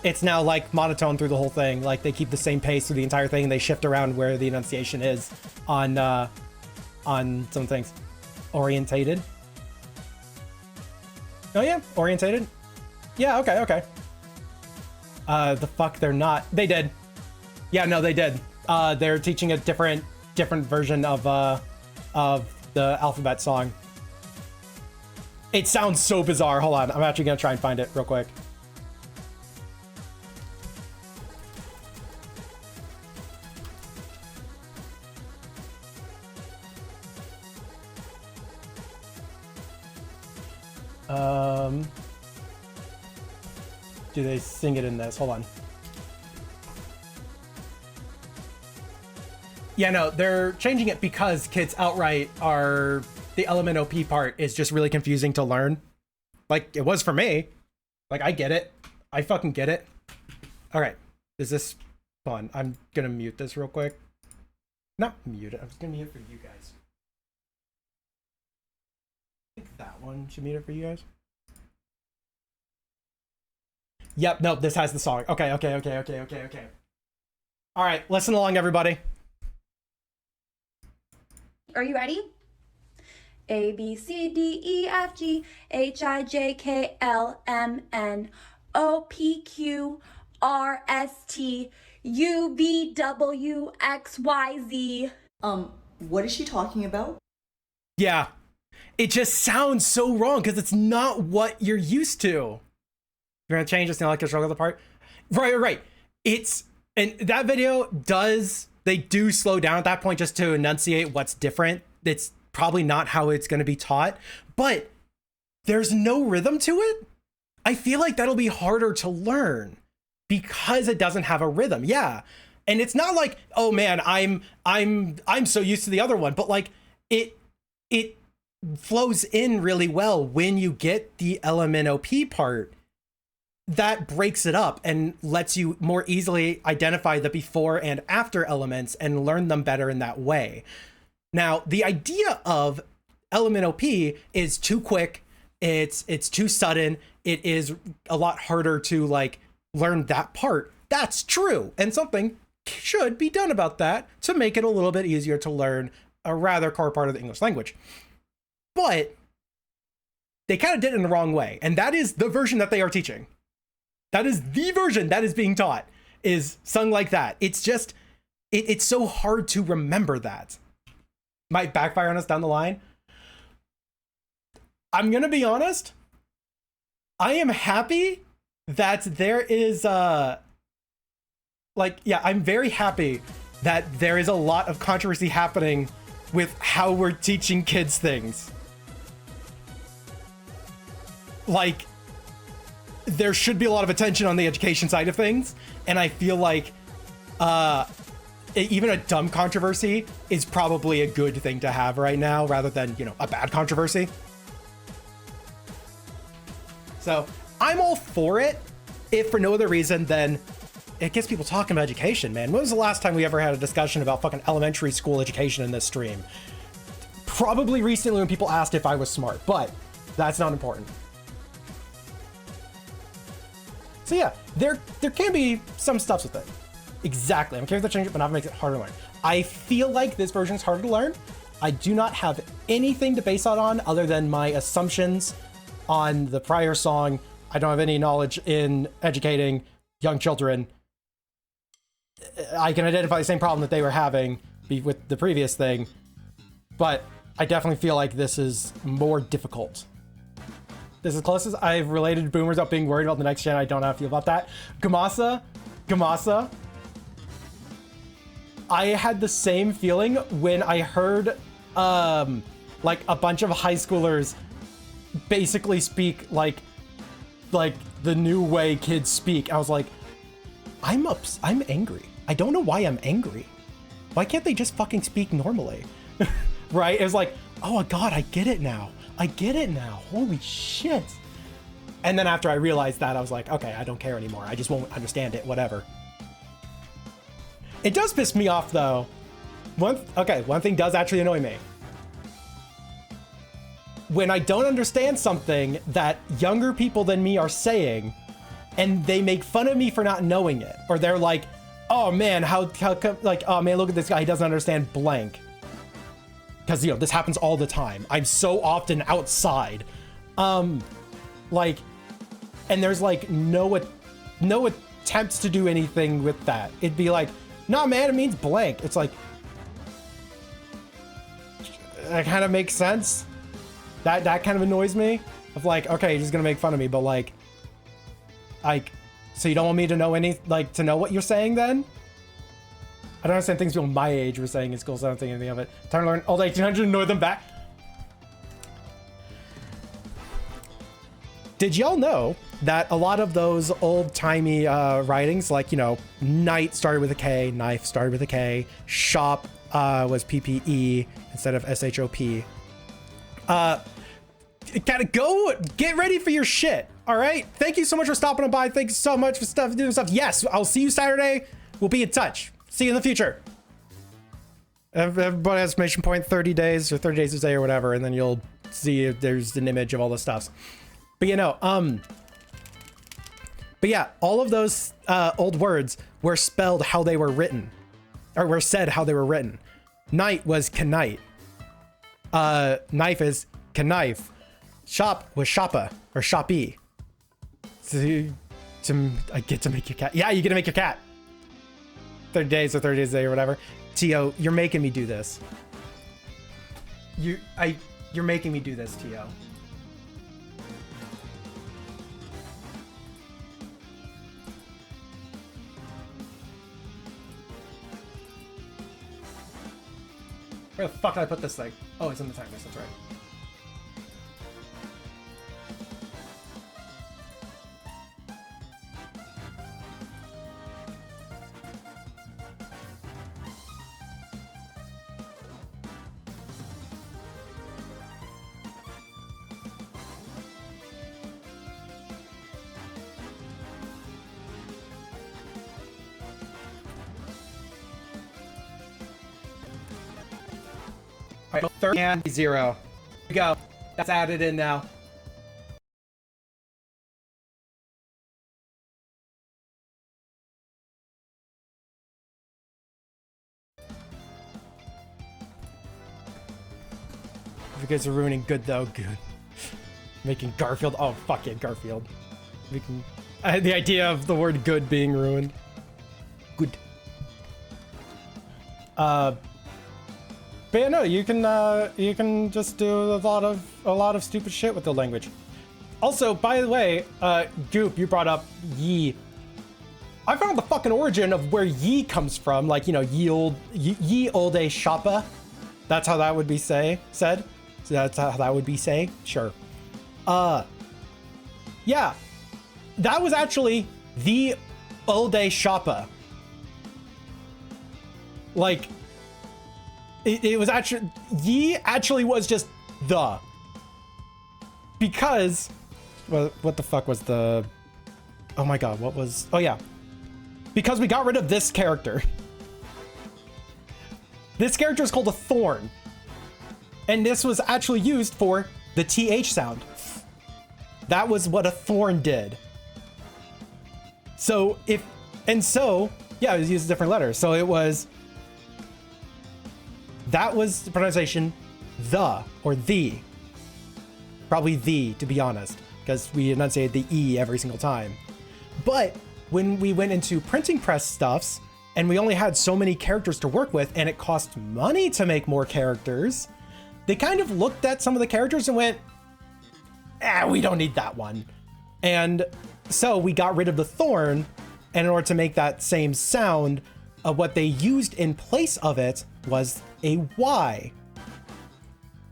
It's now like monotone through the whole thing. Like they keep the same pace through the entire thing and they shift around where the enunciation is on some things. Orientated. Oh yeah, orientated. Yeah, okay. The fuck they're not. They did. Yeah, no, they did. They're teaching a different version of the alphabet song. It sounds so bizarre. Hold on, I'm actually gonna try and find it real quick. Do they sing it in this? Hold on. Yeah, no, they're changing it because kids outright are, the element OP part is just really confusing to learn. Like it was for me. Like I get it. I fucking get it. All right. Is this fun? I'm gonna mute this real quick. Not mute it. I'm just gonna mute it for you guys. I think that one should mute it for you guys. Yep, no, this has the song. Okay. All right, listen along, everybody. Are you ready? A, B, C, D, E, F, G, H, I, J, K, L, M, N, O, P, Q, R, S, T, U, V, W, X, Y, Z. What is she talking about? Yeah, it just sounds so wrong because it's not what you're used to. You're gonna change this now, like the struggle part. Right. It's, and that video does, they do slow down at that point just to enunciate what's different. It's probably not how it's going to be taught, but there's no rhythm to it. I feel like that'll be harder to learn because it doesn't have a rhythm. Yeah. And it's not like, oh man, I'm so used to the other one, but like it flows in really well when you get the element OP part. That breaks it up and lets you more easily identify the before and after elements and learn them better in that way. Now, the idea of element OP is too quick. It's too sudden. It is a lot harder to like learn that part. That's true. And something should be done about that to make it a little bit easier to learn a rather core part of the English language. But they kind of did it in the wrong way. And that is the version that they are teaching. That is the version that is being taught, is sung like that. It's just, it's so hard to remember that. Might backfire on us down the line. I'm gonna be honest. I am happy that there is I'm very happy that there is a lot of controversy happening with how we're teaching kids things. Like, there should be a lot of attention on the education side of things, and I feel like even a dumb controversy is probably a good thing to have right now rather than, you know, a bad controversy. So I'm all for it, if for no other reason than it gets people talking about education, man. When was the last time we ever had a discussion about fucking elementary school education in this stream? probably recently when people asked if I was smart, but that's not important. So yeah, there can be some stuff with it. Exactly. I'm curious to change it, but not makes it harder to learn. I feel like this version is harder to learn. I do not have anything to base that on other than my assumptions on the prior song. I don't have any knowledge in educating young children. I can identify the same problem that they were having with the previous thing, but I definitely feel like this is more difficult. This is the closest I've related to boomers without being worried about the next gen. I don't know how I feel about that. Gamasa. I had the same feeling when I heard like a bunch of high schoolers basically speak like the new way kids speak. I was like, I'm angry. I don't know why I'm angry. Why can't they just fucking speak normally? Right? It was like, oh god, I get it now. Holy shit. And then after I realized that, I was like, okay, I don't care anymore. I just won't understand it, whatever. It does piss me off though. One thing does actually annoy me. When I don't understand something that younger people than me are saying, and they make fun of me for not knowing it, or they're like, oh man, how come, like, oh man, look at this guy, he doesn't understand blank. Because, you know, this happens all the time. I'm so often outside. Like, and there's like no attempts to do anything with that. It'd be like, nah man, it means blank. It's like, that kind of makes sense. That kind of annoys me. Of like, okay, you're just gonna make fun of me, but like, so you don't want me to know to know what you're saying then? I don't understand things people my age were saying in school, so I don't think anything of it. Time to learn all 1800 and annoy them back. Did y'all know that a lot of those old-timey writings, like, you know, knight started with a K, knife started with a K, shop was PPE instead of SHOP. Gotta go get ready for your shit. All right. Thank you so much for stopping by. Thank you so much for doing stuff. Yes, I'll see you Saturday. We'll be in touch. See you in the future. Everybody has exclamation point 30 days or 30 days a day or whatever, and then you'll see if there's an image of all the stuff. But you know, but yeah, all of those old words were spelled how they were written, or were said how they were written. Knight was knight. Knife is knife. Shop was shoppa or shoppy. So I get to make your cat. Yeah, you get to make your cat. 30 days or 30 days a day or whatever. Tio, you're making me do this. You're making me do this, Tio. Where the fuck did I put this thing? Oh, it's in the timers, that's right. All right, 30 and 0. Here we go. That's added in now. You guys are ruining good though. Good. Making Garfield. Oh fuck it, Garfield. Making the idea of the word good being ruined. Good. But yeah, no, you can just do a lot of stupid shit with the language. Also, by the way, Goop, you brought up ye. I found the fucking origin of where ye comes from. Like, you know, ye olde shoppa. That's how that would be said. So that's how that would be say. Sure. Yeah, that was actually the olde shoppa. Like. It was actually, ye actually was just the. Because, well, what the fuck was the, oh my god, what was, oh yeah. Because we got rid of this character. This character is called a thorn. And this was actually used for the TH sound. That was what a thorn did. So yeah, it was used different letters. So that was the pronunciation the or the. Probably the, to be honest, because we enunciated the E every single time. But when we went into printing press stuffs and we only had so many characters to work with and it cost money to make more characters, they kind of looked at some of the characters and went, we don't need that one. And so we got rid of the thorn, and in order to make that same sound, what they used in place of it was a Y.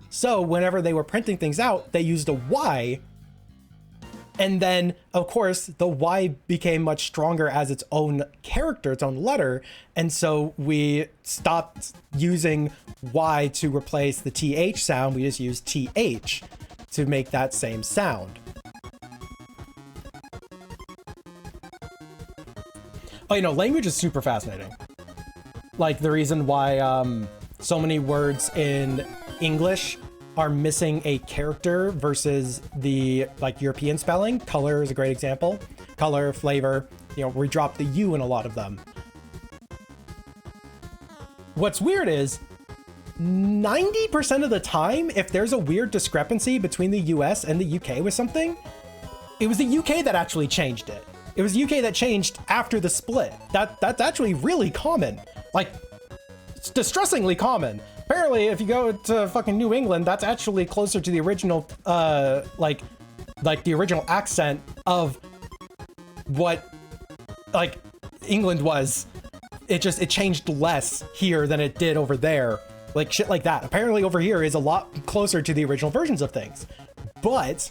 So whenever they were printing things out, they used a Y. And then, of course, the Y became much stronger as its own character, its own letter. And so we stopped using Y to replace the TH sound. We just used TH to make that same sound. Oh, language is super fascinating. Like the reason why so many words in English are missing a character versus the European spelling. Color is a great example. Color, flavor, we drop the U in a lot of them. What's weird is 90% of the time, if there's a weird discrepancy between the US and the UK with something, it was the UK that actually changed it. It was the UK that changed after the split. That's actually really common. Like, it's distressingly common. Apparently, if you go to fucking New England, that's actually closer to the original, like the original accent of what, England was. It changed less here than it did over there. Like, shit like that. Apparently over here is a lot closer to the original versions of things. But,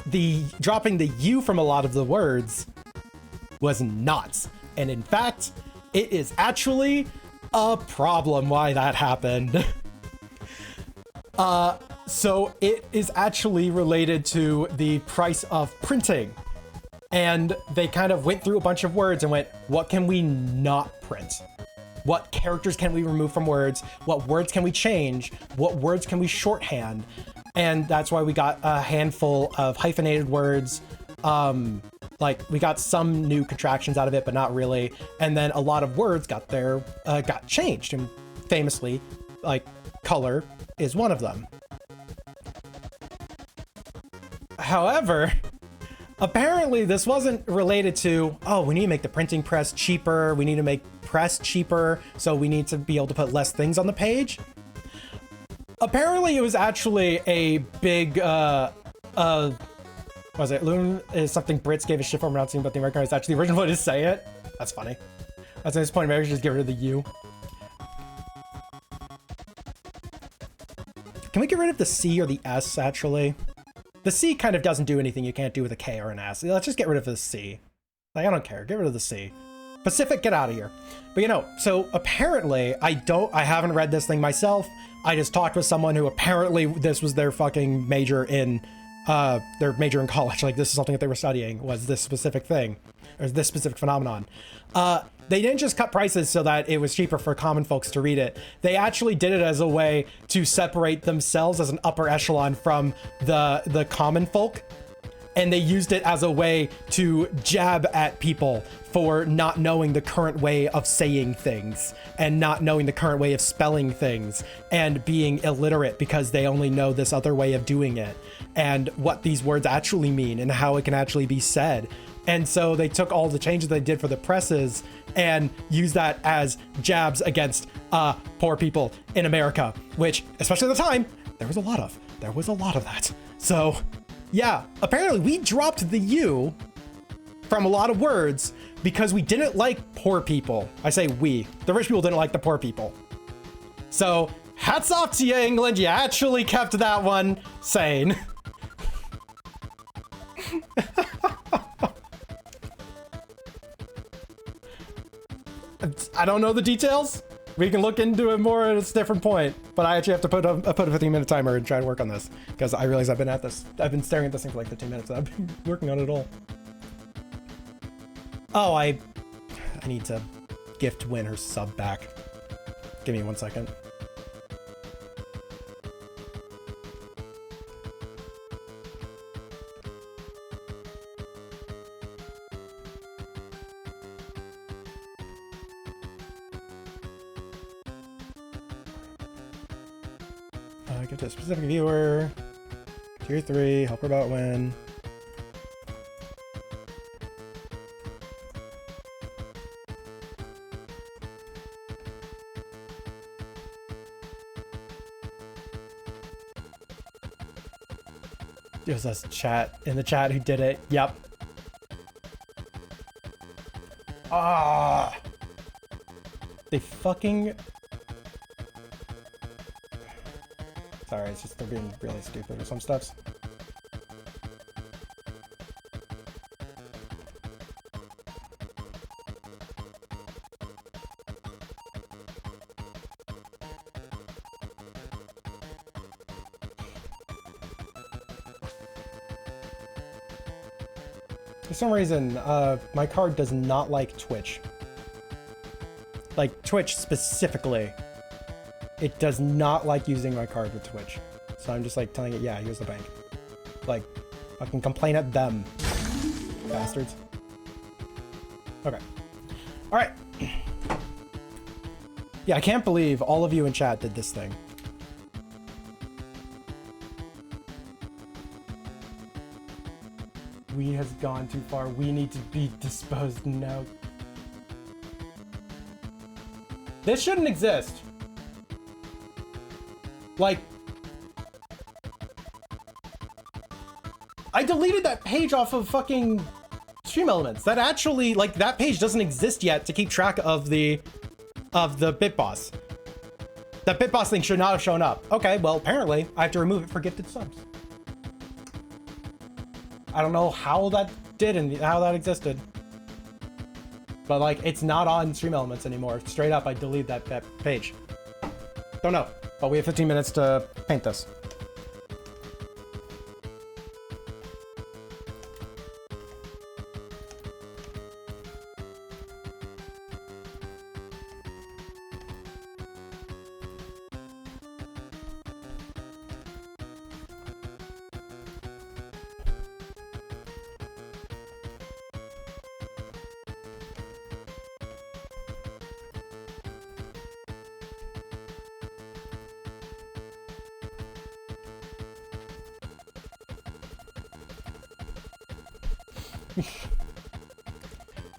the dropping the U from a lot of the words was not. And in fact, it is actually a problem why that happened. So it is actually related to the price of printing. And they kind of went through a bunch of words and went, what can we not print? What characters can we remove from words? What words can we change? What words can we shorthand? And that's why we got a handful of hyphenated words. We got some new contractions out of it, but not really. And then a lot of words got changed. And famously, color is one of them. However, apparently this wasn't related to, we need to make the printing press cheaper. We need to make press cheaper. So we need to be able to put less things on the page. Apparently it was actually a big, was it Loon is something Brits gave a shit for pronouncing, but the American is actually the original way to say it. That's funny. At this point, maybe I should just get rid of the U. Can we get rid of the C or the S, actually? The C kind of doesn't do anything you can't do with a K or an S. Let's just get rid of the C. I don't care. Get rid of the C. Pacific, get out of here. But so apparently I haven't read this thing myself. I just talked with someone who apparently this was their fucking major in college. Like, this is something that they were studying, was this specific thing, or this specific phenomenon. They didn't just cut prices so that it was cheaper for common folks to read it. They actually did it as a way to separate themselves as an upper echelon from the common folk. And they used it as a way to jab at people for not knowing the current way of saying things and not knowing the current way of spelling things and being illiterate because they only know this other way of doing it and what these words actually mean and how it can actually be said. And so they took all the changes they did for the presses and used that as jabs against poor people in America, which, especially at the time, there was a lot of that. So yeah, apparently we dropped the U from a lot of words because we didn't like poor people. I say we. The rich people didn't like the poor people. So hats off to you, England. You actually kept that one sane. I don't know the details. We can look into it more at a different point, but I actually have to put a 15-minute timer and try to work on this because I realize I've been staring at this thing for like 15 minutes and I've been working on it all. Oh, I need to gift Win her sub back. Give me 1 second. Get to a specific viewer. Tier 3, help her about win. It was us chat in the chat who did it. Yep. Ah. They fucking. Sorry, it's just they're being really stupid with some stuffs. For some reason, my card does not like Twitch. Like, Twitch specifically. It does not like using my card with Twitch. So I'm just like telling it, yeah, here's the bank. Like, fucking complain at them. Bastards. Okay. Alright. Yeah, I can't believe all of you in chat did this thing. We has gone too far. We need to be disposed now. This shouldn't exist. Like, I deleted that page off of fucking Stream Elements. That actually, like, that page doesn't exist yet to keep track of the BitBoss. That BitBoss thing should not have shown up. Okay, well, apparently I have to remove it for gifted subs. I don't know how that did and how that existed. But, like, it's not on Stream Elements anymore. Straight up, I deleted that page. Don't know. But we have 15 minutes to paint this.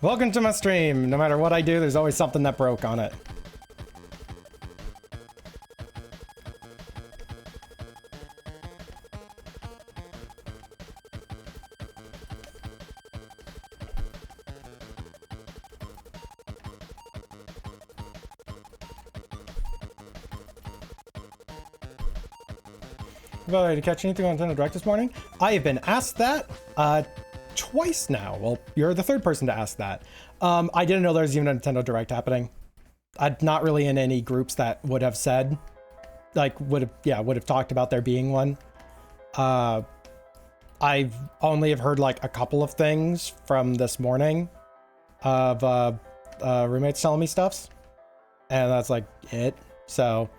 Welcome to my stream. No matter what I do, there's always something that broke on it. Well, did you catch anything on Nintendo Direct this morning? I have been asked that twice now. Well, you're the third person to ask that. I didn't know there was even a Nintendo Direct happening. I'm not really in any groups that would have said, like, would have talked about there being one. I've only have heard like a couple of things from this morning of roommates telling me stuffs, and that's like it. So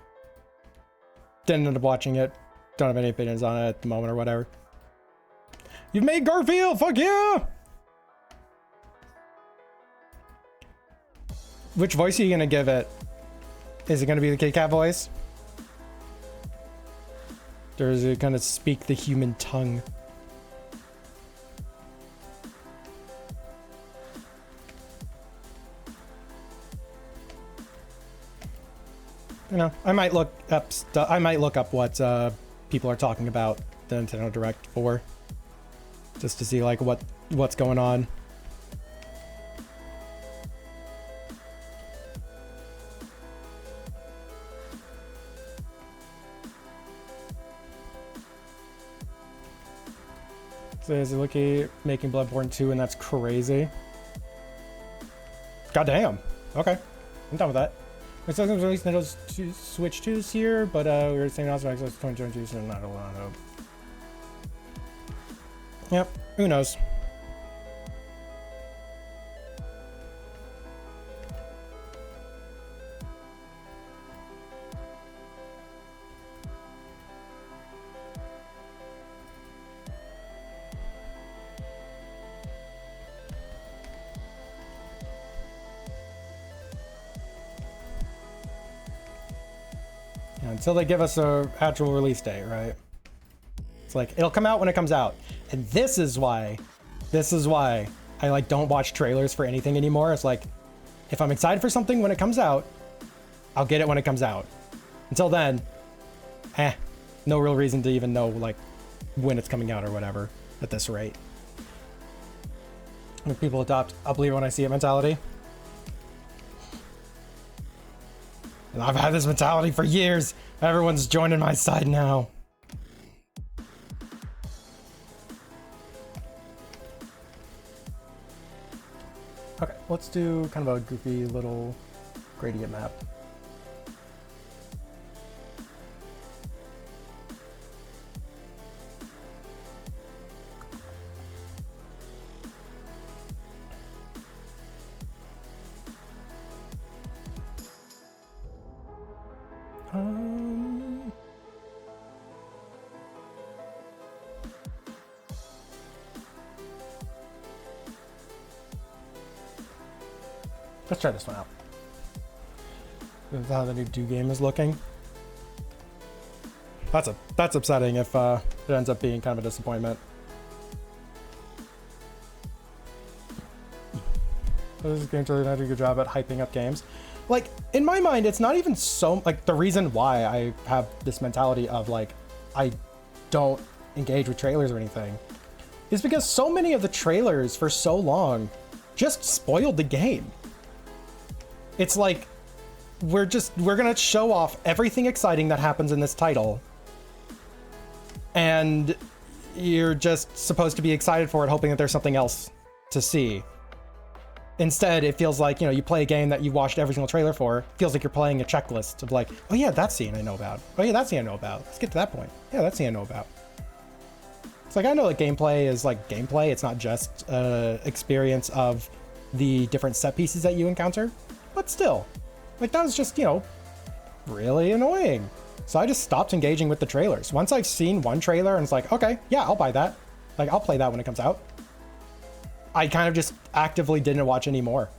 didn't end up watching it. Don't have any opinions on it at the moment or whatever. You've made Garfield! Fuck yeah! Which voice are you gonna give it? Is it gonna be the Kit Kat voice? Or is it gonna speak the human tongue? You know, I might look up stuff. I might look up what people are talking about the Nintendo Direct for, just to see like what's going on. So is it looking making Bloodborne 2, and that's crazy. Goddamn. Okay, I'm done with that. It says release Nintendo's Switch 2's here, but we were saying also Xbox 2022, so not a lot of hope. Yep, who knows? Until they give us a actual release date, right? It's like, it'll come out when it comes out. And this is why I like don't watch trailers for anything anymore. It's like, if I'm excited for something when it comes out, I'll get it when it comes out. Until then, no real reason to even know like when it's coming out or whatever at this rate. When people adopt I'll believe it when I see it mentality. And I've had this mentality for years. Everyone's joining my side now. Okay, let's do kind of a goofy little gradient map. Let's try this one out. This is how the new Do game is looking. That's upsetting if it ends up being kind of a disappointment. This game really not doing a good job at hyping up games. Like, in my mind, it's not even so, like, the reason why I have this mentality of, like, I don't engage with trailers or anything is because so many of the trailers for so long just spoiled the game. It's like, we're gonna show off everything exciting that happens in this title, and you're just supposed to be excited for it, hoping that there's something else to see. Instead, it feels like, you know, you play a game that you watched every single trailer for. It feels like you're playing a checklist of like, oh yeah, that scene I know about. Oh yeah, that scene I know about. Let's get to that point. Yeah, that scene I know about. It's like, I know that gameplay is like gameplay. It's not just experience of the different set pieces that you encounter. But still, like, that was just, you know, really annoying. So I just stopped engaging with the trailers. Once I've seen one trailer and it's like, okay, yeah, I'll buy that. Like, I'll play that when it comes out. I kind of just actively didn't watch any more.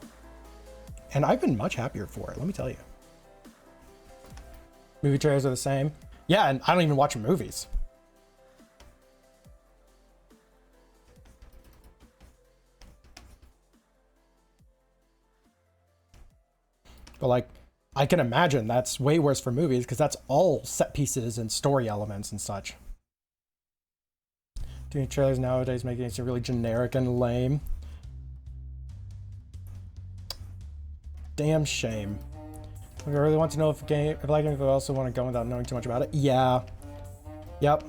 And I've been much happier for it, let me tell you. Movie trailers are the same. Yeah, and I don't even watch movies. But like, I can imagine that's way worse for movies because that's all set pieces and story elements and such. Doing trailers nowadays making it really generic and lame. Damn shame. I really want to know if I like it, if I also want to go without knowing too much about it. Yeah. Yep.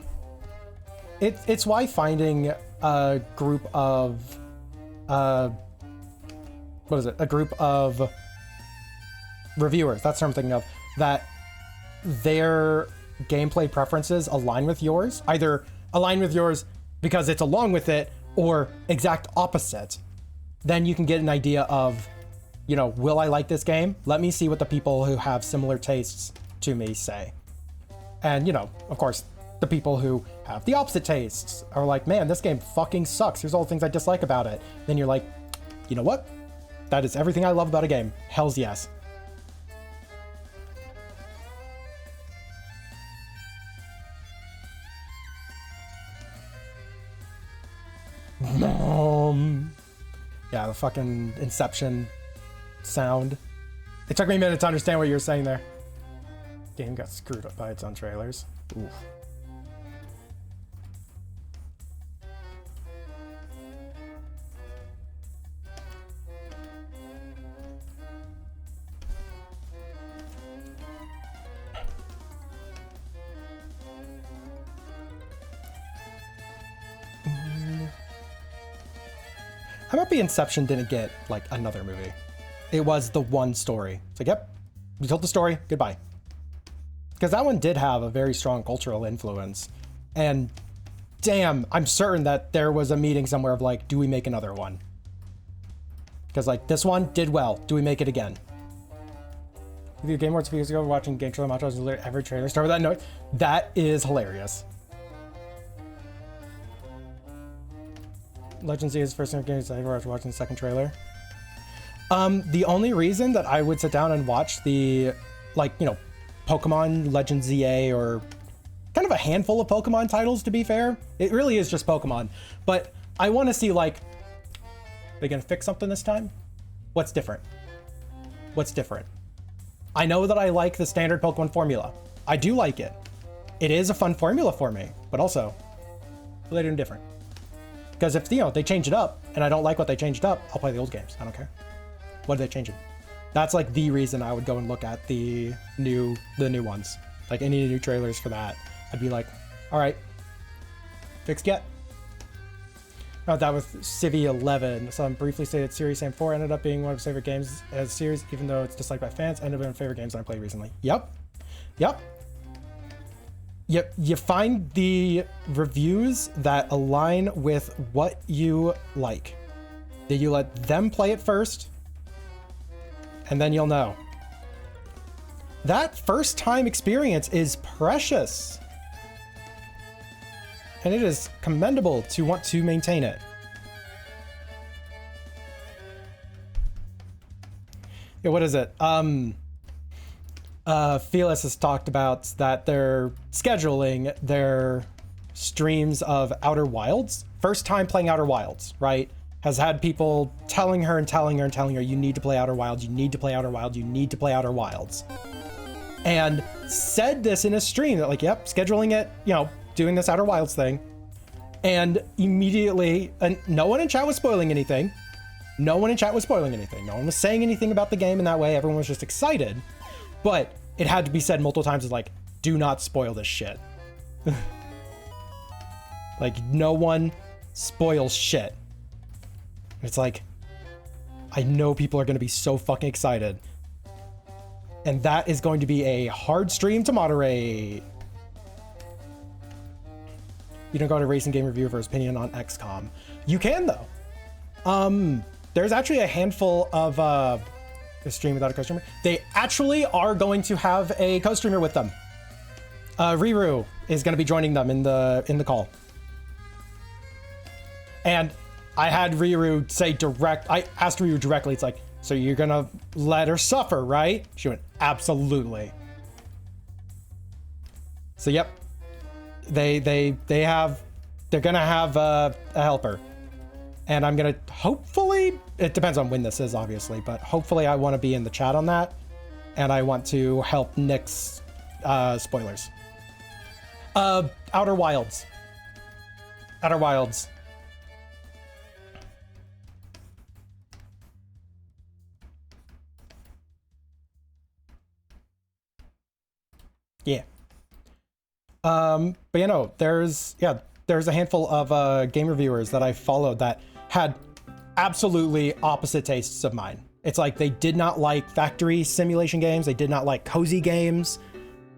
It's why finding a group of a group of reviewers, that's what I'm thinking of, that their gameplay preferences align with yours, either align with yours because it's along with it or exact opposite. Then you can get an idea of, you know, will I like this game? Let me see what the people who have similar tastes to me say. And, you know, of course, the people who have the opposite tastes are like, man, this game fucking sucks. Here's all the things I dislike about it. Then you're like, you know what? That is everything I love about a game. Hell's yes. Yeah, the fucking Inception sound. It took me a minute to understand what you were saying there. Game got screwed up by its own trailers. Oof. How about the Inception didn't get, like, another movie? It was the one story. It's like, yep, you told the story, goodbye. Because that one did have a very strong cultural influence. And damn, I'm certain that there was a meeting somewhere of like, do we make another one? Because like, this one did well, do we make it again? The Game Awards a few years ago, watching game trailer montages, every trailer start with that note. That is hilarious. Legends is first game I ever watching the second trailer. The only reason that I would sit down and watch the, like, you know, Pokemon Legends ZA or kind of a handful of Pokemon titles, to be fair. It really is just Pokemon. But I want to see, like, they gonna fix something this time? What's different? What's different? I know that I like the standard Pokemon formula. I do like it. It is a fun formula for me, but also, what are they doing different? Because if, you know, they change it up and I don't like what they changed up, I'll play the old games. I don't care. What are they changing? That's like the reason I would go and look at the new ones. Like any new trailers for that, I'd be like, all right, fixed yet? Oh, that was Civi 11. So I'm briefly say that Series Sam 4 ended up being one of his favorite games as a series, even though it's disliked by fans. Ended up being one of my favorite games that I played recently. Yep. You find the reviews that align with what you like. Then you let them play it first, and then you'll know. That first time experience is precious. And it is commendable to want to maintain it. Yeah, what is it? Felis has talked about that they're scheduling their streams of Outer Wilds. First time playing Outer Wilds, right? Has had people telling her, you need to play Outer Wilds, you need to play Outer Wilds, you need to play Outer Wilds. And said this in a stream that, like, yep, scheduling it, you know, doing this Outer Wilds thing. And immediately, and no one in chat was spoiling anything. No one was saying anything about the game in that way. Everyone was just excited. But it had to be said multiple times, as like, do not spoil this shit. Like, no one spoils shit. It's like, I know people are going to be so fucking excited. And that is going to be a hard stream to moderate. You don't go to Racing Game Review for his opinion on XCOM. You can, though. There's actually a handful of a stream without a co-streamer. They actually are going to have a co-streamer with them. Riru is going to be joining them in the call. And I had Riru say I asked Riru directly, it's like, so you're going to let her suffer, right? She went, absolutely. So, yep. They're going to have a helper. And I'm going to hopefully, it depends on when this is, obviously, but hopefully I want to be in the chat on that. And I want to help Nick's spoilers. Outer Wilds. Yeah. But you know, there's a handful of game reviewers that I followed that had absolutely opposite tastes of mine. It's like they did not like factory simulation games. They did not like cozy games.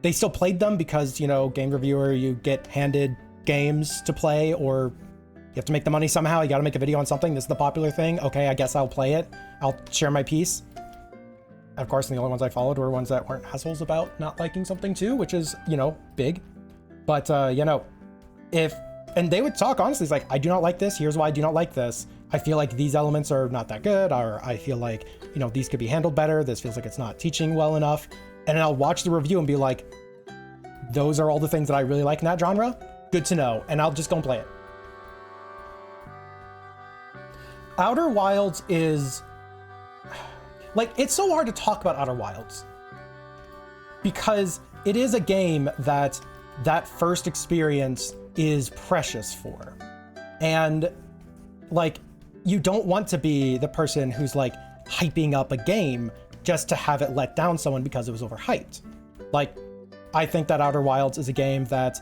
They still played them because, you know, game reviewer, you get handed games to play, or you have to make the money somehow. You got to make a video on something. This is the popular thing. Okay, I guess I'll play it. I'll share my piece. Of course, the only ones I followed were ones that weren't assholes about not liking something too, which is, you know, big. But, you know, and they would talk honestly, it's like, I do not like this. Here's why I do not like this. I feel like these elements are not that good, or I feel like, you know, these could be handled better. This feels like it's not teaching well enough. And I'll watch the review and be like, those are all the things that I really like in that genre. Good to know. And I'll just go and play it. Outer Wilds is, like, it's so hard to talk about Outer Wilds because it is a game that first experience is precious for. And like, you don't want to be the person who's like hyping up a game just to have it let down someone because it was overhyped. Like, I think that Outer Wilds is a game that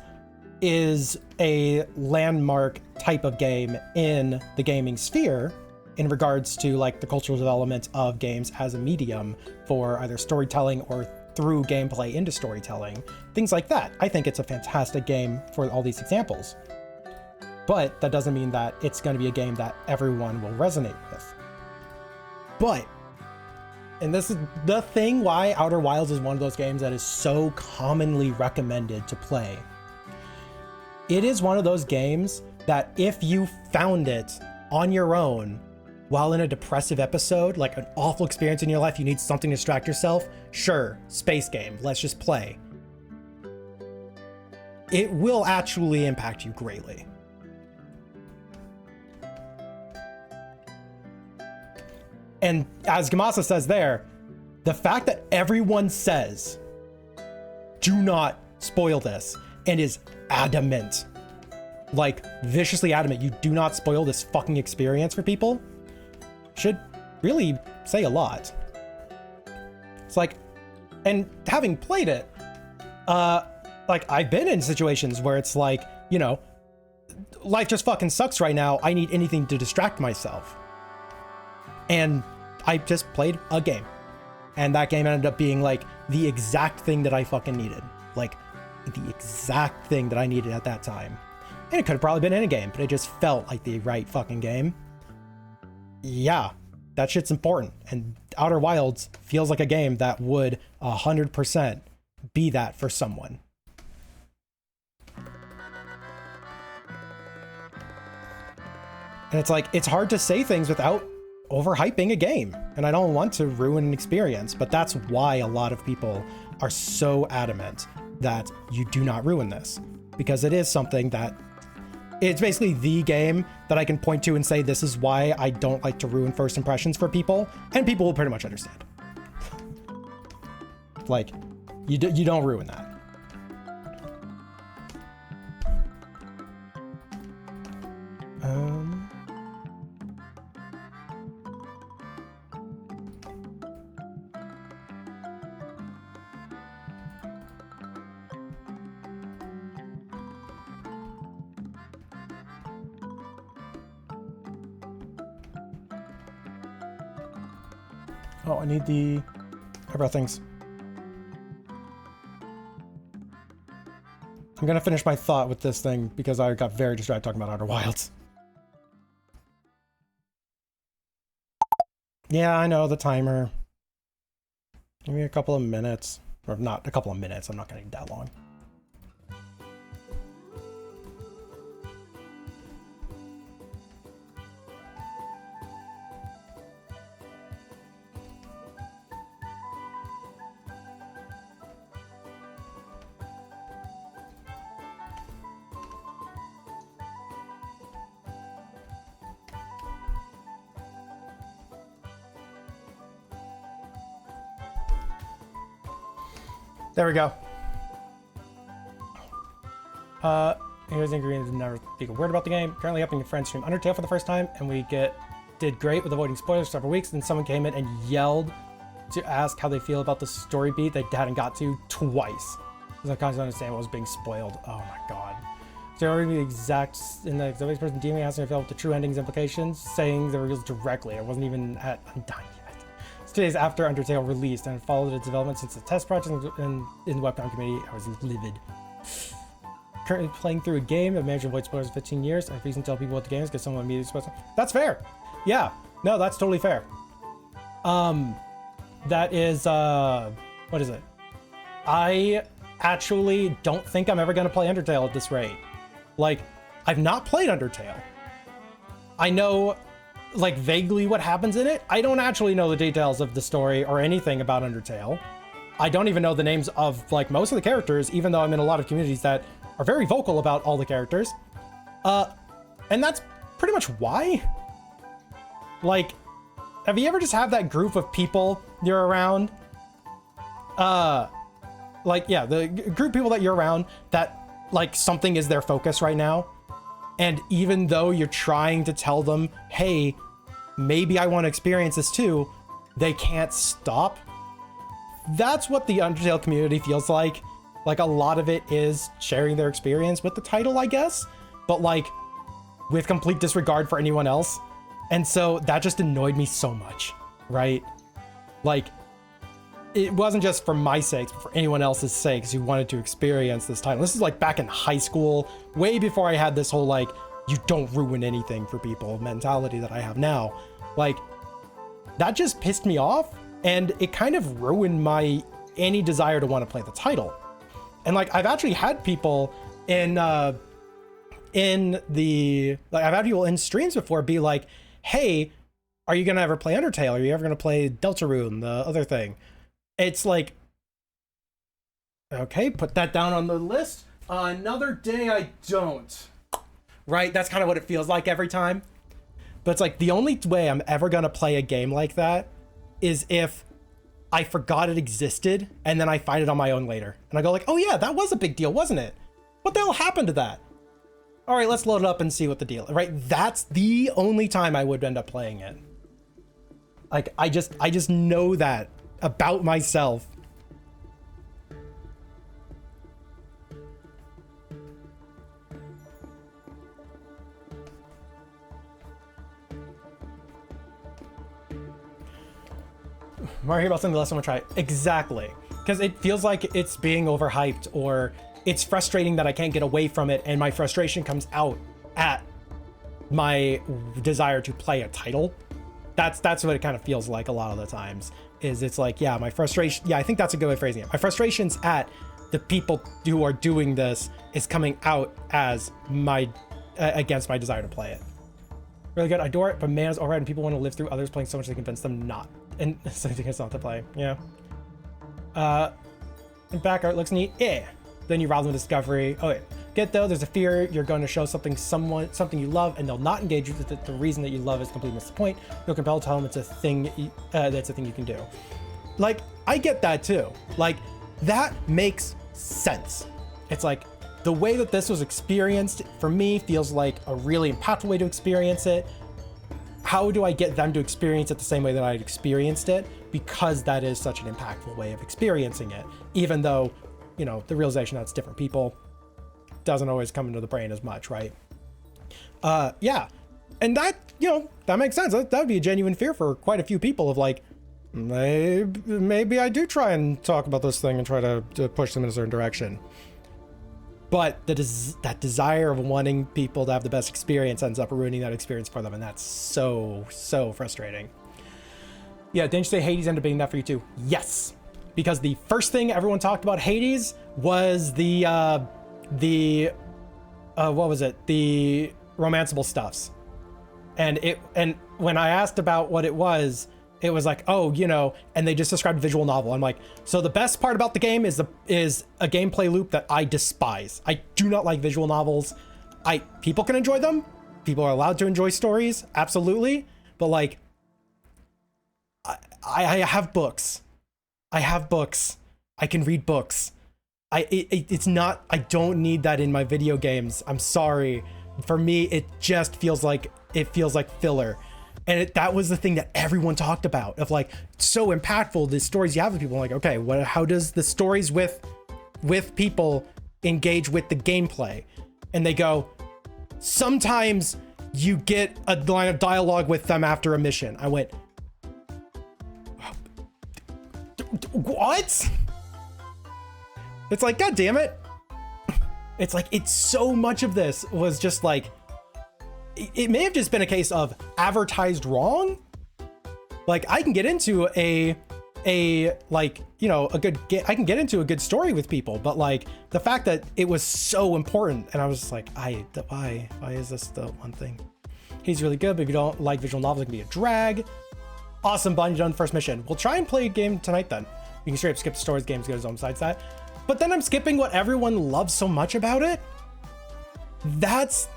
is a landmark type of game in the gaming sphere in regards to like the cultural development of games as a medium for either storytelling or through gameplay into storytelling, things like that. I think it's a fantastic game for all these examples. But that doesn't mean that it's going to be a game that everyone will resonate with. But, and this is the thing why Outer Wilds is one of those games that is so commonly recommended to play. It is one of those games that if you found it on your own while in a depressive episode, like an awful experience in your life, you need something to distract yourself. Sure, space game, let's just play. It will actually impact you greatly. And as Gamasa says there, the fact that everyone says, do not spoil this, and is adamant, like viciously adamant, you do not spoil this fucking experience for people, should really say a lot. It's like, and having played it, like I've been in situations where it's like, you know, life just fucking sucks right now. I need anything to distract myself. And I just played a game. And that game ended up being like the exact thing that I fucking needed. Like the exact thing that I needed at that time. And it could have probably been any game, but it just felt like the right fucking game. Yeah, that shit's important. And Outer Wilds feels like a game that would 100% be that for someone. And it's like, it's hard to say things without overhyping a game, and I don't want to ruin an experience, but that's why a lot of people are so adamant that you do not ruin this, because it is something that it's basically the game that I can point to and say, this is why I don't like to ruin first impressions for people, and people will pretty much understand. Like, you don't ruin that. Oh, I need the eyebrow things. I'm gonna finish my thought with this thing because I got very distracted talking about Outer Wilds. Yeah, I know, the timer. Give me a couple of minutes. Or not a couple of minutes, I'm not gonna need that long. There we go. Here's ingredients to never speak a word about the game. Currently helping a friend stream Undertale for the first time, and we did great with avoiding spoilers for several weeks. Then someone came in and yelled to ask how they feel about the story beat they hadn't got to twice. Because I kind of understand what was being spoiled. Oh my god. So already the exact in the person DMing asking if I felt the true ending's implications, saying the reveals directly. I wasn't even at Undying yet. 2 days after Undertale released, and followed its development since the test project in the webcam community. I was livid. Currently playing through a game. I've managed to avoid spoilers for 15 years. I refuse to tell people what the game is because someone immediately spoils it. That's fair. Yeah. No, that's totally fair. That is, what is it? I actually don't think I'm ever going to play Undertale at this rate. Like, I've not played Undertale. I know, like, vaguely what happens in it. I don't actually know the details of the story or anything about Undertale. I don't even know the names of, like, most of the characters, even though I'm in a lot of communities that are very vocal about all the characters. And that's pretty much why. Like, have you ever just have that group of people you're around? Like, yeah, the group of people that you're around that, like, something is their focus right now. And even though you're trying to tell them, hey, maybe I want to experience this too, they can't stop. That's what the Undertale community feels like. Like, a lot of it is sharing their experience with the title, I guess, but, like, with complete disregard for anyone else. And so that just annoyed me so much, right? Like, it wasn't just for my sake, but for anyone else's sakes who wanted to experience this title. This is like back in high school, way before I had this whole, like, you don't ruin anything for people mentality that I have now. Like, that just pissed me off, and it kind of ruined my any desire to want to play the title. And, like, I've actually had people in I've had people in streams before be like, hey, are you gonna ever play Undertale? Are you ever gonna play Deltarune, the other thing? It's like, okay, put that down on the list. Another day I don't. Right? That's kind of what it feels like every time. But it's like the only way I'm ever gonna play a game like that is if I forgot it existed and then I find it on my own later. And I go like, oh yeah, that was a big deal, wasn't it? What the hell happened to that? All right, let's load it up and see what the deal is, right? That's the only time I would end up playing it. Like, I just know that about myself. Mario about something less, I'm gonna try it. Exactly. Because it feels like it's being overhyped, or it's frustrating that I can't get away from it, and my frustration comes out at my desire to play a title. That's what it kind of feels like a lot of the times. Is it's like, yeah, my frustration, yeah, I think that's a good way of phrasing it. My frustrations at the people who are doing this is coming out as my against my desire to play it. Really good. I adore it, but man, it's alright, and people want to live through others playing so much they convince them not. And something it's not to play. Yeah. And back art looks neat. Yeah. Then you rouse them with discovery. Oh wait. Get though, there's a fear you're going to show something you love, and they'll not engage with it. The reason that you love is completely missed the point. You'll compel to tell them it's a thing. That's a thing you can do. Like, I get that too. Like, that makes sense. It's like the way that this was experienced for me feels like a really impactful way to experience it. How do I get them to experience it the same way that I experienced it? Because that is such an impactful way of experiencing it, even though, you know, the realization that it's different people doesn't always come into the brain as much, right? Yeah. And that, you know, that makes sense. That would be a genuine fear for quite a few people of like, maybe I do try and talk about this thing and try to push them in a certain direction. But that desire of wanting people to have the best experience ends up ruining that experience for them. And that's so, so frustrating. Yeah, didn't you say Hades ended up being that for you too? Yes. Because the first thing everyone talked about Hades was the what was it? The romanceable stuffs. And when I asked about what it was like, oh, you know, and they just described a visual novel. I'm like, so the best part about the game is a gameplay loop that I despise. I do not like visual novels. People can enjoy them. People are allowed to enjoy stories, absolutely. But like, I have books. I have books. I can read books. It's not, I don't need that in my video games. I'm sorry. For me, it just feels like filler. And that was the thing that everyone talked about, of like, so impactful, the stories you have with people. Like, okay, how does the stories with people engage with the gameplay? And they go, sometimes you get a line of dialogue with them after a mission. I went, what? It's like, God damn it. It's like, it's so much of this was just like, it may have just been a case of advertised wrong. Like, I can get into I can get into a good story with people, but like the fact that it was so important, and I was just like, why is this the one thing? He's really good, but if you don't like visual novels, it can be a drag. Awesome, Bun, you done the first mission. We'll try and play a game tonight then. You can straight up skip the stories, games, go to his own besides that. But then I'm skipping what everyone loves so much about it. That's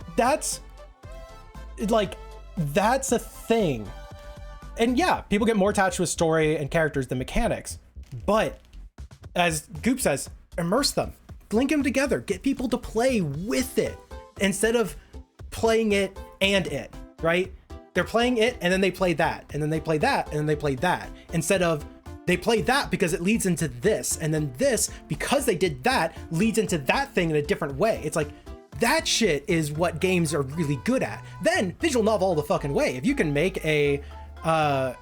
like, that's a thing. And yeah, people get more attached with story and characters than mechanics. But as Goop says, immerse them, link them together, get people to play with it instead of playing it and it, right? They're playing it and then they play that, and then they play that, and then they play that, instead of they play that because it leads into this, and then this, because they did that, leads into that thing in a different way. It's like, that shit is what games are really good at. Then visual novel all the fucking way. If you can make a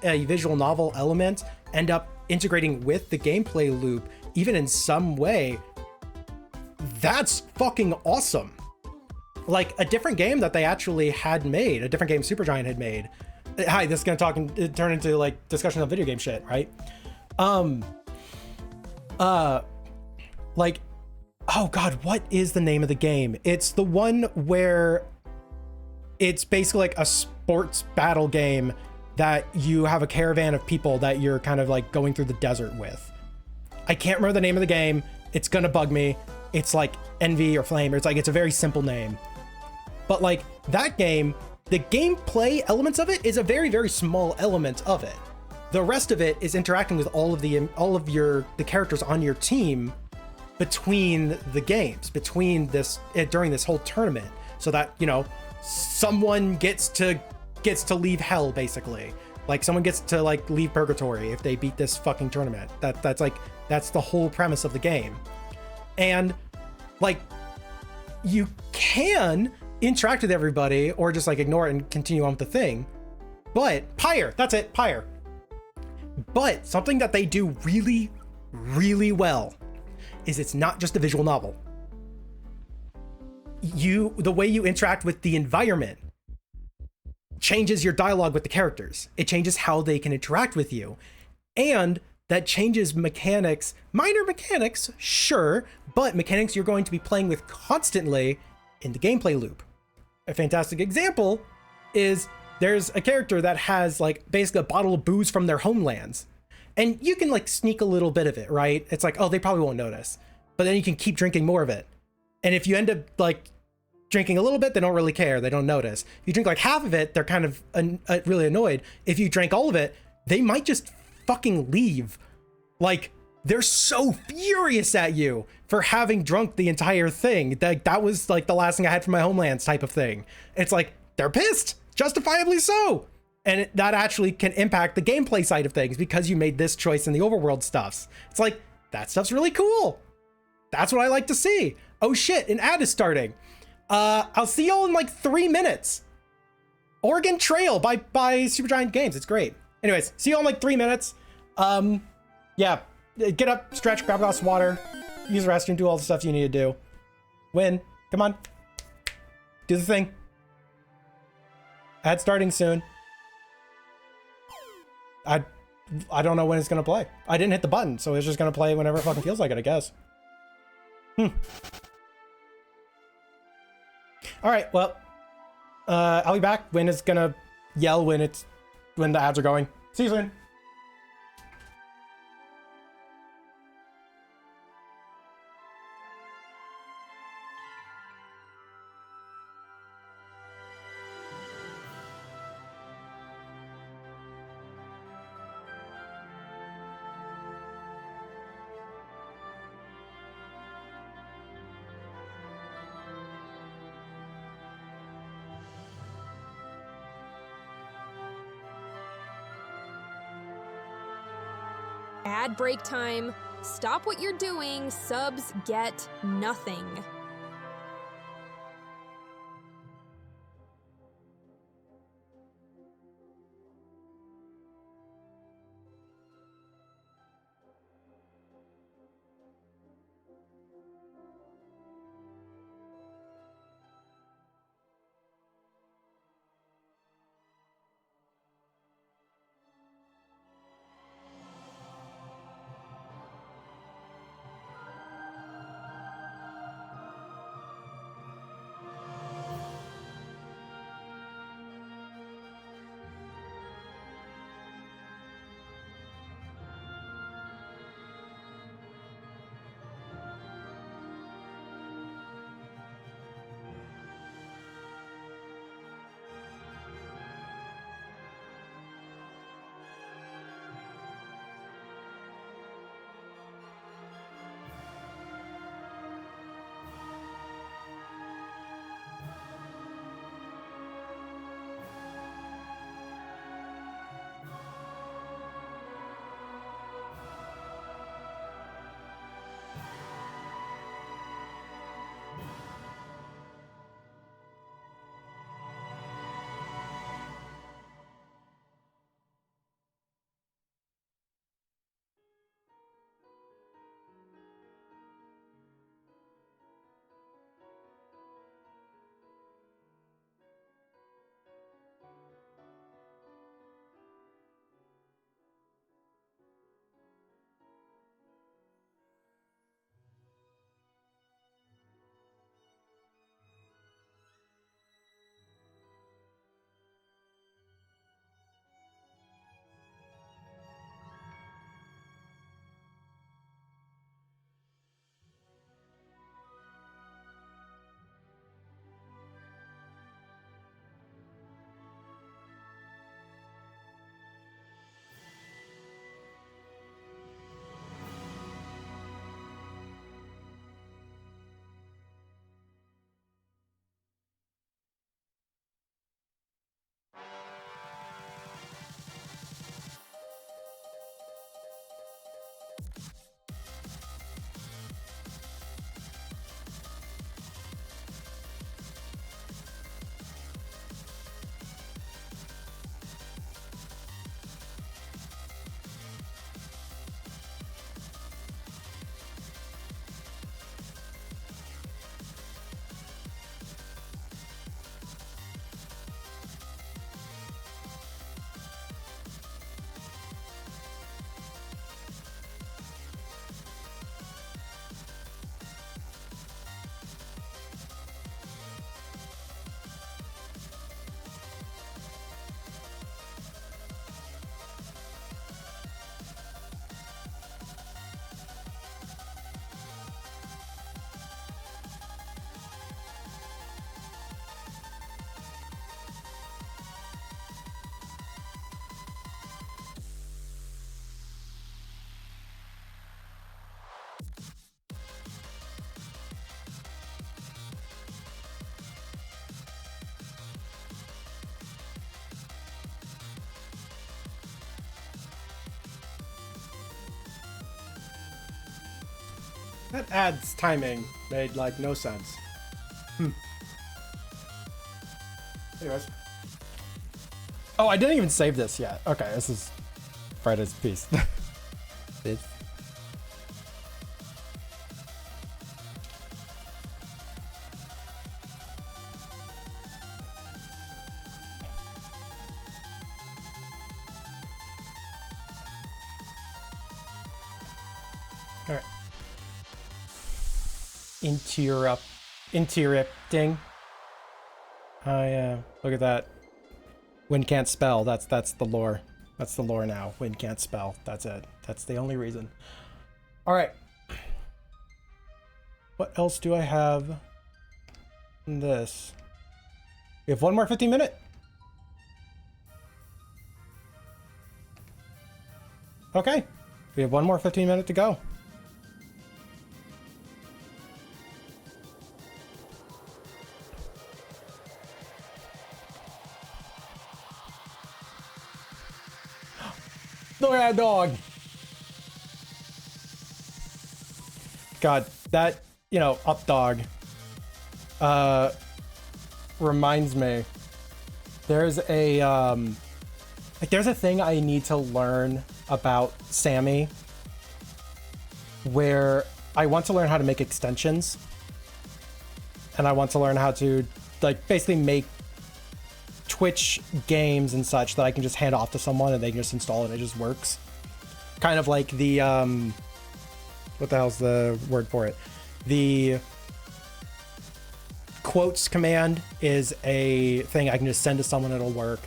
visual novel element end up integrating with the gameplay loop, even in some way, that's fucking awesome. Like a different game that they actually had made, a different game Supergiant had made. Hi, this is gonna turn into like discussion of video game shit, right? Like, oh God, what is the name of the game? It's the one where it's basically like a sports battle game that you have a caravan of people that you're kind of like going through the desert with. I can't remember the name of the game. It's gonna bug me. It's like Envy or Flame, or it's a very simple name. But like that game, the gameplay elements of it is a very, very small element of it. The rest of it is interacting with all of the characters on your team between the games, during this whole tournament, so that, you know, someone gets to leave hell, basically. Like someone gets to like leave purgatory if they beat this fucking tournament. That's the whole premise of the game. And like you can interact with everybody or just like ignore it and continue on with the thing. But Pyre, that's it, Pyre. But something that they do really, really well is it's not just a visual novel. The way you interact with the environment changes your dialogue with the characters. It changes how they can interact with you. And that changes mechanics, minor mechanics, sure, but mechanics you're going to be playing with constantly in the gameplay loop. A fantastic example is there's a character that has like basically a bottle of booze from their homelands. And you can like sneak a little bit of it, right? It's like, oh, they probably won't notice. But then you can keep drinking more of it. And if you end up like drinking a little bit, they don't really care. They don't notice. If you drink like half of it, they're kind of really annoyed. If you drank all of it, they might just fucking leave. Like, they're so furious at you for having drunk the entire thing. That was like the last thing I had from my homelands type of thing. It's like, they're pissed, justifiably so. And that actually can impact the gameplay side of things because you made this choice in the overworld stuffs. It's like, that stuff's really cool. That's what I like to see. Oh shit, an ad is starting. I'll see y'all in like 3 minutes. Oregon Trail by Supergiant Games. It's great. Anyways, see y'all in like 3 minutes. Yeah, get up, stretch, grab a glass of water, use the restroom, do all the stuff you need to do. Win. Come on. Do the thing. Ad starting soon. I don't know when it's gonna play. I didn't hit the button, so it's just gonna play whenever it fucking feels like it, I guess. All right, well, I'll be back when it's gonna yell when the ads are going. See you soon. Ad break time. Stop what you're doing. Subs get nothing. That ad's timing made, like, no sense. Anyways. Oh, I didn't even save this yet. Okay, this is Friday's piece. It's... All right. Interrupting. Oh yeah, look at that. Wind can't spell. That's the lore. That's the lore now. Wind can't spell. That's it. That's the only reason. All right. What else do I have in this? We have one more 15-minute. Okay. We have one more 15-minute to go. Look at that dog. God, that, you know, up dog reminds me. There's a like there's a thing I need to learn about Sammy where I want to learn how to make extensions. And I want to learn how to like basically make Twitch games and such that I can just hand off to someone and they can just install it and it just works. Kind of like the what the hell's the word for it? The quotes command is a thing I can just send to someone, it'll work.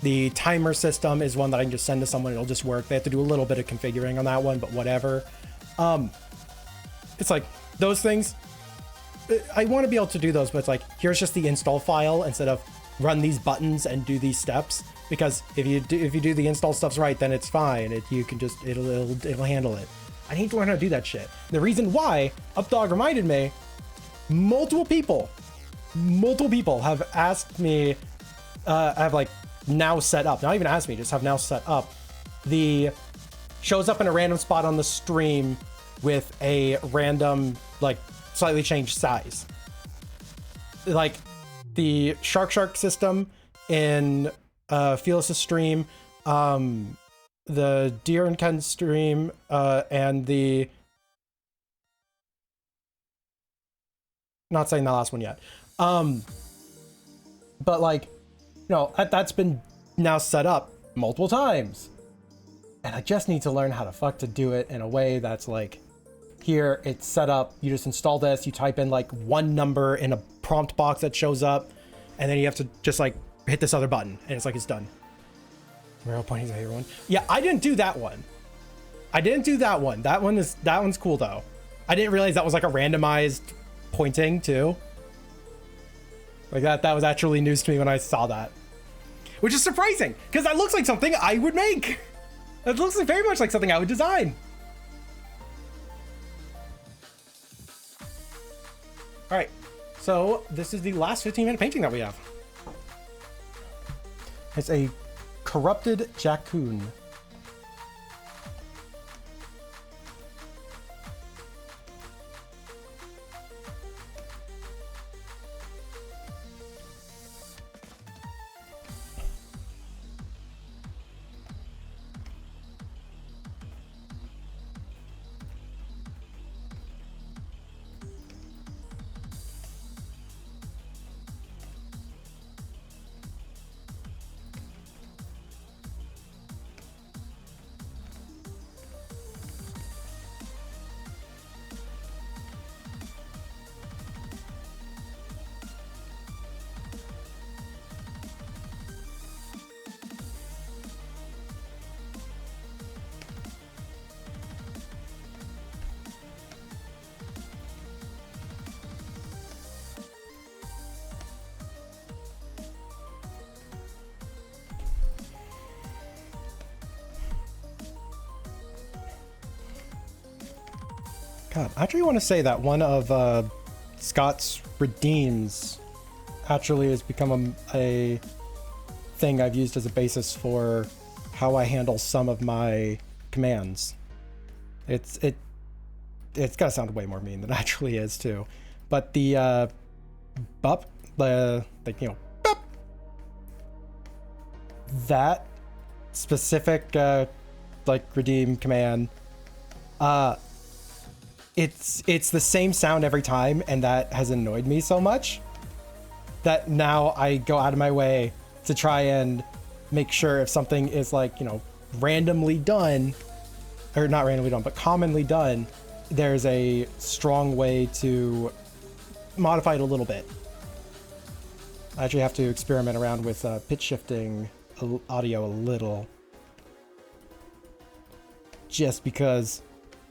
The timer system is one that I can just send to someone, it'll just work. They have to do a little bit of configuring on that one, but whatever. It's like those things I want to be able to do those, but it's like, here's just the install file instead of run these buttons and do these steps. Because if you do the install stuffs right, then it's fine. You can just it'll handle it. I need to learn how to do that shit. The reason why Updog reminded me, multiple people have asked me, have like now set up, not even asked me, just have now set up the shows up in a random spot on the stream with a random like slightly changed size, like the shark system in Fearless's stream, the Deer and Ken stream, and the not saying the last one yet, but like, you know, that's been now set up multiple times, and I just need to learn how to do it in a way that's like, here it's set up, you just install this, you type in like one number in a prompt box that shows up, and then you have to just like hit this other button and it's like it's done. Real pointing to everyone. Yeah, I didn't do that one. That one's cool though. I didn't realize that was like a randomized pointing too. Like that was actually news to me when I saw that. Which is surprising, because that looks like something I would make. That looks very much like something I would design. All right, so this is the last 15-minute painting that we have. It's a corrupted Jaccoon. God, I actually want to say that one of Scott's redeems actually has become a thing I've used as a basis for how I handle some of my commands. it's gonna sound way more mean than it actually is too. But the bup, the you know, bup, that specific like redeem command, it's the same sound every time, and that has annoyed me so much that now I go out of my way to try and make sure if something is like, you know, randomly done, or not randomly done, but commonly done, there's a strong way to modify it a little bit. I actually have to experiment around with pitch shifting audio a little, just because,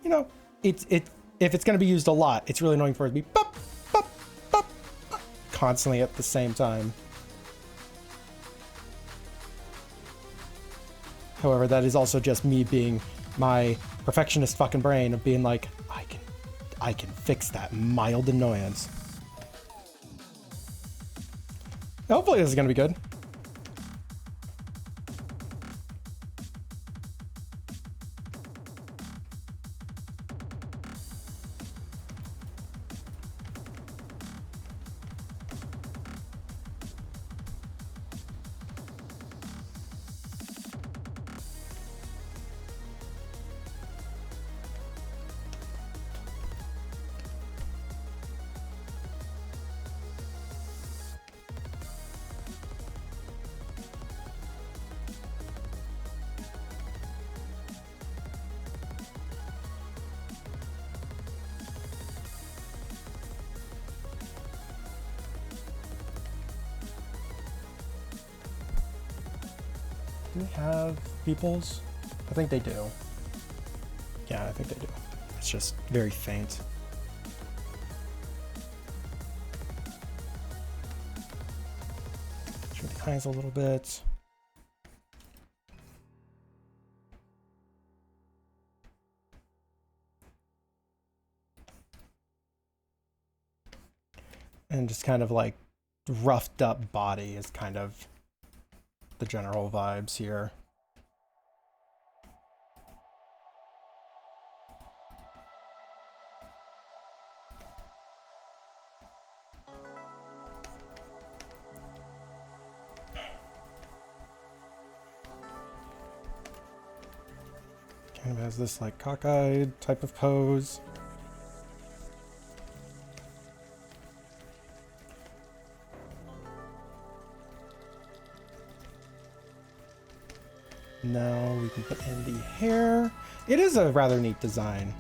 you know, if it's going to be used a lot, it's really annoying for it to be bop, bop, bop, bop, constantly at the same time. However, that is also just me being my perfectionist fucking brain of being like, I can fix that mild annoyance. Hopefully this is gonna be good. Do they have peoples? I think they do. Yeah, I think they do. It's just very faint. Show the eyes a little bit. And just kind of like roughed up body is kind of the general vibes here. Kind of has this like cockeyed type of pose. Now we can put in the hair. It is a rather neat design.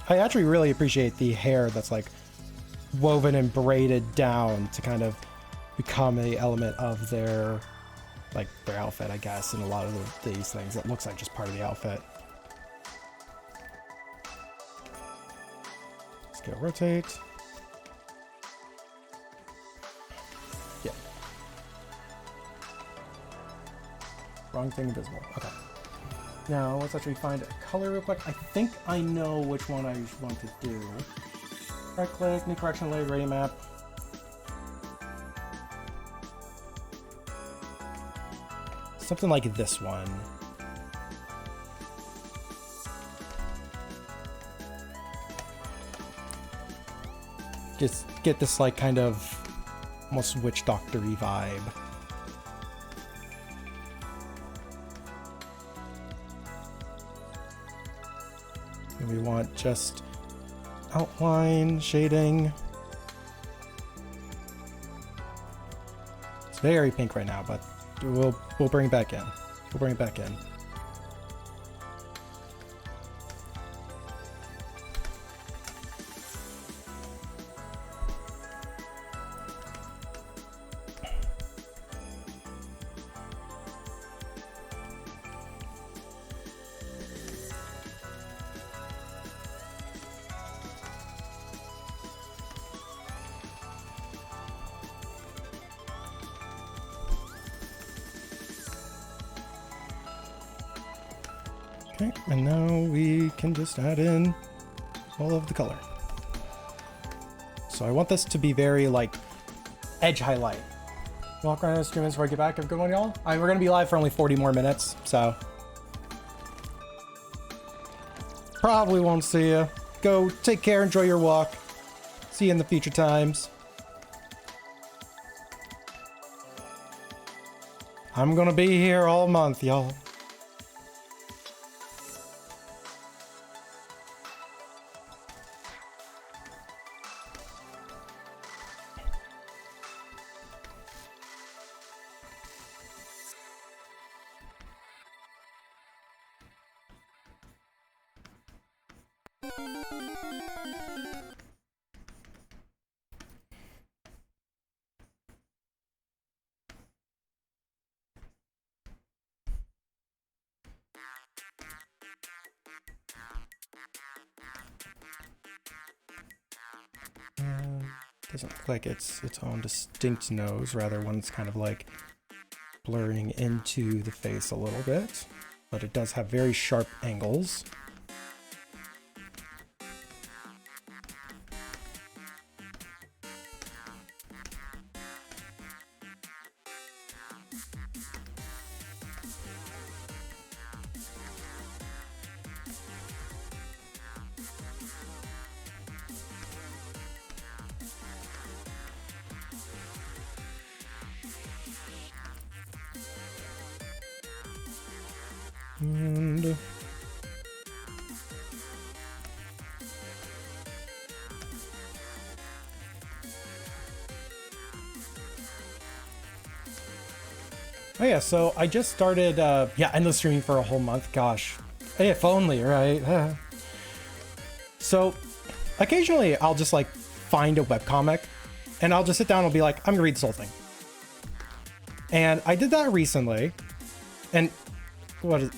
I actually really appreciate the hair that's like woven and braided down to kind of become a element of their outfit, I guess, in a lot of these things. It looks like just part of the outfit. Scale rotate. Yeah. Wrong thing invisible. Okay. Now let's actually find a color real quick. I think I know which one I want to do. Right click, new correction layer, gradient map. Something like this one. Just get this like kind of almost witch doctor-y vibe. And we want just outline, shading. It's very pink right now, but we'll bring it back in. We'll bring it back in. Okay, and now we can just add in all of the color. So I want this to be very like edge highlight. Walk around the stream before I get back. Have a good one, y'all. We're gonna be live for only 40 more minutes, so probably won't see you. Go take care, enjoy your walk. See you in the future times. I'm gonna be here all month, y'all. Doesn't look like it's its own distinct nose, rather one's kind of like blurring into the face a little bit, but it does have very sharp angles. And oh yeah, so I just started endless streaming for a whole month. Gosh, if only, right? So occasionally I'll just like find a webcomic and I'll just sit down and be like, I'm gonna read this whole thing. And I did that recently, and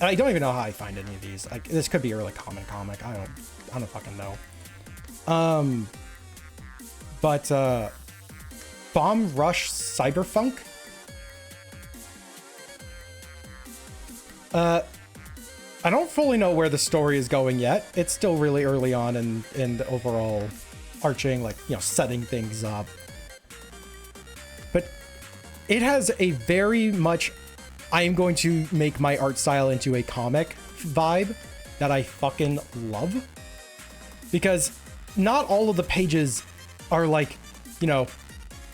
I don't even know how I find any of these. Like, this could be a really common comic. I don't fucking know. But Bomb Rush Cyberpunk. I don't fully know where the story is going yet. It's still really early on in the overall arching, like, you know, setting things up. But it has a very much I am going to make my art style into a comic vibe that I fucking love. Because not all of the pages are like, you know,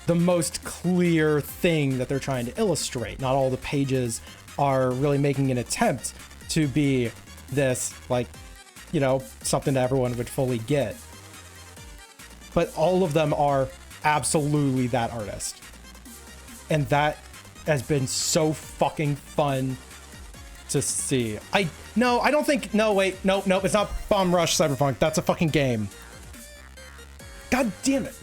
the most clear thing that they're trying to illustrate. Not all the pages are really making an attempt to be this, like, you know, something that everyone would fully get. But all of them are absolutely that artist. And that has been so fucking fun to see. No, it's not Bomb Rush Cyberpunk. That's a fucking game. God damn it.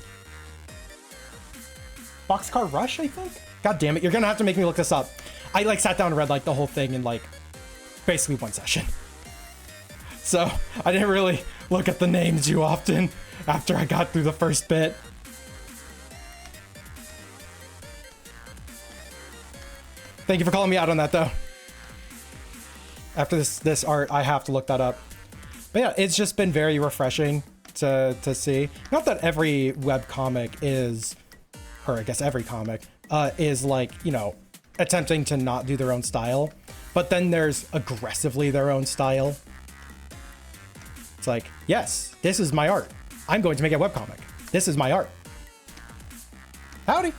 Boxcar Rush, I think? God damn it, you're gonna have to make me look this up. I like sat down and read like the whole thing in like basically one session. So I didn't really look at the name too often after I got through the first bit. Thank you for calling me out on that, though. After this art, I have to look that up. But yeah, it's just been very refreshing to see. Not that every webcomic is, or I guess every comic, is like, you know, attempting to not do their own style. But then there's aggressively their own style. It's like, yes, this is my art. I'm going to make a webcomic. This is my art. Howdy.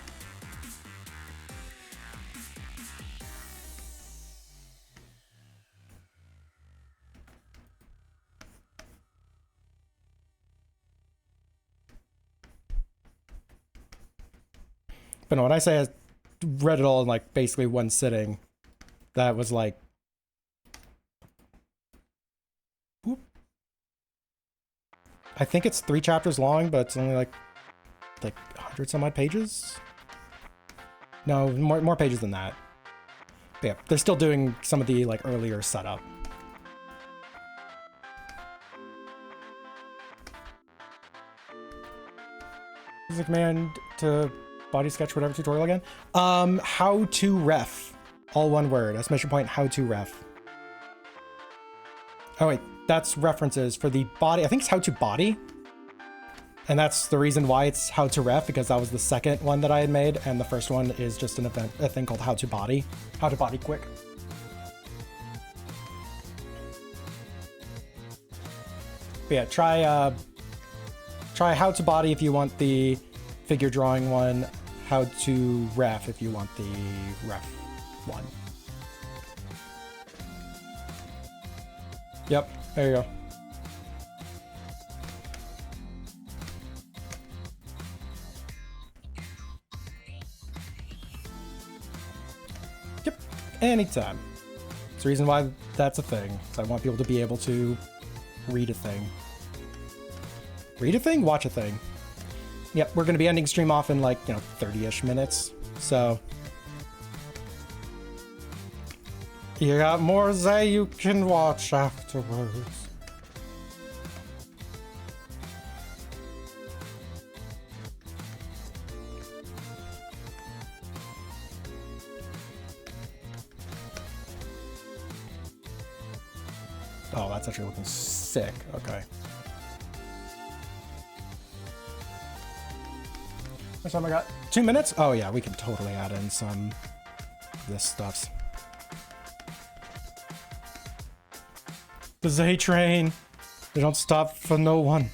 But no, when I say I read it all in like basically one sitting, that was like, whoop. I think it's 3 chapters long, but it's only like 100 some odd pages. No, more pages than that. But yeah, they're still doing some of the like earlier setup. Use the command to body sketch whatever tutorial again. How to ref, all one word. Exclamation point, how to ref. Oh wait, that's references for the body. I think it's how to body. And that's the reason why it's how to ref, because that was the second one that I had made, and the first one is just a thing called how to body quick. But yeah, try how to body if you want the figure drawing one, how to ref if you want the ref one. Yep, there you go. Yep, anytime. It's the reason why that's a thing. So I want people to be able to read a thing. Read a thing? Watch a thing. Yep, we're going to be ending stream off in like, 30-ish minutes. So you got more Zay you can watch afterwards. Oh, that's actually looking sick. Okay. What time I got? 2 minutes? Oh yeah, we can totally add in some of this stuff. The Zay train. They don't stop for no one.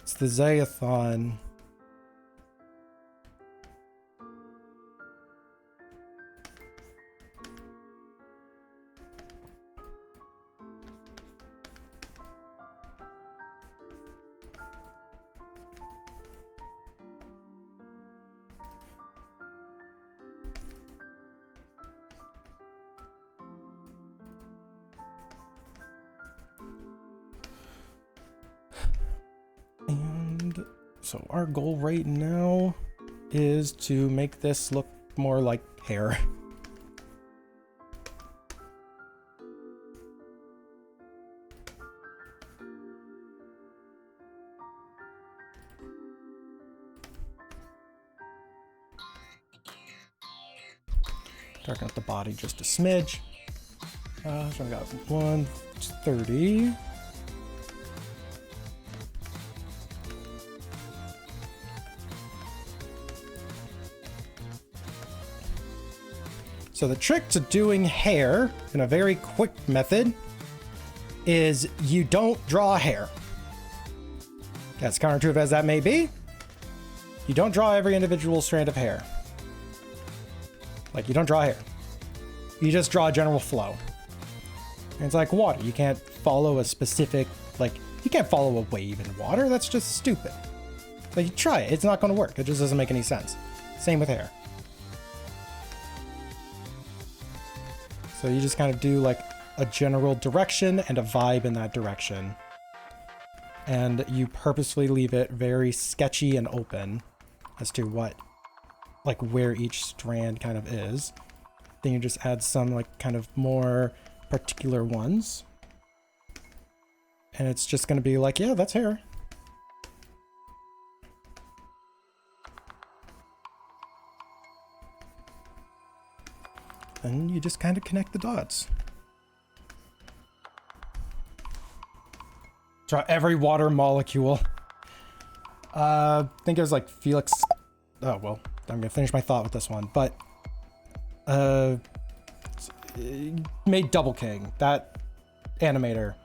It's the Zayathon. And so our goal right now is to make this look more like hair. Darken up the body just a smidge. So I got 130. So the trick to doing hair in a very quick method is you don't draw hair. As counterintuitive as that may be, you don't draw every individual strand of hair. Like, you don't draw hair. You just draw a general flow. And it's like water. You can't follow a specific, you can't follow a wave in water. That's just stupid. Like, you try it. It's not going to work. It just doesn't make any sense. Same with hair. So you just kind of do like a general direction and a vibe in that direction. And you purposefully leave it very sketchy and open as to what, where each strand kind of is. Then you just add some kind of more particular ones. And it's just going to be like, yeah, that's hair. And you just kind of connect the dots. Draw every water molecule. I think it was Felix. Oh, well, I'm going to finish my thought with this one. But, made Double King, that animator.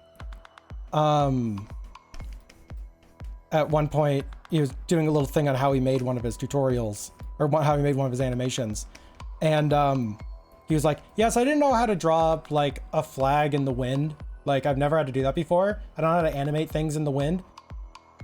At one point, he was doing a little thing on how he made one of his tutorials, or how he made one of his animations. And, he was like, yes, I didn't know how to draw a flag in the wind. I've never had to do that before. I don't know how to animate things in the wind.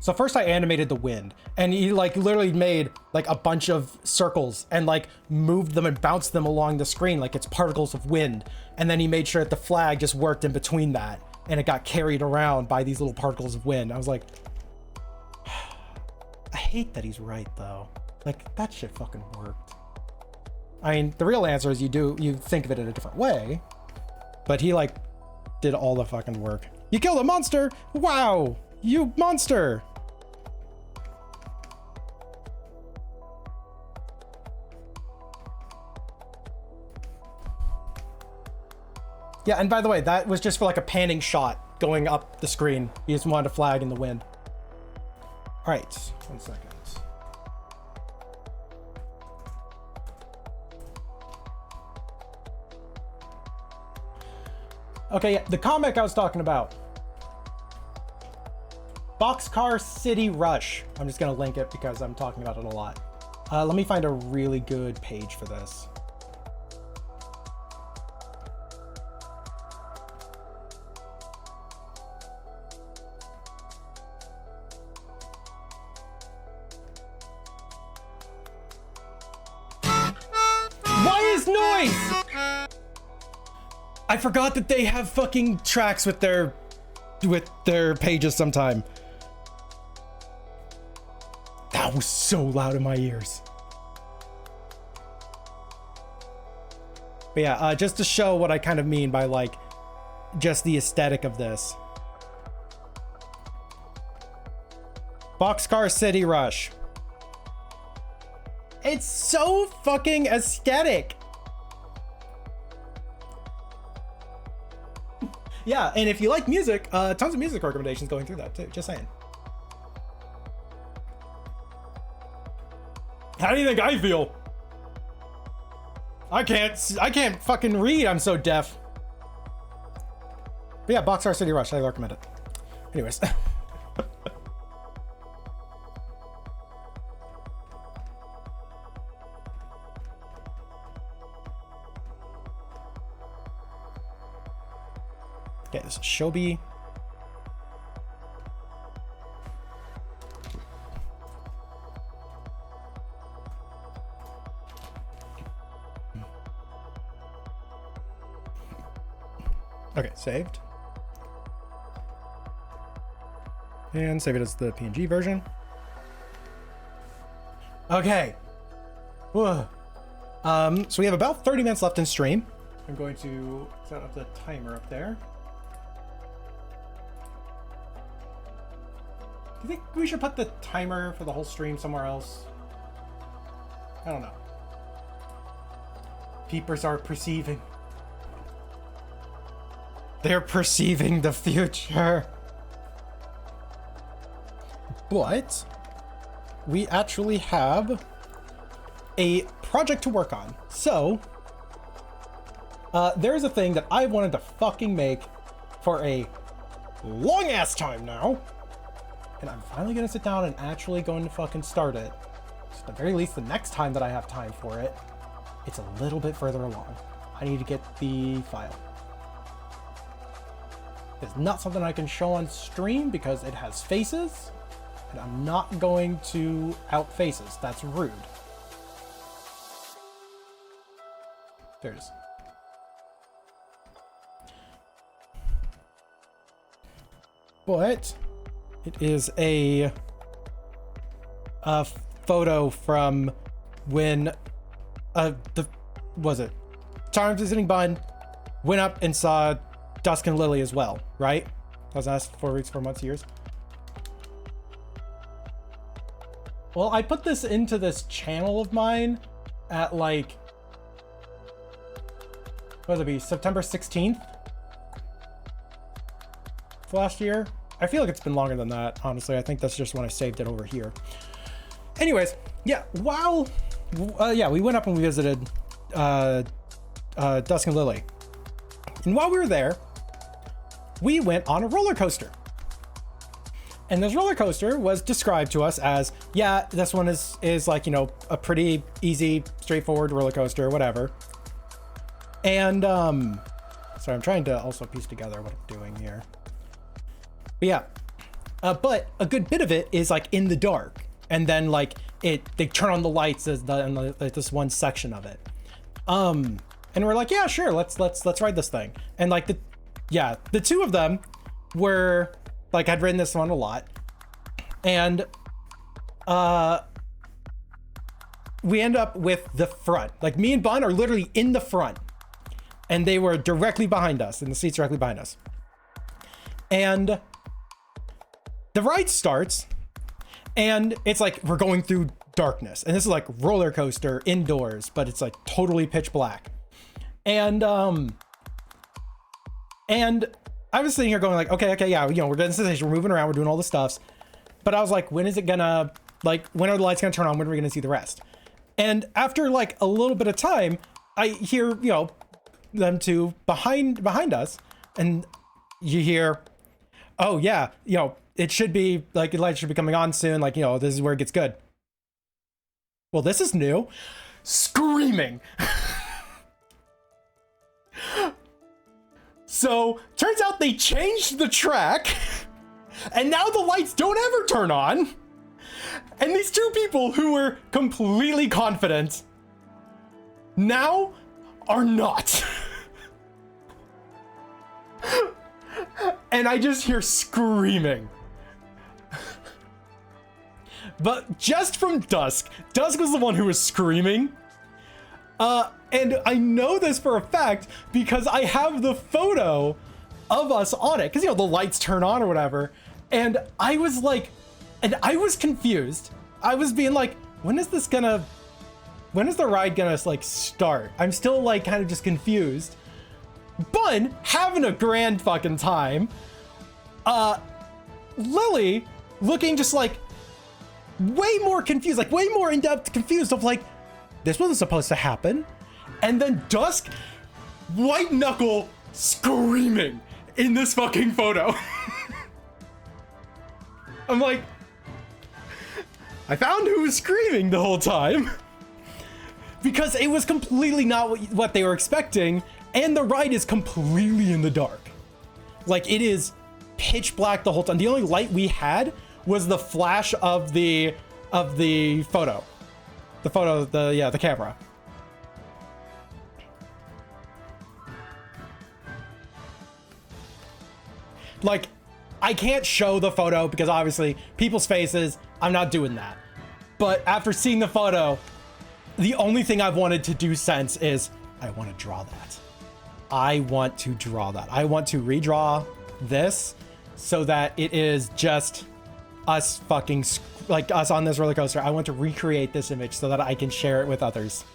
So first I animated the wind, and he literally made a bunch of circles and moved them and bounced them along the screen like it's particles of wind. And then he made sure that the flag just worked in between that, and it got carried around by these little particles of wind. I was like, I hate that he's right though. That shit fucking worked. I mean, the real answer is you think of it in a different way, but he did all the fucking work. You killed a monster! Wow! You monster! Yeah, and by the way, that was just for a panning shot going up the screen. He just wanted a flag in the wind. All right, 1 second. Okay, yeah, the comic I was talking about. Boxcar City Rush. I'm just gonna link it because I'm talking about it a lot. Let me find a really good page for this. Why is noise? I forgot that they have fucking tracks with their pages sometime. That was so loud in my ears. But yeah, just to show what I kind of mean by like just the aesthetic of this. Boxcar City Rush. It's so fucking aesthetic. Yeah, and if you like music, tons of music recommendations going through that too, just saying. How do you think I feel? I can't fucking read, I'm so deaf. But yeah, Boxcar City Rush, I recommend it. Anyways. Okay, this is Shobi. Okay, saved. And save it as the PNG version. Okay. Whoa. So we have about 30 minutes left in stream. I'm going to set up the timer up there. Do you think we should put the timer for the whole stream somewhere else? I don't know. Peepers are perceiving. They're perceiving the future. But we actually have a project to work on. So there's a thing that I wanted to fucking make for a long ass time now. And I'm finally gonna sit down and actually going to fucking start it. So at the very least, the next time that I have time for it, it's a little bit further along. I need to get the file. It's not something I can show on stream because it has faces, and I'm not going to out faces. That's rude. There it is. But it is a photo from when was it Charmed Visiting Bun went up and saw Dusk and Lily as well, right? I was asked 4 weeks, 4 months, years. Well, I put this into this channel of mine at like, what would it be, September 16th of last year? I feel like it's been longer than that, honestly. I think that's just when I saved it over here. Anyways, yeah, we went up and we visited Dusk and Lily. And while we were there, we went on a roller coaster. And this roller coaster was described to us as, yeah, this one is like, you know, a pretty easy, straightforward roller coaster, whatever. And, sorry, I'm trying to also piece together what I'm doing here. But yeah, but a good bit of it is like in the dark. And then like they turn on the lights in this one section of it. And we're like, yeah, sure, let's ride this thing. And like the two of them were like, I'd ridden this one a lot, and we end up with the front. Like me and Bun are literally in the front, and they were directly behind us, in the seats directly behind us. And the ride starts, and it's like we're going through darkness, and this is like roller coaster indoors, but it's like totally pitch black. And I was sitting here going like, okay, yeah, you know, we're getting sensation, we're moving around, we're doing all the stuffs. But I was like, when is it gonna, like, when are the lights gonna turn on? When are we gonna see the rest? And after like a little bit of time, I hear, you know, them two behind us, and you hear, oh yeah, you know, it should be like the lights should be coming on soon. Like, you know, this is where it gets good. Well, this is new. Screaming. So turns out they changed the track, and now the lights don't ever turn on. And these two people who were completely confident now are not. And I just hear screaming. But just from Dusk was the one who was screaming. And I know this for a fact because I have the photo of us on it. Because, you know, the lights turn on or whatever. And I was like, and I was confused. I was being like, when is the ride gonna like start? I'm still like kind of just confused. But having a grand fucking time. Lily looking just like way more confused, like way more in-depth confused of like, this wasn't supposed to happen. And then Dusk, white knuckle screaming in this fucking photo. I'm like, I found who was screaming the whole time. Because it was completely not what they were expecting, and the ride is completely in the dark. Like, it is pitch black the whole time. The only light we had was the flash of the photo. The camera. Like, I can't show the photo because obviously people's faces, I'm not doing that. But after seeing the photo, the only thing I've wanted to do since is I want to draw that. I want to draw that. I want to redraw this so that it is just us fucking, like us on this roller coaster. I want to recreate this image so that I can share it with others.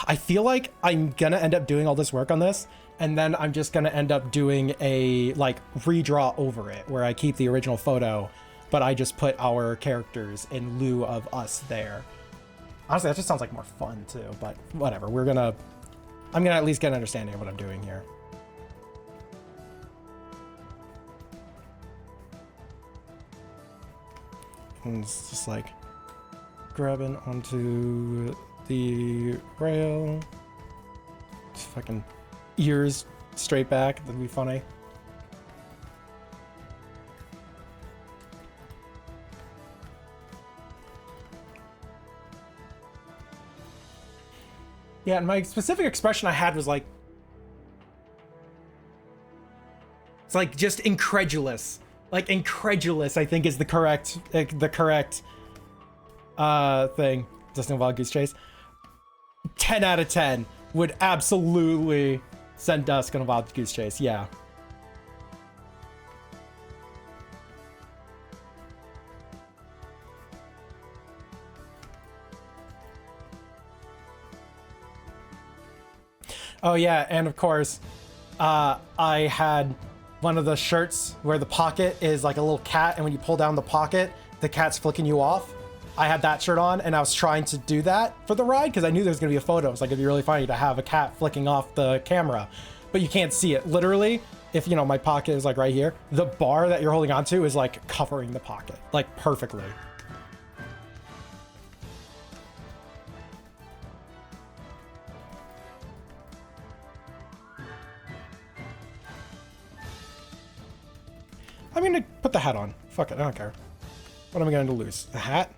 I feel like I'm gonna end up doing all this work on this, and then I'm just gonna end up doing a like redraw over it where I keep the original photo, but I just put our characters in lieu of us there. Honestly, that just sounds like more fun too, but whatever. I'm gonna at least get an understanding of what I'm doing here. And it's just like grabbing onto the rail. Just fucking ears straight back. That'd be funny. Yeah, and my specific expression I had was like, it's like just incredulous. Like incredulous, I think is the correct thing. Doesn't involve Goose Chase. 10 out of 10 would absolutely send Dusk on a Wild Goose Chase. Yeah. Oh yeah, and of course, I had one of the shirts where the pocket is like a little cat, and when you pull down the pocket, the cat's flicking you off. I had that shirt on, and I was trying to do that for the ride because I knew there was gonna be a photo. It's like, it'd be really funny to have a cat flicking off the camera, but you can't see it. Literally, if you know, my pocket is like right here, the bar that you're holding onto is like covering the pocket, like perfectly. I'm gonna put the hat on. Fuck it, I don't care. What am I going to lose? The hat?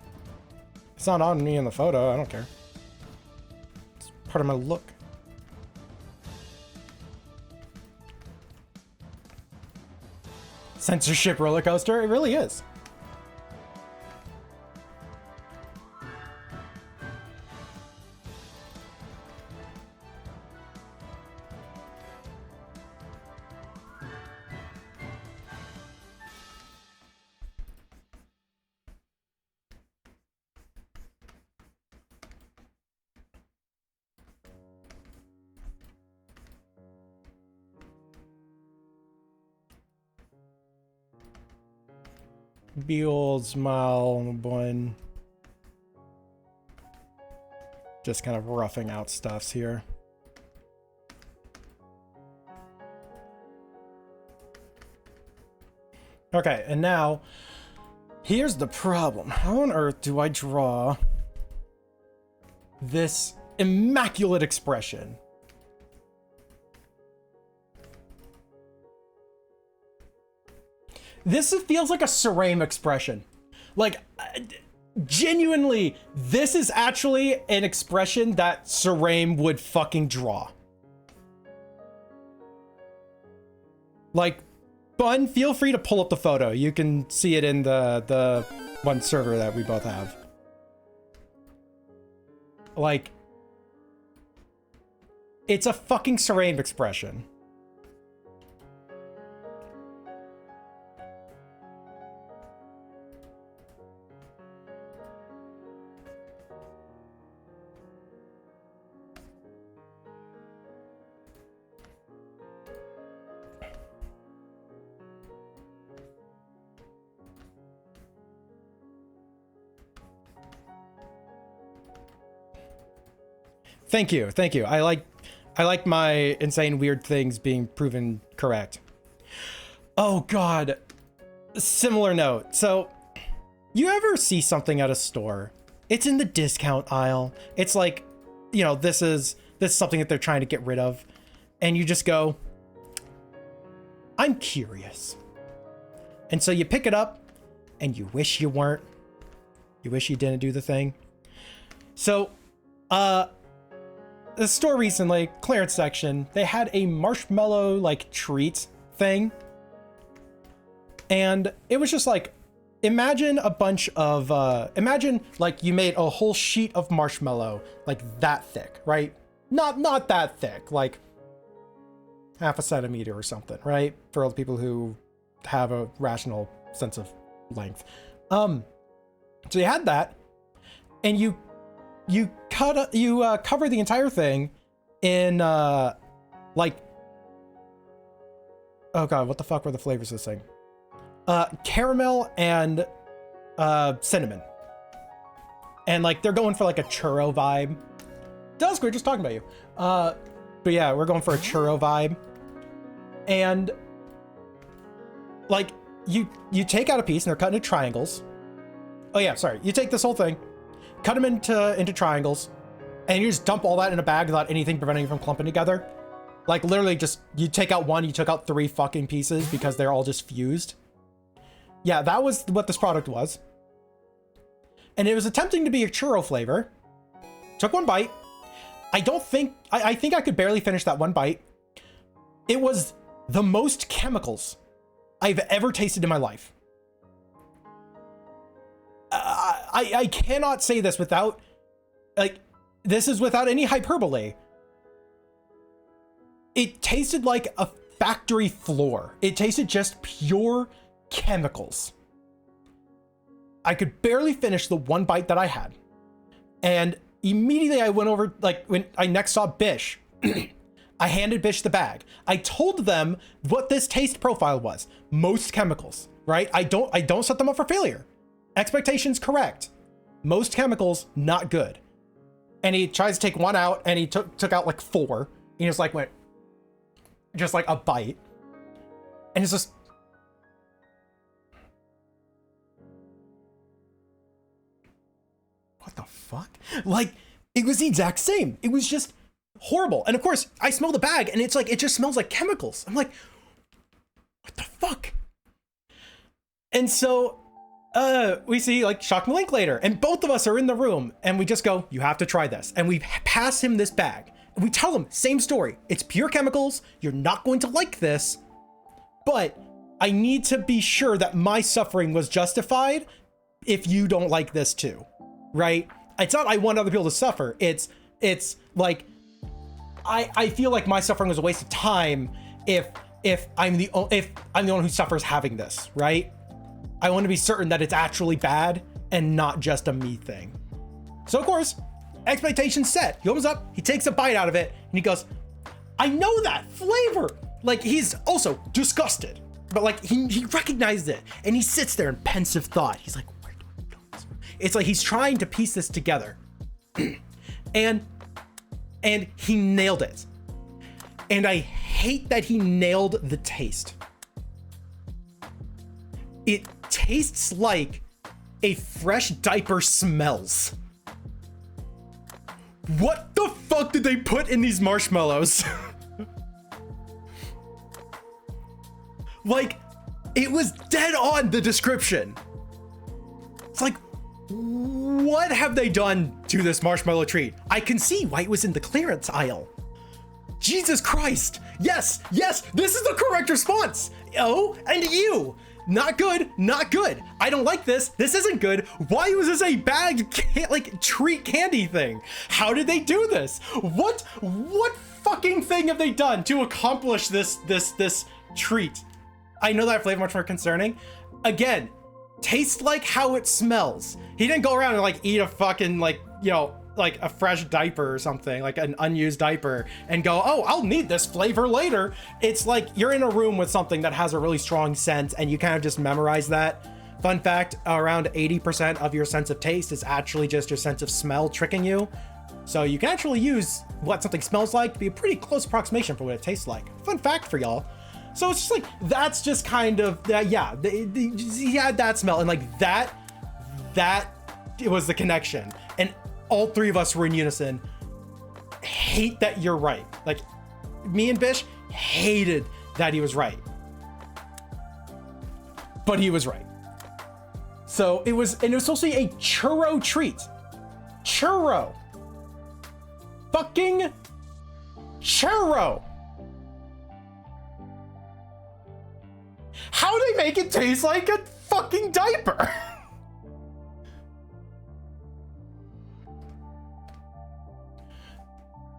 It's not on me in the photo, I don't care. It's part of my look. Censorship roller coaster? It really is. Beals Mal one. Just kind of roughing out stuffs here. Okay, and now here's the problem. How on earth do I draw this immaculate expression? This feels like a Sarame expression. Like, genuinely, this is actually an expression that Sarame would fucking draw. Like, Bun, feel free to pull up the photo. You can see it in the one server that we both have. Like, it's a fucking Sarame expression. Thank you, thank you. I like my insane weird things being proven correct. Oh god. Similar note. So, you ever see something at a store? It's in the discount aisle. It's like, you know, this is something that they're trying to get rid of, and you just go, I'm curious. And so you pick it up and you wish you weren't. You wish you didn't do the thing. So, the store recently, clearance section, they had a marshmallow like treat thing. And it was just like, imagine a bunch of, imagine like you made a whole sheet of marshmallow, like that thick, right? Not that thick, like half a centimeter or something, right? For all the people who have a rational sense of length. So you had that, and you cover the entire thing in like, oh god, what the fuck were the flavors of this thing? Caramel and cinnamon, and like they're going for like a churro vibe. Dusk, we're just talking about you. But yeah, we're going for a churro vibe, and like you take out a piece and they're cut into triangles. Oh yeah, sorry. You take this whole thing, cut them into triangles, and you just dump all that in a bag without anything preventing you from clumping together. Like literally just, you take out one, you took out 3 fucking pieces because they're all just fused. Yeah, that was what this product was. And it was attempting to be a churro flavor. Took one bite. I think I could barely finish that one bite. It was the most chemicals I've ever tasted in my life. I cannot say this without, like, this is without any hyperbole. It tasted like a factory floor. It tasted just pure chemicals. I could barely finish the one bite that I had. And immediately I went over, like, when I next saw Bish, I handed Bish the bag. I told them what this taste profile was. Most chemicals, right? I don't set them up for failure. Expectations correct. Most chemicals, not good. And he tries to take one out, and he took out like 4. And he just like went, just like a bite. And it's just, what the fuck? Like, it was the exact same. It was just horrible. And of course, I smell the bag, and it's like, it just smells like chemicals. I'm like, what the fuck? And so, we see like Shock Link later, and both of us are in the room, and we just go, you have to try this. And we pass him this bag. And we tell him, same story. It's pure chemicals. You're not going to like this, but I need to be sure that my suffering was justified if you don't like this too, right? It's not I want other people to suffer. It's like, I feel like my suffering was a waste of time if I'm the one who suffers having this, right? I want to be certain that it's actually bad and not just a me thing. So of course, expectations set. He opens up, he takes a bite out of it, and he goes, I know that flavor. Like, he's also disgusted, but like he recognized it, and he sits there in pensive thought. He's like, where do I do this? It's like he's trying to piece this together. and he nailed it. And I hate that he nailed the taste. It tastes like a fresh diaper smells. What the fuck did they put in these marshmallows? Like, it was dead on the description. It's like, what have they done to this marshmallow treat? I can see why it was in the clearance aisle. Jesus Christ. Yes, this is the correct response. Oh, and you. Not good, not good. I don't like this. This isn't good. Why was this a bag treat candy thing? How did they do this? What fucking thing have they done to accomplish this treat? I know that flavor much more concerning. Again, tastes like how it smells. He didn't go around and like eat a fucking like a fresh diaper or something, like an unused diaper, and go, oh, I'll need this flavor later. It's like you're in a room with something that has a really strong scent and you kind of just memorize that. Fun fact, around 80% of your sense of taste is actually just your sense of smell tricking you. So you can actually use what something smells like to be a pretty close approximation for what it tastes like. Fun fact for y'all. So it's just like, that's just kind of, he had that smell, and like that it was the connection. And all three of us were in unison. Hate that you're right. Like, me and Bish hated that he was right. But he was right. So it was supposed to be a churro treat. Churro. Fucking churro. How do they make it taste like a fucking diaper?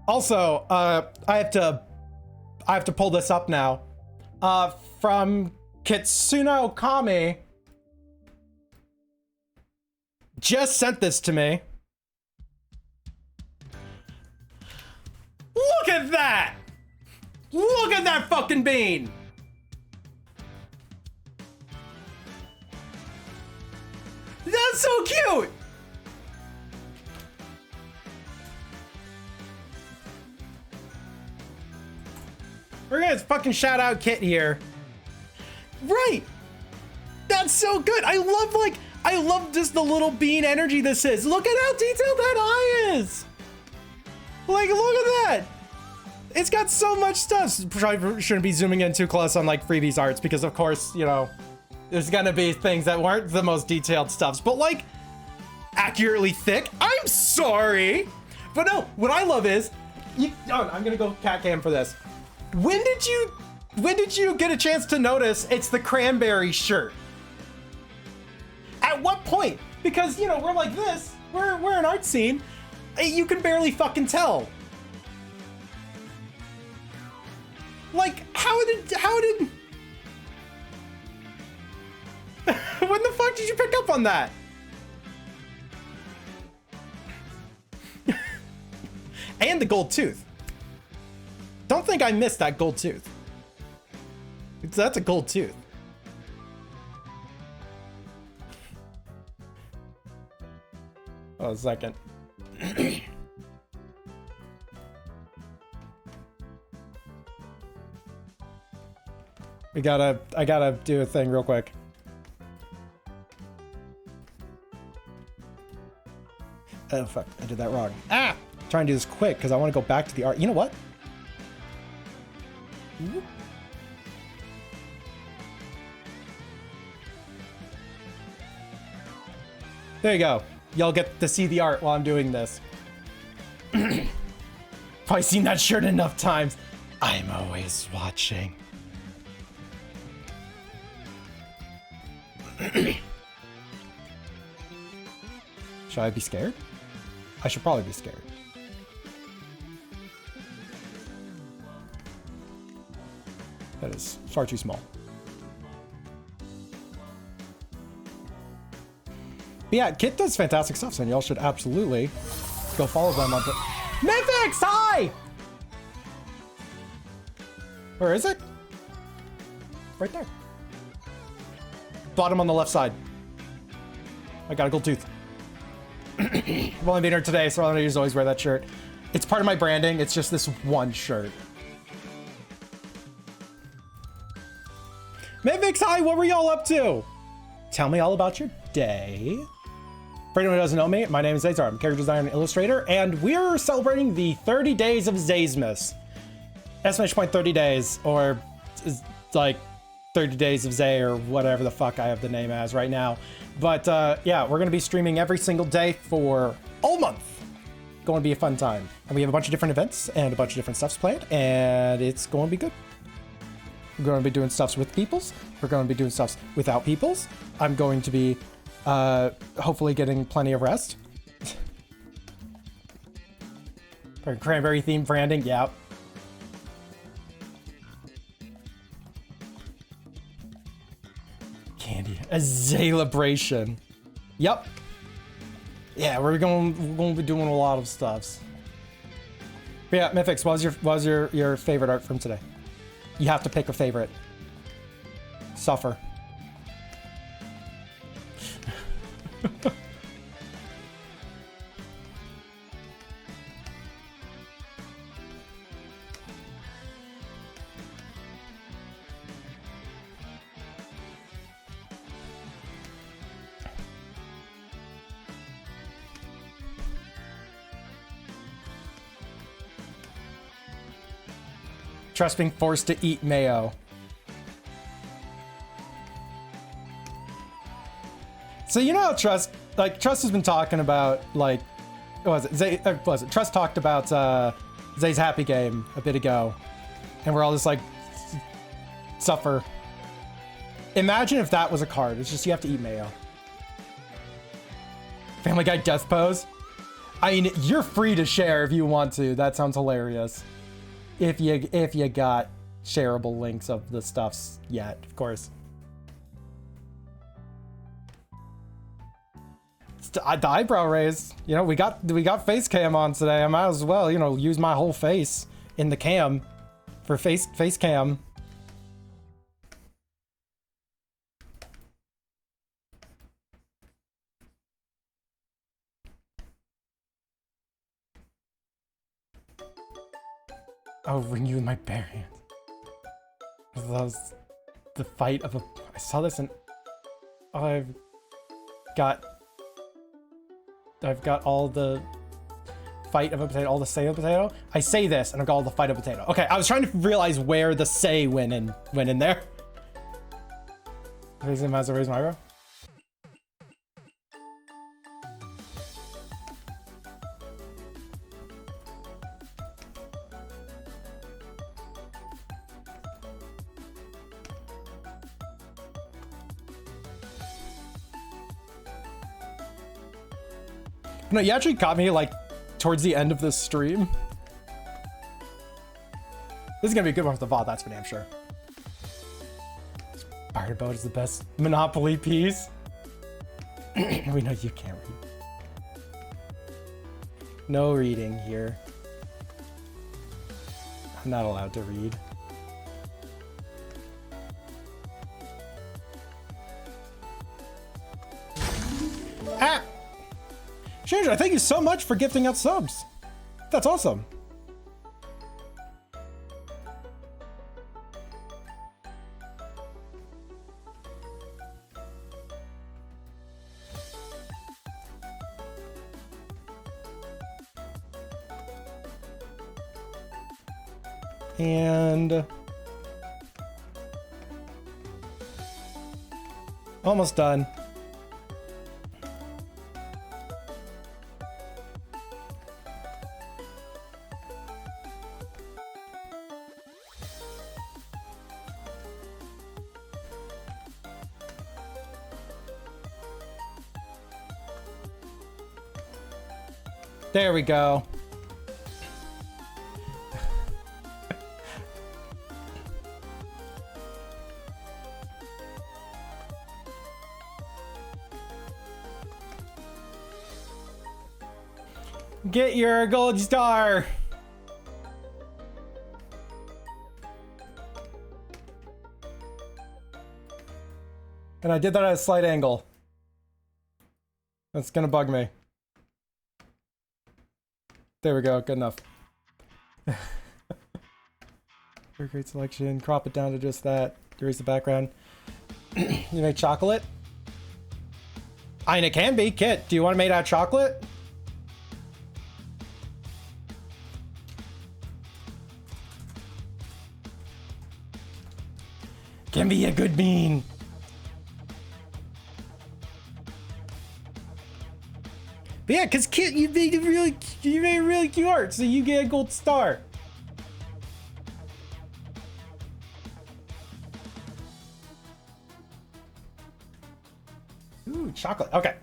Also, I have to pull this up now. From Kitsuna Okami. Just sent this to me. Look at that! Look at that fucking bean! That's so cute! We're gonna fucking shout out Kit here. Right! That's so good! I love just the little bean energy this is. Look at how detailed that eye is! Like, look at that! It's got so much stuff. Probably shouldn't be zooming in too close on like freebies arts because of course, you know, there's gonna be things that weren't the most detailed stuffs, but like accurately thick. I'm sorry, but no. What I love is, I'm gonna go cat cam for this. When did you get a chance to notice it's the cranberry shirt? At what point? Because you know we're like this. We're an art scene. You can barely fucking tell. Like how did? When the fuck did you pick up on that? And the gold tooth. Don't think I missed that gold tooth. That's a gold tooth. Oh, a second. I gotta do a thing real quick. Oh fuck, I did that wrong. Ah! Trying to do this quick because I want to go back to the art. You know what? There you go. Y'all get to see the art while I'm doing this. Probably seen that shirt enough times. I'm always watching. Should I be scared? I should probably be scared. That is far too small. But yeah, Kit does fantastic stuff, so y'all should absolutely go follow them on the... Mythix, hi! Where is it? Right there. bottom on the left side. I got a gold tooth. Well, I'm being here today, so I always wear that shirt. It's part of my branding. It's just this one shirt. Mavix, hi, what were y'all up to? Tell me all about your day. For anyone who doesn't know me, my name is Zazar. I'm a character designer and illustrator, and we're celebrating the 30 days of Zaysmas. Estimation point 30 days, or like 30 days of Zay, or whatever the fuck I have the name as right now. But yeah, we're gonna be streaming every single day for all month. Going to be a fun time. And we have a bunch of different events and a bunch of different stuffs planned, and it's going to be good. We're going to be doing stuffs with peoples. We're going to be doing stuffs without peoples. I'm going to be hopefully getting plenty of rest. Cranberry themed branding, yeah. Candy, a celebration. Yep. Yeah, we're going to be doing a lot of stuffs. But yeah, Mythix, what was your favorite art from today? You have to pick a favorite. Suffer. Trust being forced to eat mayo. So you know how Trust has been talking about, like, what was it? Zay, what was it? Trust talked about Zay's Happy Game a bit ago, and we're all just like, suffer. Imagine if that was a card. It's just you have to eat mayo. Family Guy death pose. I mean, you're free to share if you want to. That sounds hilarious. If you got shareable links of the stuffs yet, of course. The eyebrow raise. You know, we got face cam on today. I might as well, you know, use my whole face in the cam for face cam. Oh, renew with my bare hands. That was the fight of a... I saw this in... I've got all the fight of a potato, all the say of a potato. I say this, and I've got all the fight of a potato. Okay, I was trying to realize where the say went in there. Raise him as I raise my eyebrow. No, you actually caught me, like, towards the end of this stream. This is gonna be a good one for the VOD, that's for damn sure. Spider Boat is the best Monopoly piece. We know you can't read. No reading here. I'm not allowed to read. Ah! Stranger, thank you so much for gifting out subs. That's awesome. And almost done. There we go. Get your gold star. And I did that at a slight angle. That's gonna bug me. There we go, good enough. Very great selection. Crop it down to just that. Erase the background. You make chocolate? I mean, it can be. Kit, do you want it made out of chocolate? Can be a good bean. But yeah, because Kit, you made it really cute art, so you get a gold star. Ooh, chocolate. Okay.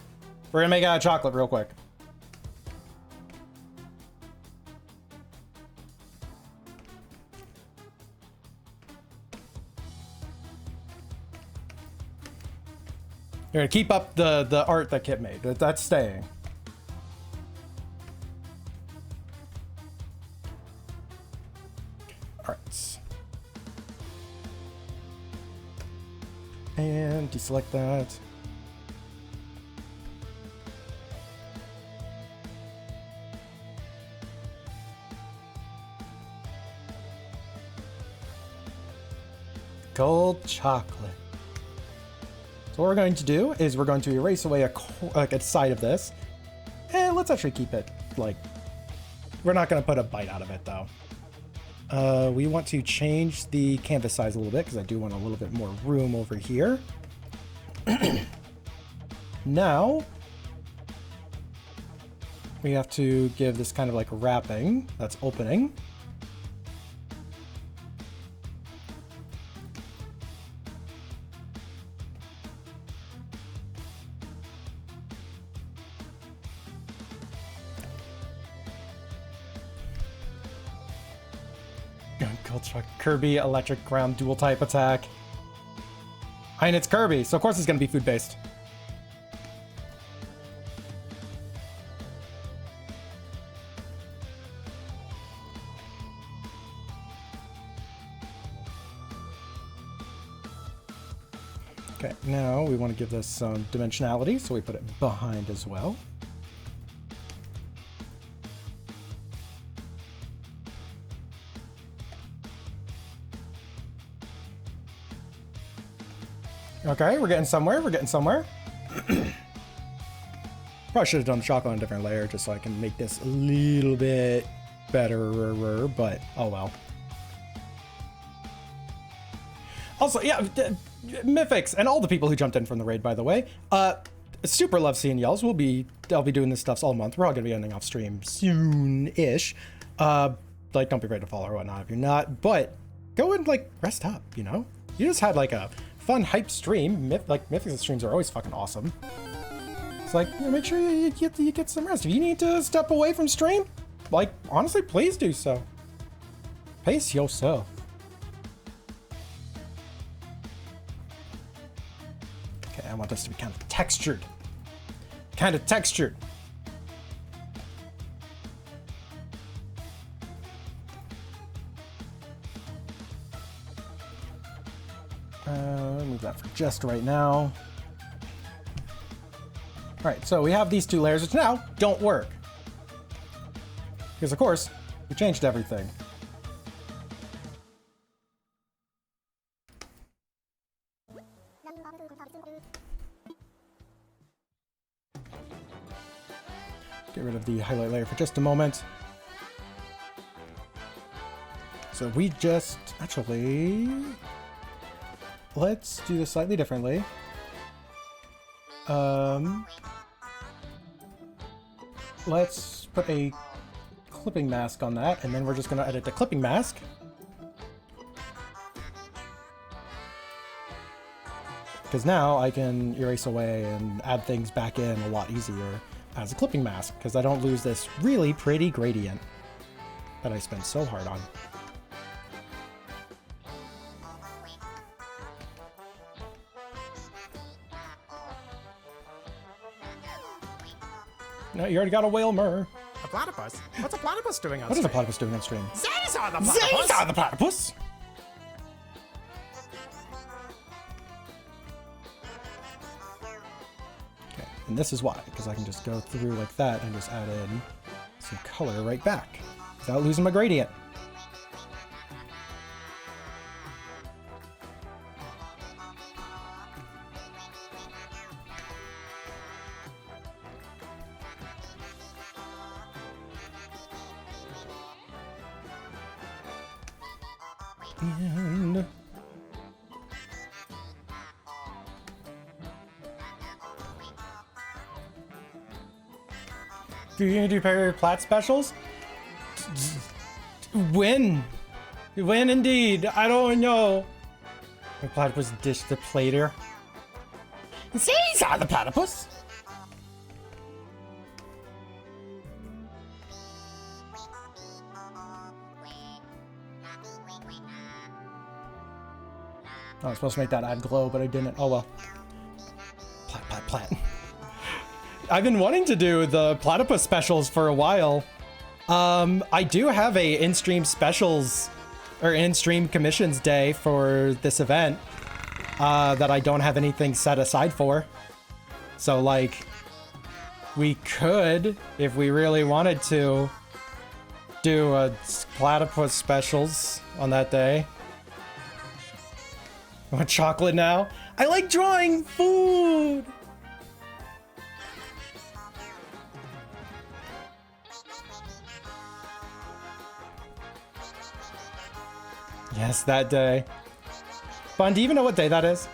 We're gonna make it out of chocolate real quick. You're gonna keep up the art that Kit made. That's staying. Alright. And deselect that. Gold chocolate. So what we're going to do is we're going to erase away a side of this. And let's actually keep it, like, we're not going to put a bite out of it though. We want to change the canvas size a little bit because I do want a little bit more room over here. Now, we have to give this kind of like wrapping that's opening. Kirby electric ground dual type attack. And it's Kirby, so of course it's gonna be food based. Okay, now we want to give this some dimensionality, so we put it behind as well. Okay, we're getting somewhere. We're getting somewhere. Probably should have done the chocolate on a different layer just so I can make this a little bit better, but oh well. Also, yeah, Mythics and all the people who jumped in from the raid, by the way. Super love seeing y'all. I'll be doing this stuff all month. We're all gonna be ending off stream soon-ish. Like, don't be afraid to follow or whatnot if you're not. But go and like rest up. You know, you just had like a fun hype stream. Mythics streams are always fucking awesome. It's like, you know, make sure you get some rest. If you need to step away from stream, like honestly, please do so. Pace yourself. Okay, I want this to be kind of textured. Kind of textured. Move that for just right now. All right, so we have these two layers, which now don't work. Because, of course, we changed everything. Get rid of the highlight layer for just a moment. So we just, actually, let's do this slightly differently. Let's put a clipping mask on that, and then we're just gonna edit the clipping mask. Because now I can erase away and add things back in a lot easier as a clipping mask, because I don't lose this really pretty gradient that I spent so hard on. No, you already got a whale myrrh. A platypus? What's a platypus doing on What is stream? a platypus doing on stream? Zazer the platypus! Zazer the platypus! And this is why, because I can just go through like that and just add in some color right back without losing my gradient. And do you do Perry Platt specials? When? When indeed? I don't know. The platypus dish the plater. Caesar the platypus! I was supposed to make that ad glow, but I didn't. Oh well. Plat. I've been wanting to do the platypus specials for a while. I do have a in-stream specials or in-stream commissions day for this event that I don't have anything set aside for. So like, we could, if we really wanted to, do a platypus specials on that day. I want chocolate now? I like drawing food! Yes, that day. Bun, do you even know what day that is?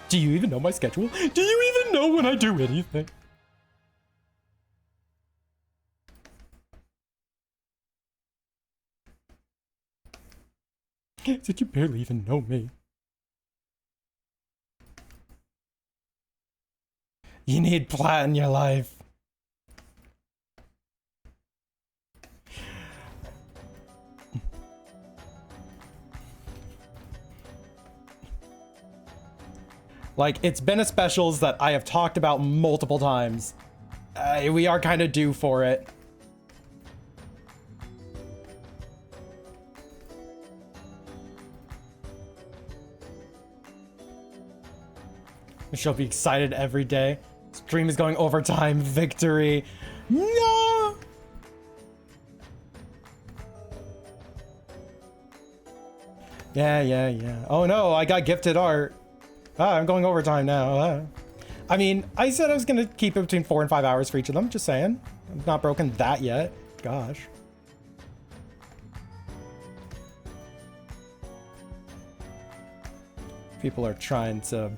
Do you even know my schedule? Do you even know when I do anything? Did you barely even know me? You need Plat in your life. Like, it's been a specials that I have talked about multiple times. We are kind of due for it. She'll be excited every day. Stream is going overtime. Victory. No! Yeah. Oh no, I got gifted art. I'm going overtime now. I mean, I said I was gonna keep it between 4 and 5 hours for each of them. Just saying. I've not broken that yet. Gosh. People are trying to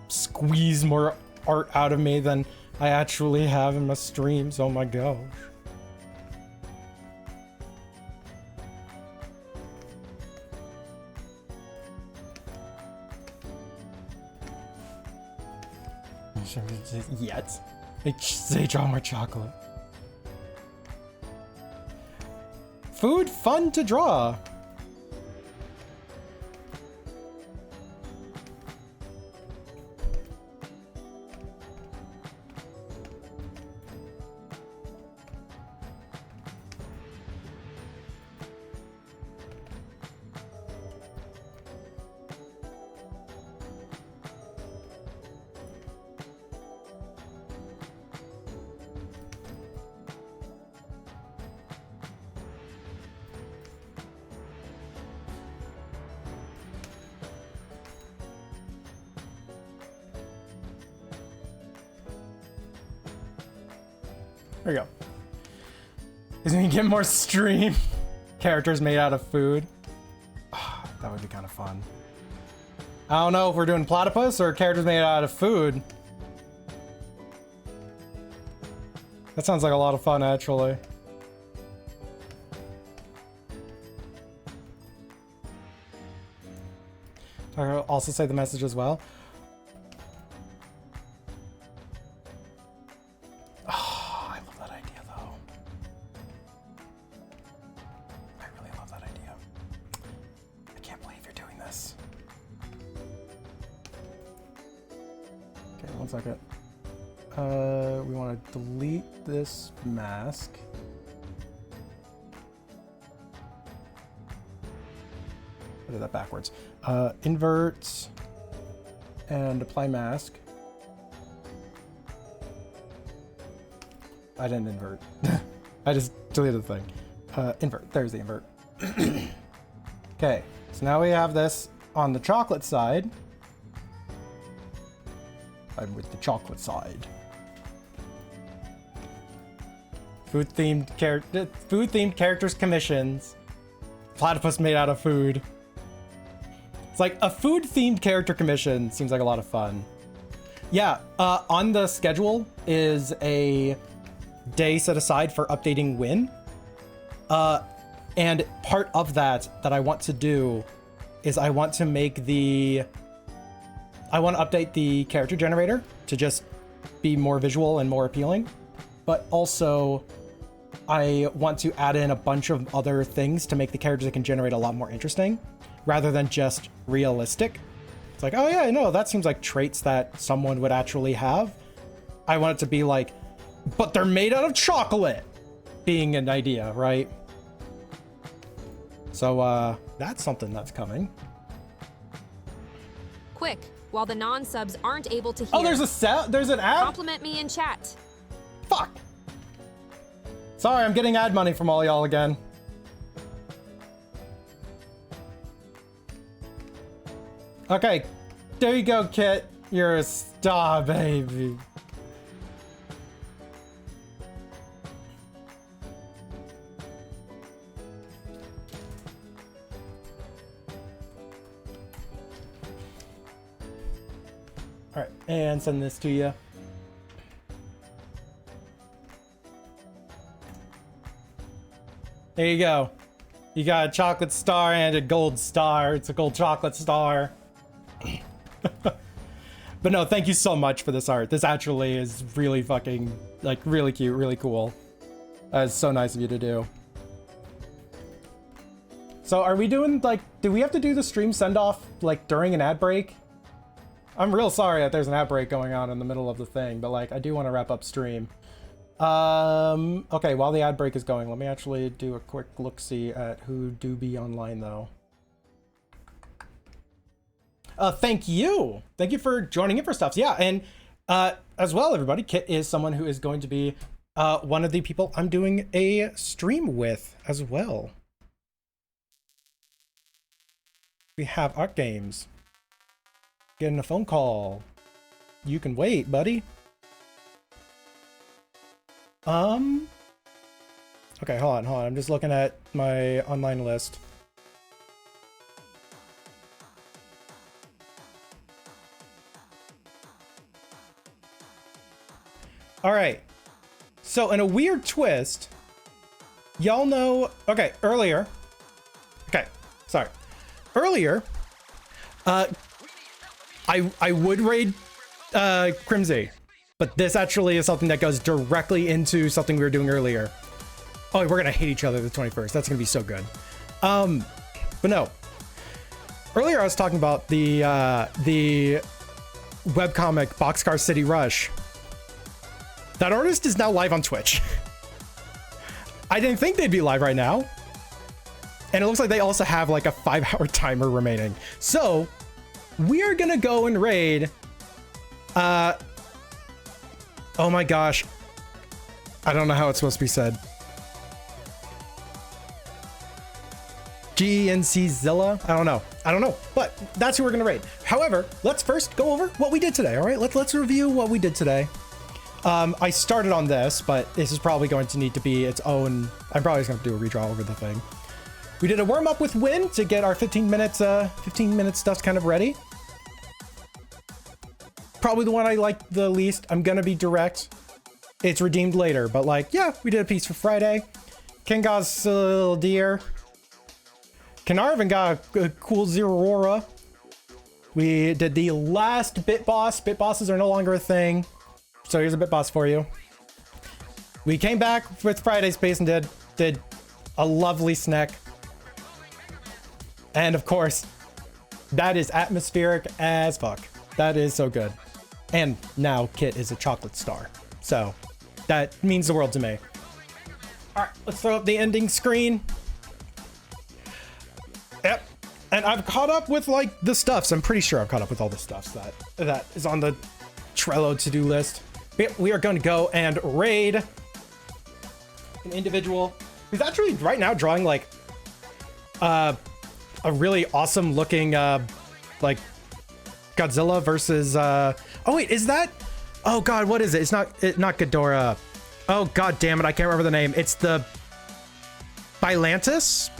squeeze more art out of me than I actually have in my streams. Oh my gosh. Yet. They draw more chocolate. Food fun to draw. There we go. Is we get more stream characters made out of food. Oh, that would be kind of fun. I don't know if we're doing platypus or characters made out of food. That sounds like a lot of fun, actually. I'll also say the message as well. We want to delete this mask. I did that backwards. Invert and apply mask. I didn't invert. I just deleted the thing. Invert. There's the invert. Okay, so now we have this on the chocolate side. I'm with the chocolate side. Food-themed characters commissions. Platypus made out of food. It's like a food-themed character commission seems like a lot of fun. Yeah, on the schedule is a day set aside for updating Win. And part of that I want to do is I want to update the character generator to just be more visual and more appealing. But also I want to add in a bunch of other things to make the characters that can generate a lot more interesting rather than just realistic. It's like, oh yeah, no, that seems like traits that someone would actually have. I want it to be like, but they're made out of chocolate being an idea, right? So that's something that's coming. Quick, while the non-subs aren't able to hear. Oh, there's an ad? Compliment me in chat. Fuck. Sorry, I'm getting ad money from all y'all again. Okay, there you go, Kit. You're a star, baby. All right, and send this to you. There you go. You got a chocolate star and a gold star. It's a gold chocolate star. But no, thank you so much for this art. This actually is really fucking, like, really cute, really cool. That's so nice of you to do. So are we doing, like, do we have to do the stream send-off, like, during an ad break? I'm real sorry that there's an ad break going on in the middle of the thing, but, like, I do want to wrap up stream. Okay, while the ad break is going, let me actually do a quick look-see at who do be online, though. Thank you! Thank you for joining in for stuff. Yeah, and as well, everybody, Kit is someone who is going to be one of the people I'm doing a stream with as well. We have Art Games. Getting a phone call. You can wait, buddy. Okay, hold on. I'm just looking at my online list. All right. So in a weird twist, y'all know, okay, earlier, I would raid Crimsy, but this actually is something that goes directly into something we were doing earlier. Oh, we're gonna hate each other the 21st. That's gonna be so good. But no. Earlier I was talking about the webcomic Boxcar City Rush. That artist is now live on Twitch. I didn't think they'd be live right now. And it looks like they also have like a 5-hour timer remaining. So we are gonna go and raid. Oh my gosh. I don't know how it's supposed to be said. GNC Zilla? I don't know, but that's who we're gonna raid. However, let's first go over what we did today, all right? Let's review what we did today. I started on this, but this is probably going to need to be its own. I'm probably just gonna do a redraw over the thing. We did a warm up with Win to get our 15 minute stuff kind of ready. Probably the one I like the least. I'm gonna be direct. It's redeemed later, but like, yeah, we did a piece for Friday. Kenga's little deer. Kenarvin got a cool Zerora. We did the last Bit Boss. Bit Bosses are no longer a thing. So here's a Bit Boss for you. We came back with Friday Space and did a lovely snack. And of course, that is atmospheric as fuck. That is so good. And now Kit is a chocolate star. So that means the world to me. All right, let's throw up the ending screen. Yep. And I've caught up with like the stuffs. I'm pretty sure I've caught up with all the stuffs that is on the Trello to-do list. We are going to go and raid an individual who's actually right now drawing like a really awesome looking like Godzilla versus oh wait, is that, oh god, what is it? It's not Ghidorah. Oh god damn it, I can't remember the name. It's the Bilantis?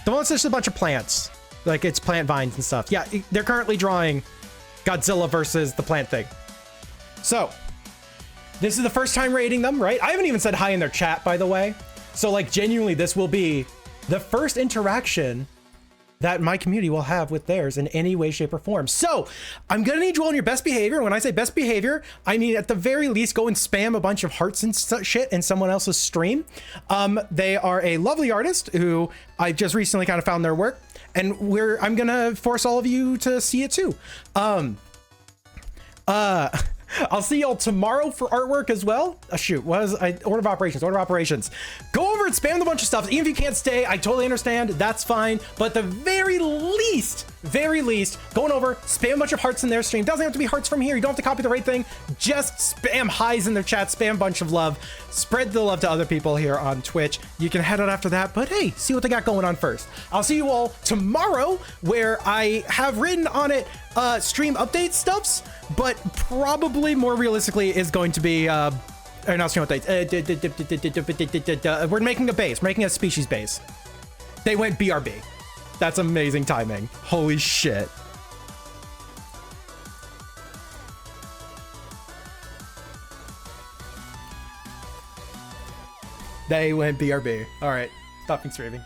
The one that's just a bunch of plants. Like it's plant vines and stuff. Yeah, they're currently drawing Godzilla versus the plant thing. So this is the first time rating them, right? I haven't even said hi in their chat, by the way. So like genuinely, this will be the first interaction that my community will have with theirs in any way, shape, or form. So I'm gonna need you all on your best behavior. When I say best behavior, I mean at the very least go and spam a bunch of hearts and shit in someone else's stream. They are a lovely artist who I just recently kind of found their work, and I'm gonna force all of you to see it too. I'll see y'all tomorrow for artwork as well. Shoot, order of operations. Go over and spam a bunch of stuff. Even if you can't stay, I totally understand. That's fine. But the very least, going over, spam a bunch of hearts in their stream. Doesn't have to be hearts from here. You don't have to copy the right thing. Just spam highs in their chat, spam a bunch of love. Spread the love to other people here on Twitch. You can head out after that, but hey, see what they got going on first. I'll see you all tomorrow where I have written on it stream update stuffs, but probably more realistically is going to be not stream updates. We're making a base. We're making a species base. They went BRB. That's amazing timing. Holy shit. They went BRB. All right, stopping streaming.